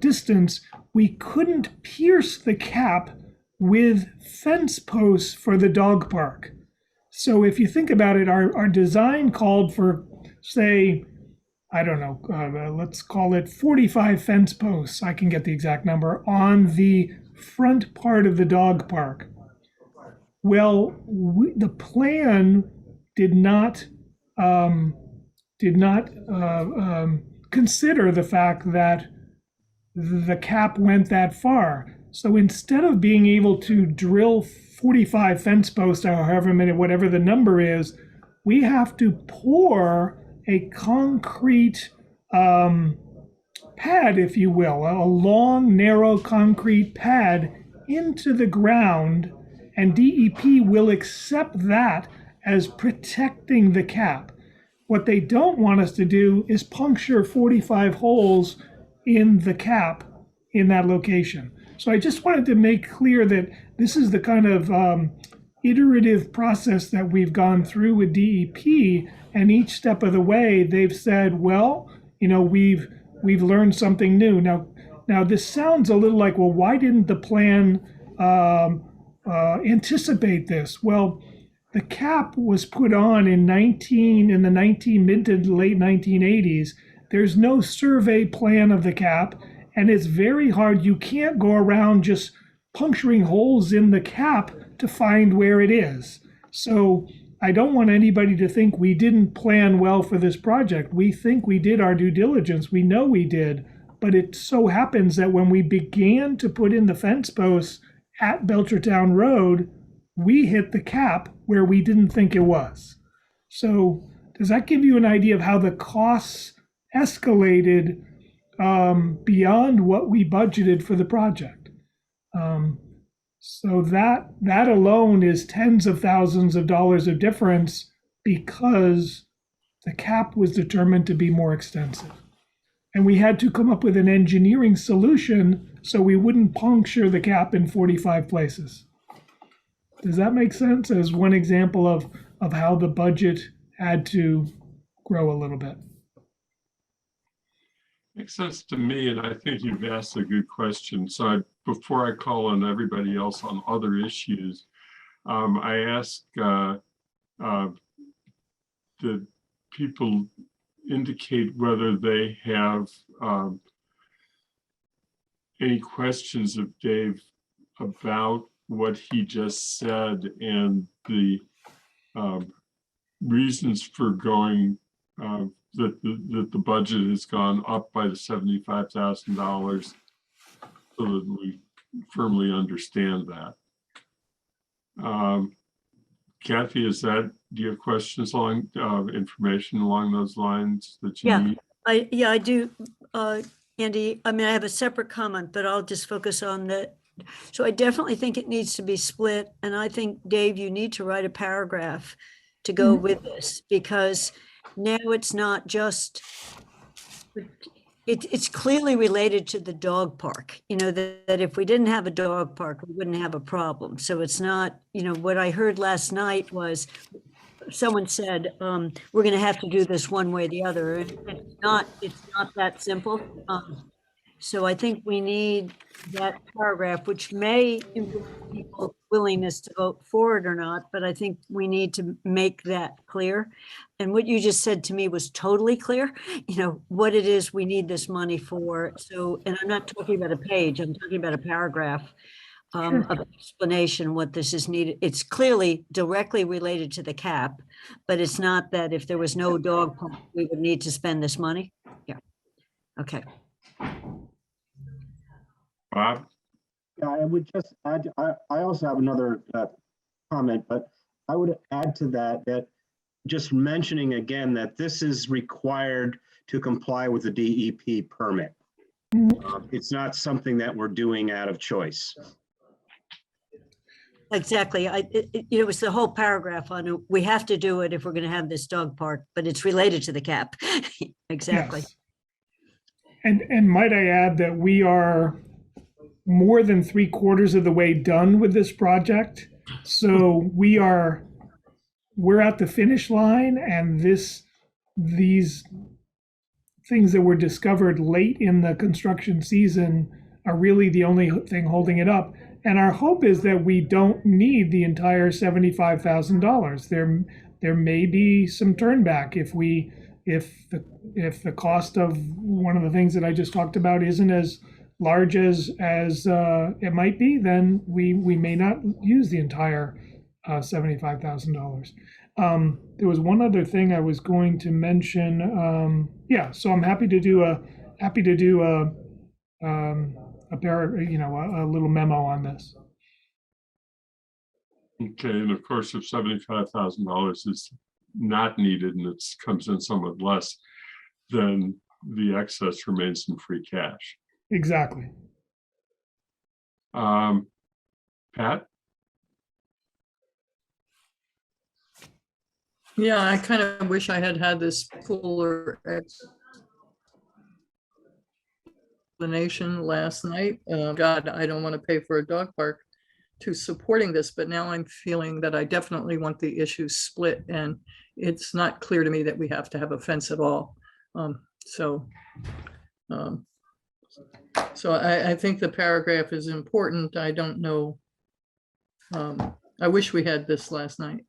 distance, we couldn't pierce the cap with fence posts for the dog park. So if you think about it, our design called for, say, I don't know, let's call it 45 fence posts, I can get the exact number, on the front part of the dog park. Well, the plan did not consider the fact that the cap went that far. So instead of being able to drill 45 fence posts or however many, whatever the number is, we have to pour a concrete pad, if you will, a long, narrow concrete pad into the ground, and DEP will accept that as protecting the cap. What they don't want us to do is puncture 45 holes in the cap in that location. So I just wanted to make clear that this is the kind of iterative process that we've gone through with DEP, and each step of the way they've said, well, you know, we've learned something new. Now this sounds a little like, well, why didn't the plan anticipate this? Well, the cap was put on in mid to late 1980s. There's no survey plan of the cap, and it's very hard. You can't go around just puncturing holes in the cap to find where it is. So I don't want anybody to think we didn't plan well for this project. We think we did our due diligence. We know we did, but it so happens that when we began to put in the fence posts at Belchertown Road, we hit the cap where we didn't think it was. So does that give you an idea of how the costs escalated beyond what we budgeted for the project? So that alone is tens of thousands of dollars of difference because the cap was determined to be more extensive. And we had to come up with an engineering solution so we wouldn't puncture the cap in 45 places. Does that make sense as one example of how the budget had to grow a little bit? Makes sense to me, and I think you've asked a good question. So before I call on everybody else on other issues, I ask that people indicate whether they have any questions of Dave about what he just said and the reasons for going that the budget has gone up by the $75,000 so that we firmly understand that. Kathy, do you have questions along information along those lines that you need? I do. Andy, I mean, I have a separate comment, but I'll just focus on the, so I definitely think it needs to be split. And I think, Dave, you need to write a paragraph to go with this, because now it's not just, it's clearly related to the dog park, you know, that if we didn't have a dog park, we wouldn't have a problem. So it's not, you know, what I heard last night was someone said, we're going to have to do this one way or the other. And it's not that simple. So I think we need that paragraph, which may improve people's willingness to vote for it or not, but I think we need to make that clear. And what you just said to me was totally clear, you know, what it is we need this money for. So, and I'm not talking about a page, I'm talking about a paragraph of explanation what this is needed. It's clearly directly related to the cap, but it's not that if there was no dog park, we would need to spend this money. Yeah. Okay. Bob? Yeah, I would just add, I also have another comment, but I would add to that, that just mentioning again that this is required to comply with the DEP permit. It's not something that we're doing out of choice. Exactly. It was the whole paragraph on it. We have to do it if we're going to have this dog park, but it's related to the cap. Exactly. Yes. And might I add that we are more than 3/4 of the way done with this project. So we're at the finish line, and these things that were discovered late in the construction season are really the only thing holding it up. And our hope is that we don't need the entire $75,000. There may be some turnback if the cost of one of the things that I just talked about isn't as large as it might be, then we may not use the entire $75,000. There was one other thing I was going to mention. Yeah, so I'm happy to do a little memo on this. Okay, and of course, if $75,000 is not needed and it comes in somewhat less, then the excess remains in free cash. Exactly. Pat? Yeah, I kind of wish I had this fuller explanation last night. God, I don't want to pay for a dog park to supporting this, but now I'm feeling that I definitely want the issues split, and it's not clear to me that we have to have a fence at all. So I think the paragraph is important. I don't know. I wish we had this last night.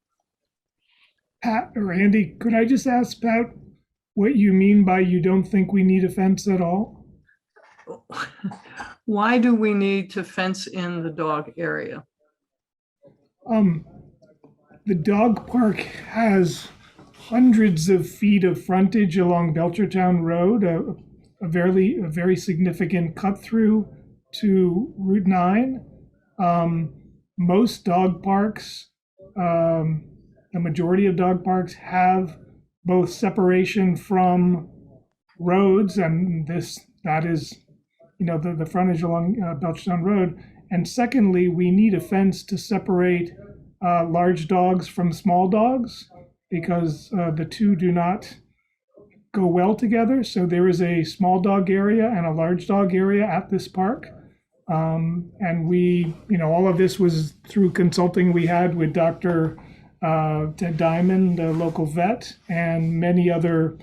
Pat or Andy, could I just ask Pat what you mean by you don't think we need a fence at all? Why do we need to fence in the dog area? The dog park has hundreds of feet of frontage along Belchertown Road, a very significant cut through to Route 9. Most dog parks, the majority of dog parks have both separation from roads, and that is, the frontage along Belchertown Road. And secondly, we need a fence to separate large dogs from small dogs, because the two do not go well together. So there is a small dog area and a large dog area at this park. And we, all of this was through consulting we had with Dr. Ted Diamond, the local vet, and many other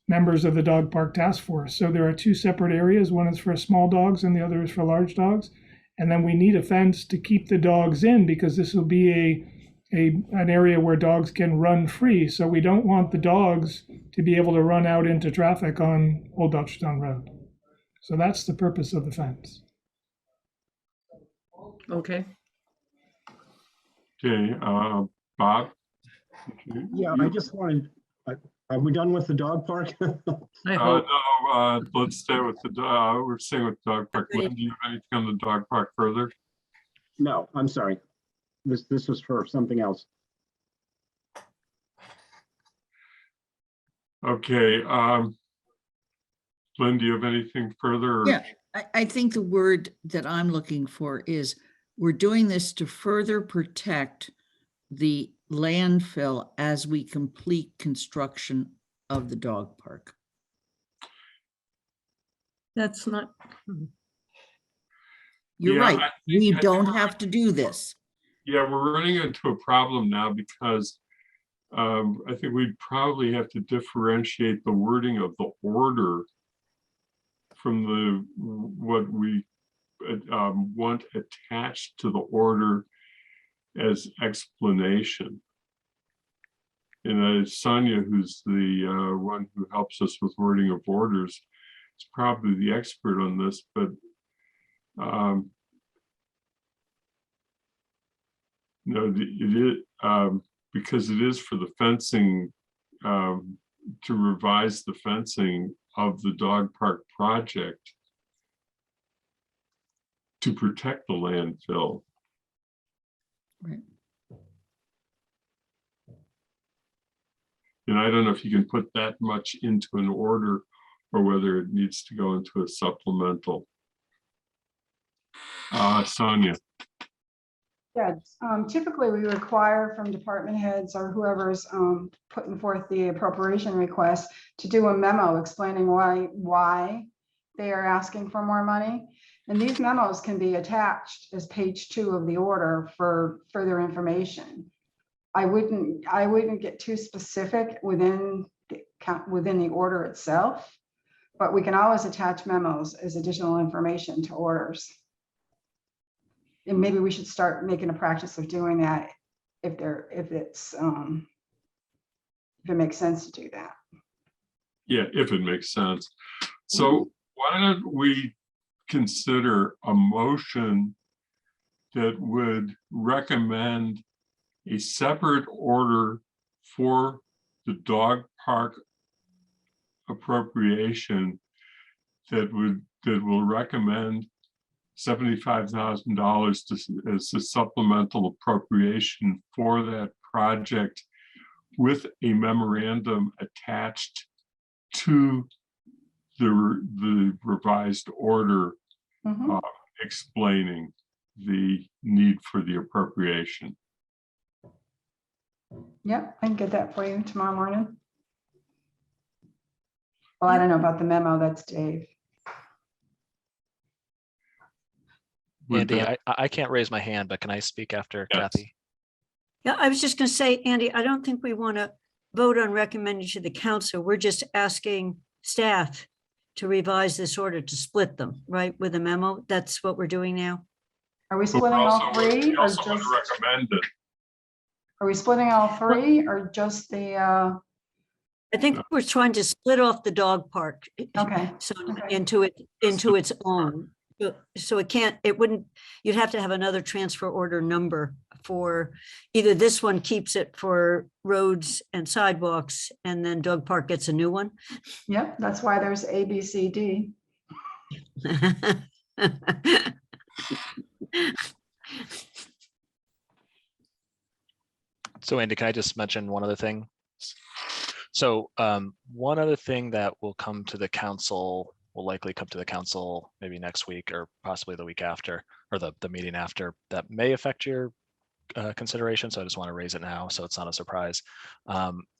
members of the dog park task force. So there are two separate areas. One is for small dogs and the other is for large dogs. And then we need a fence to keep the dogs in, because this will be an area where dogs can run free. So we don't want the dogs to be able to run out into traffic on Old Belchertown Road. So that's the purpose of the fence. Okay. Okay, Bob? Yeah, I just wanted, are we done with the dog park? I hope. No, let's stay with we're staying with the dog park. Lynn, do you have anything on the dog park further? No, I'm sorry. This was for something else. Okay, Lynn, do you have anything further? Or- Yeah, I think the word that I'm looking for is we're doing this to further protect the landfill as we complete construction of the dog park. That's not, You're Yeah, right. I We think don't have to do this. Yeah, we're running into a problem now because I think we'd probably have to differentiate the wording of the order from the what we want attached to the order as explanation. And Sonia, who's the one who helps us with wording of orders, is probably the expert on this, but no, it is because it is for the fencing, to revise the fencing of the dog park project to protect the landfill. Right. And I don't know if you can put that much into an order or whether it needs to go into a supplemental. Sonia. Yeah, typically we require from department heads or whoever's putting forth the appropriation request to do a memo explaining why they are asking for more money. And these memos can be attached as page 2 of the order for further information. I wouldn't get too specific within the order itself, but we can always attach memos as additional information to orders. And maybe we should start making a practice of doing that if it makes sense to do that. Yeah, if it makes sense. So why don't we consider a motion that would recommend a separate order for the dog park appropriation that will recommend $75,000 as a supplemental appropriation for that project with a memorandum attached to the revised order explaining the need for the appropriation. Yep, I can get that for you tomorrow morning. Well, I don't know about the memo, that's Dave. Andy, I can't raise my hand, but can I speak after Kathy? Yeah, I was just going to say, Andy, I don't think we want to vote on recommending to the council. We're just asking staff to revise this order to split them, right, with a memo. That's what we're doing now. Are we splitting all three? We also want to recommend it. Are we splitting all three or just the? I think we're trying to split off the dog park. Okay. So into its own. So you'd have to have another transfer order number for either this one keeps it for roads and sidewalks and then dog park gets a new one. Yep, that's why there's A, B, C, D. So Andy, can I just mention one other thing? So one other thing that will come to the council, will likely come to the council maybe next week or possibly the week after, or the meeting after, that may affect your consideration. So I just want to raise it now so it's not a surprise.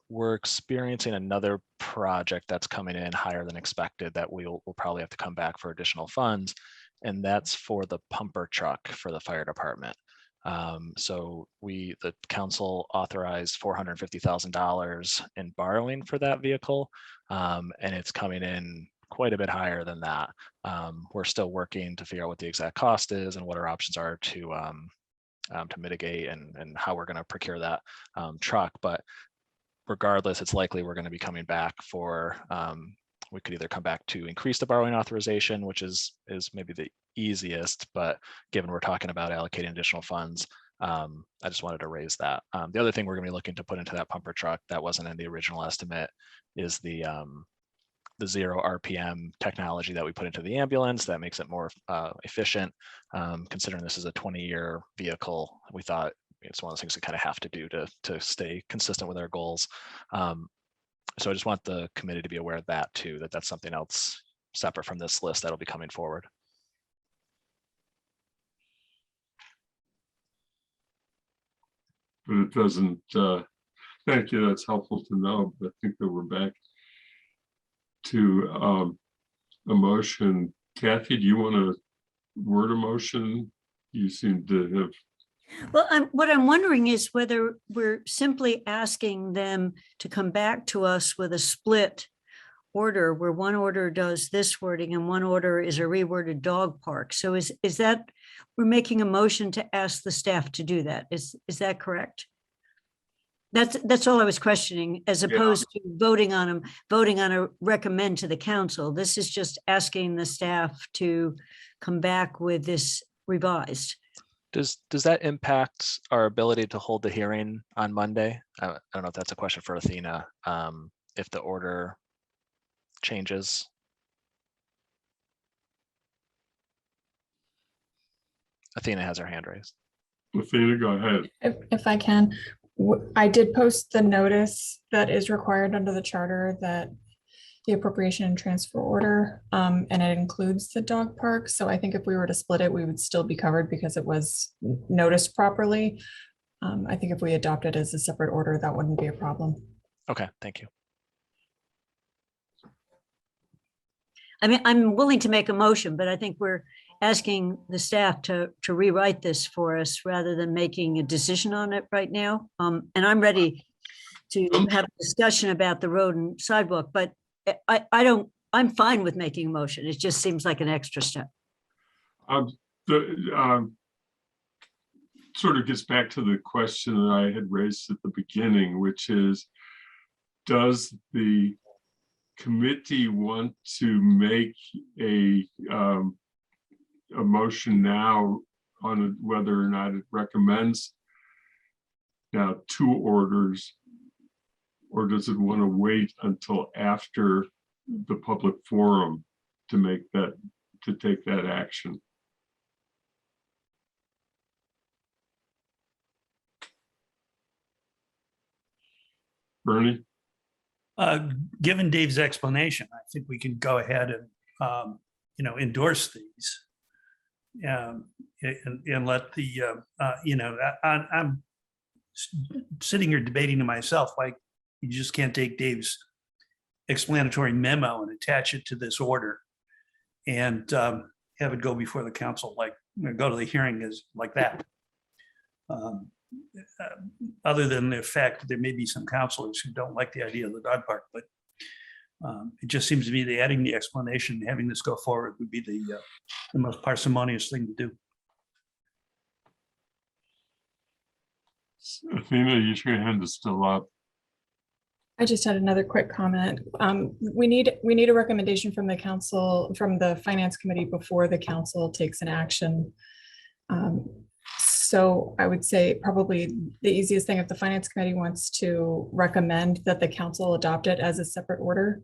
We're experiencing another project that's coming in higher than expected that we'll probably have to come back for additional funds. And that's for the pumper truck for the fire department. So the council authorized $450,000 in borrowing for that vehicle. And it's coming in quite a bit higher than that. We're still working to figure out what the exact cost is and what our options are to mitigate and how we're going to procure that truck. But regardless, it's likely we're going to be coming back for, we could either come back to increase the borrowing authorization, which is maybe the easiest, but given we're talking about allocating additional funds, I just wanted to raise that. The other thing we're going to be looking to put into that pumper truck that wasn't in the original estimate is the 0 RPM technology that we put into the ambulance that makes it more efficient. Considering this is a 20-year vehicle, we thought it's one of those things we kind of have to do to stay consistent with our goals. So I just want the committee to be aware of that too, that's something else separate from this list that'll be coming forward. But it doesn't, thank you, that's helpful to know, but I think that we're back to a motion. Kathy, do you want to word a motion? You seem to have. Well, what I'm wondering is whether we're simply asking them to come back to us with a split order where one order does this wording and one order is a reworded dog park. So is that, we're making a motion to ask the staff to do that? Is that correct? That's all I was questioning, as opposed to voting on a recommend to the council. This is just asking the staff to come back with this revised. Does that impact our ability to hold the hearing on Monday? I don't know if that's a question for Athena. If the order changes. Athena has her hand raised. Athena, go ahead. If I can, I did post the notice that is required under the charter, that the appropriation and transfer order, and it includes the dog park. So I think if we were to split it, we would still be covered because it was noticed properly. I think if we adopt it as a separate order, that wouldn't be a problem. Okay, thank you. I mean, I'm willing to make a motion, but I think we're asking the staff to rewrite this for us rather than making a decision on it right now. And I'm ready to have a discussion about the road and sidewalk, but I'm fine with making a motion. It just seems like an extra step. Sort of gets back to the question that I had raised at the beginning, which is, does the committee want to make a motion now on whether or not it recommends now 2 orders, or does it want to wait until after the public forum to make that, to take that action? Bernie? Given Dave's explanation, I think we can go ahead and, endorse these. And let the, I'm sitting here debating to myself, like, you just can't take Dave's explanatory memo and attach it to this order and have it go before the council, like, go to the hearing is like that. Other than the fact that there may be some councilors who don't like the idea of the dog park, but it just seems to me that adding the explanation and having this go forward would be the most parsimonious thing to do. Athena, your hand is still up. I just had another quick comment. We need a recommendation from the council, from the finance committee before the council takes an action. So I would say probably the easiest thing, if the finance committee wants to recommend that the council adopt it as a separate order,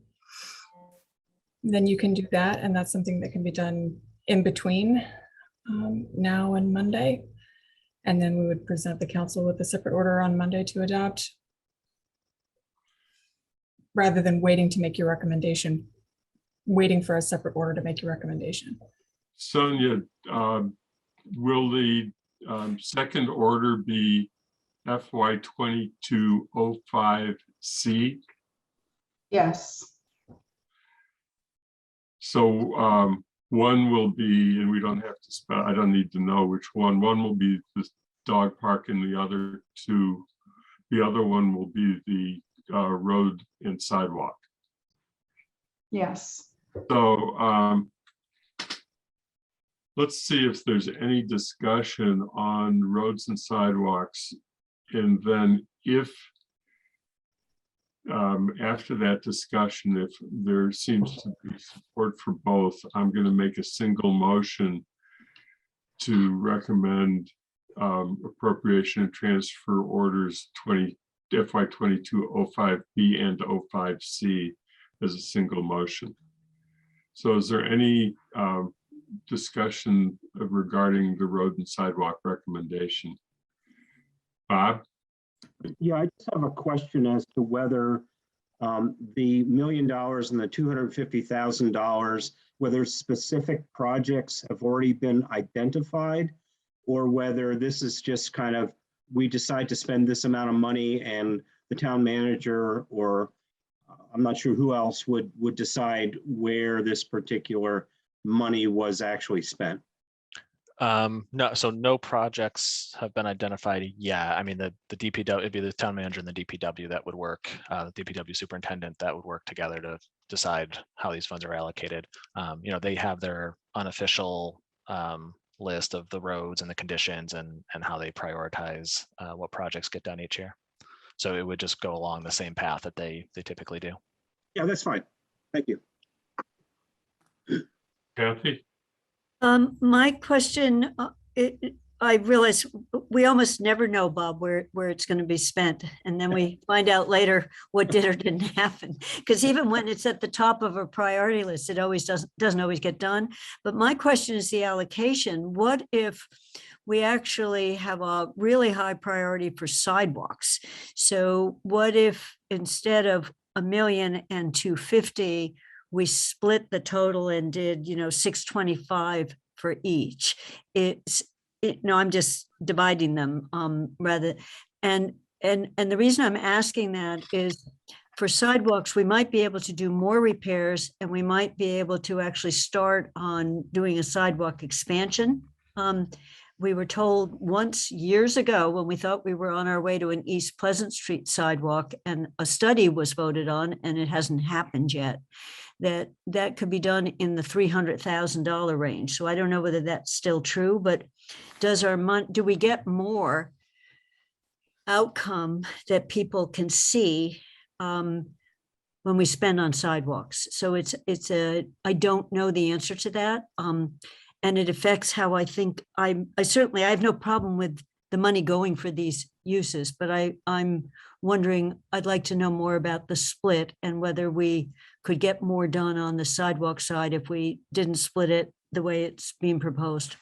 then you can do that. And that's something that can be done in between now and Monday. And then we would present the council with a separate order on Monday to adopt, rather than waiting to make your recommendation, waiting for a separate order to make your recommendation. Sonia, will the second order be FY 2205C? Yes. So one will be, and we don't have to spell, I don't need to know which one. One will be the dog park and the other one will be the road and sidewalk. Yes. So let's see if there's any discussion on roads and sidewalks. And then if after that discussion, if there seems to be support for both, I'm going to make a single motion to recommend appropriation and transfer orders FY 2205B and 05C as a single motion. So is there any discussion regarding the road and sidewalk recommendation? Bob? Yeah, I just have a question as to whether the $1 million and the $250,000, whether specific projects have already been identified, or whether this is just kind of, we decide to spend this amount of money and the town manager, or I'm not sure who else would decide where this particular money was actually spent. No, so no projects have been identified yet. I mean, the DPW, it'd be the town manager and the DPW that would work, the DPW superintendent that would work together to decide how these funds are allocated. You know, they have their unofficial list of the roads and the conditions and how they prioritize what projects get done each year. So it would just go along the same path that they typically do. Yeah, that's fine. Thank you. Kathy? My question, I realize we almost never know, Bob, where it's going to be spent. And then we find out later what did or didn't happen. Because even when it's at the top of a priority list, it always doesn't always get done. But my question is the allocation. What if we actually have a really high priority for sidewalks? So what if instead of $1 million and $250,000, we split the total and did, you know, $625,000 for each? No, I'm just dividing them rather. And the reason I'm asking that is for sidewalks, we might be able to do more repairs and we might be able to actually start on doing a sidewalk expansion. We were told once years ago when we thought we were on our way to an East Pleasant Street sidewalk and a study was voted on and it hasn't happened yet, that could be done in the $300,000 range. So I don't know whether that's still true, but do we get more outcome that people can see when we spend on sidewalks? So I don't know the answer to that. And it affects how I think. I have no problem with the money going for these uses, but I'm wondering, I'd like to know more about the split and whether we could get more done on the sidewalk side if we didn't split it the way it's being proposed.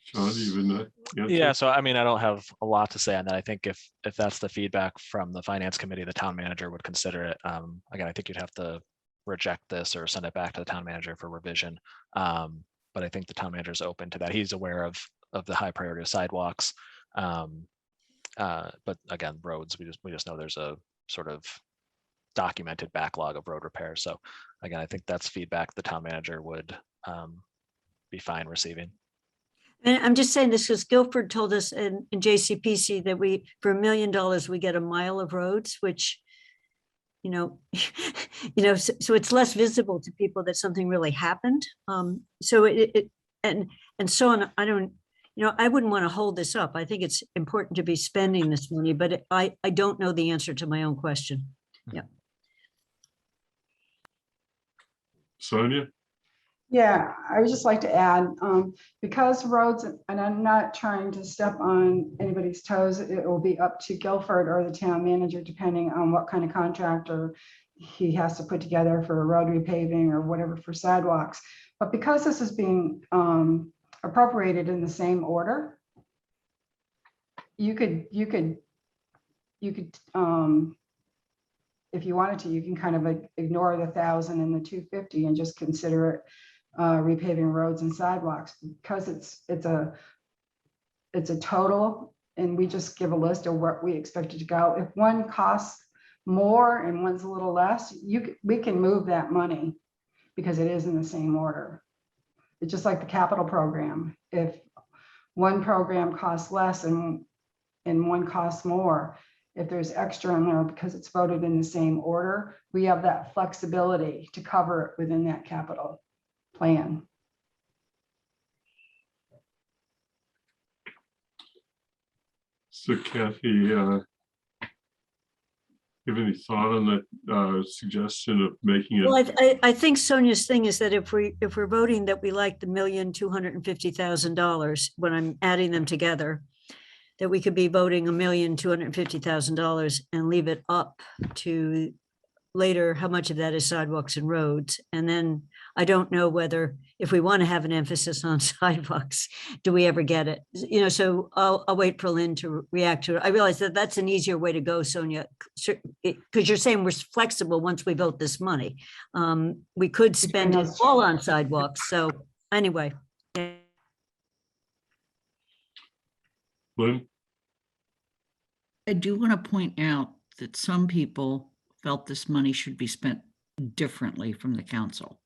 Sean, even Yeah, so I mean, I don't have a lot to say on that. I think if that's the feedback from the finance committee, the town manager would consider it. Again, I think you'd have to reject this or send it back to the town manager for revision. But I think the town manager is open to that. He's aware of the high priority of sidewalks. But again, roads, we just know there's a sort of documented backlog of road repairs. So again, I think that's feedback the town manager would be fine receiving. And I'm just saying this because Guilford told us in JCPC that for $1 million, we get a mile of roads, which, so it's less visible to people that something really happened. So and so on. I wouldn't want to hold this up. I think it's important to be spending this money, but I don't know the answer to my own question. Yeah. Sonia? Yeah, I would just like to add, because roads, and I'm not trying to step on anybody's toes, it will be up to Guilford or the town manager, depending on what kind of contractor he has to put together for road repaving or whatever for sidewalks. But because this is being appropriated in the same order, you could if you wanted to, you can kind of ignore the 1,000 and the 250 and just consider it repaving roads and sidewalks, because it's a total, and we just give a list of what we expect it to go. If one costs more and one's a little less, we can move that money because it is in the same order. It's just like the capital program. If one program costs less and one costs more, if there's extra in there because it's voted in the same order, we have that flexibility to cover it within that capital plan. So Kathy, you have any thought on that suggestion of making it? Well, I think Sonia's thing is that if we're voting that we like the $1,250,000, when I'm adding them together, that we could be voting $1,250,000 and leave it up to later how much of that is sidewalks and roads. And then I don't know whether, if we want to have an emphasis on sidewalks, do we ever get it? You know, so I'll wait for Lynn to react to it. I realize that that's an easier way to go, Sonia, because you're saying we're flexible once we vote this money. We could spend it all on sidewalks. So anyway. Lynn? I do want to point out that some people felt this money should be spent differently from the council.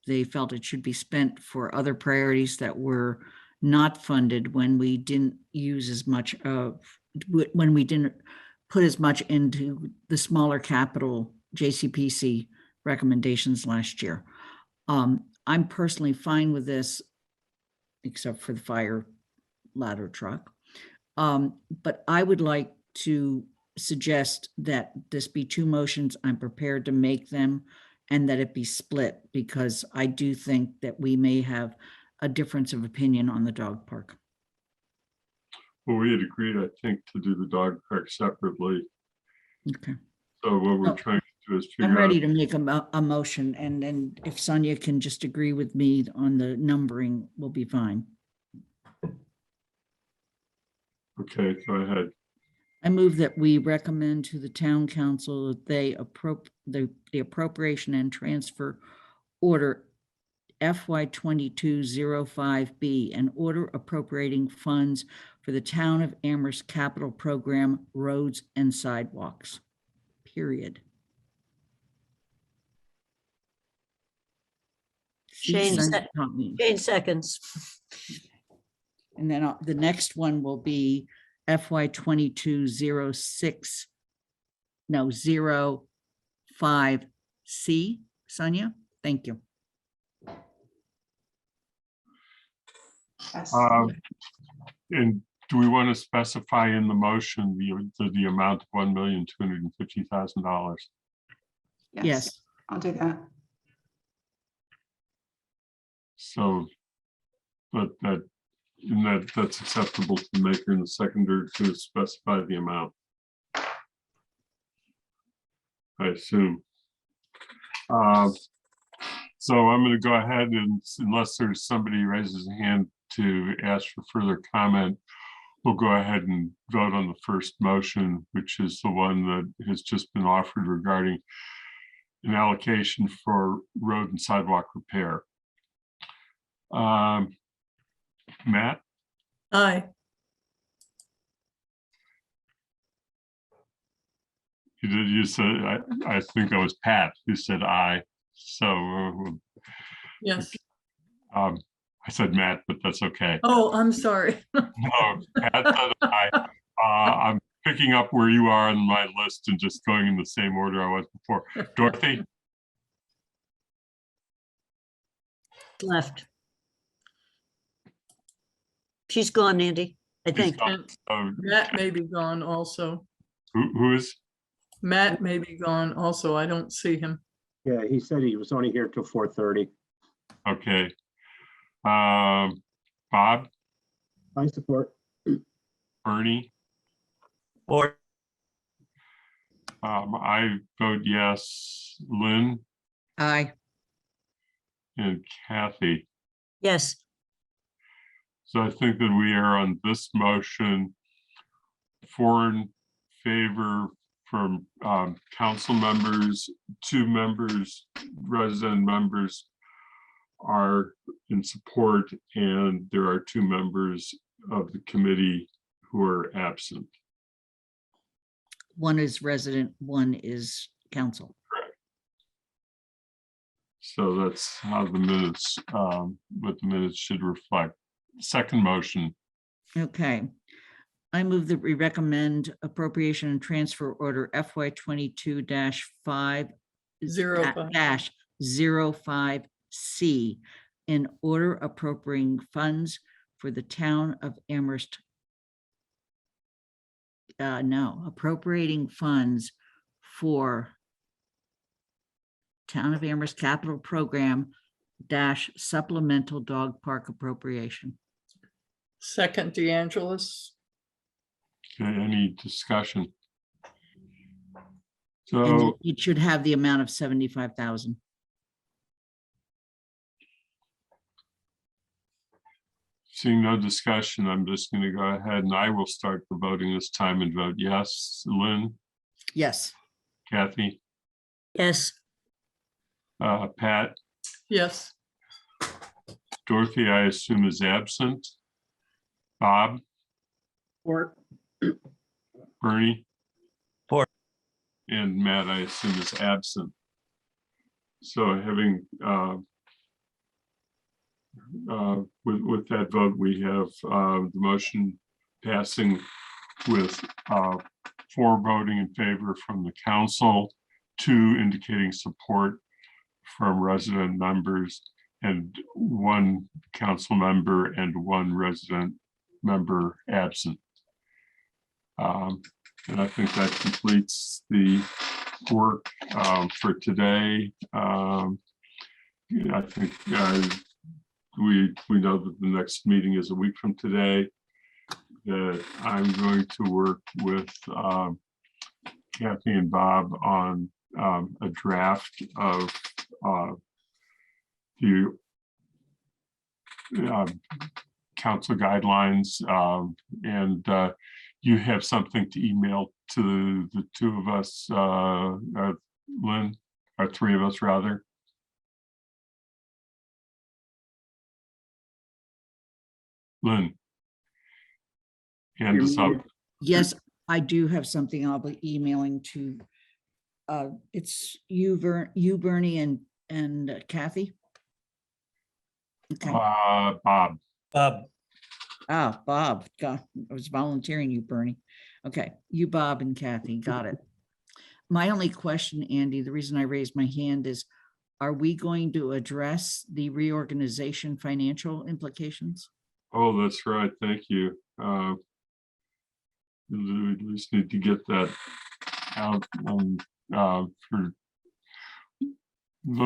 They felt it should be spent for other priorities that were not funded when we didn't use as much of, when we didn't put as much into the smaller capital JCPC recommendations last year. I'm personally fine with this, except for the fire ladder truck. But I would like to suggest that this be two motions. I'm prepared to make them, and that it be split, because I do think that we may have a difference of opinion on the dog park. Well, we had agreed, I think, to do the dog park separately. Okay. So what we're trying to do is figure out. I'm ready to make a motion, and then if Sonia can just agree with me on the numbering, we'll be fine. Okay, go ahead. I move that we recommend to the town council that they the appropriation and transfer order FY 2205B, and order appropriating funds for the town of Amherst capital program roads and sidewalks, period. Shane seconds. And then the next one will be FY 2206, no, 05C. Sonia, thank you. And do we want to specify in the motion the amount of $1,250,000? Yes. I'll do that. So, but that's acceptable to the maker and the seconder to specify the amount, I assume. So I'm going to go ahead, and unless there's somebody who raises a hand to ask for further comment, we'll go ahead and vote on the first motion, which is the one that has just been offered regarding an allocation for road and sidewalk repair. Matt? Aye. You said, I think it was Pat who said aye. So Yes. I said Matt, but that's okay. Oh, I'm sorry. No, Pat said aye. I'm picking up where you are on my list and just going in the same order I was before. Dorothy? Left. She's gone, Andy, I think. Matt may be gone also. Who is? Matt may be gone also. I don't see him. Yeah, he said he was only here till 4:30. Okay. Bob? I support. Bernie? Or I vote yes. Lynn? Aye. And Kathy? Yes. So I think that we are on this motion 4 in favor from council members, 2 members, resident members are in support, and there are 2 members of the committee who are absent. One is resident, one is council. Correct. So that's how the minutes, what the minutes should reflect. Second motion. Okay. I move that we recommend appropriation and transfer order FY 22-5-05C, in order appropriating funds for the town of Amherst. Appropriating funds for town of Amherst capital program -- supplemental dog park appropriation. Second, DeAngelis. Okay, any discussion? And So it should have the amount of 75,000. Seeing no discussion, I'm just going to go ahead and I will start the voting this time and vote yes. Lynn, Yes. Kathy, Yes. Pat, Yes. Dorothy, I assume is absent. Bob, Or Bernie. For. And Matt, I assume is absent. So having with that vote, we have the motion passing with 4 voting in favor from the council, 2 indicating support from resident members, and 1 council member and 1 resident member absent. And I think that completes the work for today. I think we know that the next meeting is a week from today. That I'm going to work with Kathy and Bob on a draft of the council guidelines, and you have something to email to the 2 of us, Lynn, or 3 of us rather. Lynn. Hand us up. Yes, I do have something I'll be emailing to. It's you, Bernie, and Kathy. Okay. Bob. Bob. Ah, Bob. God, I was volunteering you, Bernie. Okay, you, Bob, and Kathy. Got it. My only question, Andy, the reason I raised my hand is, are we going to address the reorganization financial implications? Oh, that's right. Thank you. We just need to get that out. Let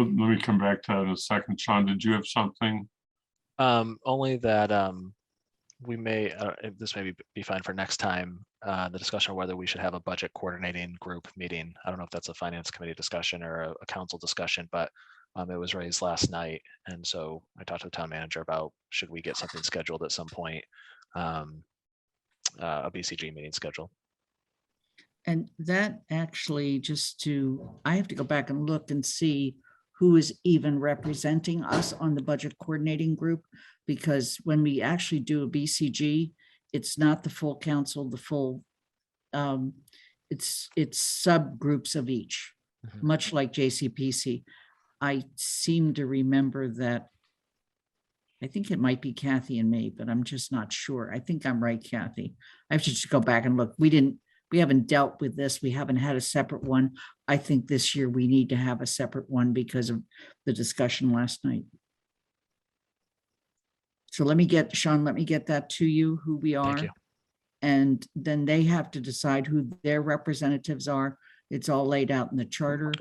me come back to that in a second. Sean, did you have something? Only that we may, this may be fine for next time, the discussion of whether we should have a budget coordinating group meeting. I don't know if that's a finance committee discussion or a council discussion, but it was raised last night. And so I talked to the town manager about, should we get something scheduled at some point, a BCG meeting schedule. And that actually, I have to go back and look and see who is even representing us on the budget coordinating group, because when we actually do a BCG, it's not the full council, it's subgroups of each, much like JCPC. I seem to remember that, I think it might be Kathy and me, but I'm just not sure. I think I'm right, Kathy. I have to just go back and look. We haven't dealt with this. We haven't had a separate one. I think this year we need to have a separate one because of the discussion last night. So Sean, let me get that to you, who we are. Thank you. And then they have to decide who their representatives are. It's all laid out in the charter,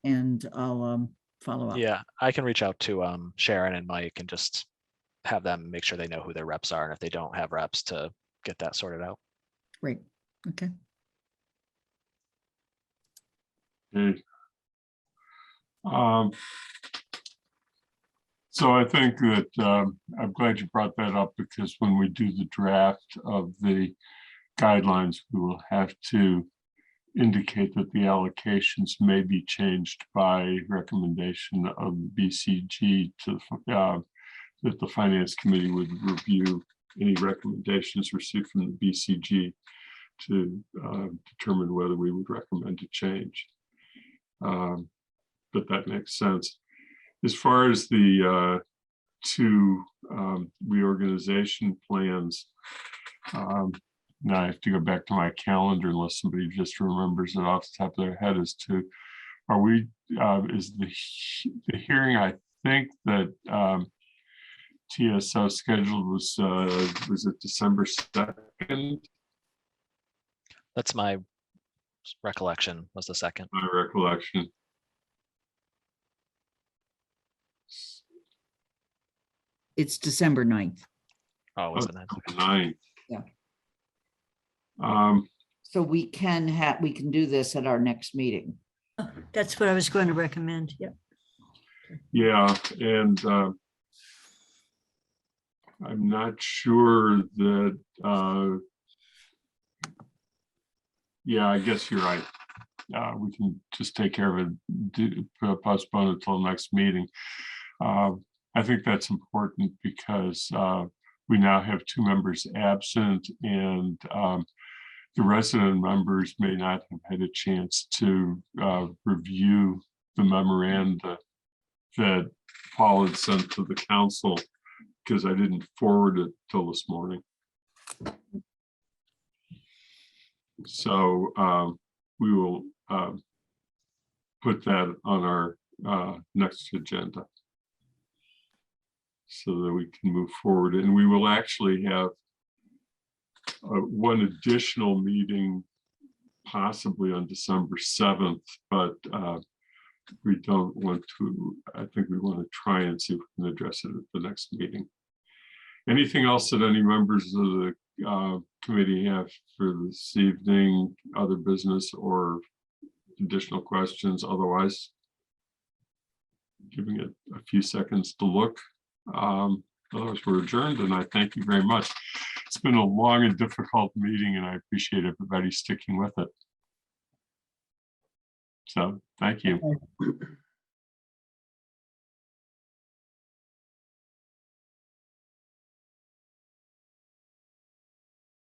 and I'll follow up. Yeah, I can reach out to Sharon and Mike and just have them make sure they know who their reps are. And if they don't have reps, to get that sorted out. Great. Okay. Okay. So I think that I'm glad you brought that up, because when we do the draft of the guidelines, we will have to indicate that the allocations may be changed by recommendation of BCG to that the finance committee would review any recommendations received from the BCG to determine whether we would recommend a change. But that makes sense. As far as the 2 reorganization plans, now I have to go back to my calendar unless somebody just remembers it off the top of their head as to, are we, is the hearing, I think that TSO scheduled was it December 2nd? That's my recollection, was the 2nd. My recollection. It's December 9th. Oh, it was the 9th. Yeah. Um, So we can do this at our next meeting. That's what I was going to recommend. Yep. yeah, and I'm not sure that, yeah, I guess you're right. We can just take care of it, postpone it till the next meeting. I think that's important because we now have 2 members absent, and the resident members may not have had a chance to review the memoranda that Paul had sent to the council, because I didn't forward it till this morning. So we will put that on our next agenda so that we can move forward. And we will actually have one additional meeting possibly on December 7th, but we don't want to, I think we want to try and see if we can address it at the next meeting. Anything else that any members of the committee have for this evening, other business or additional questions? Otherwise, giving it a few seconds to look. Otherwise, we're adjourned, and I thank you very much. It's been a long and difficult meeting, and I appreciate everybody sticking with it. So, thank you.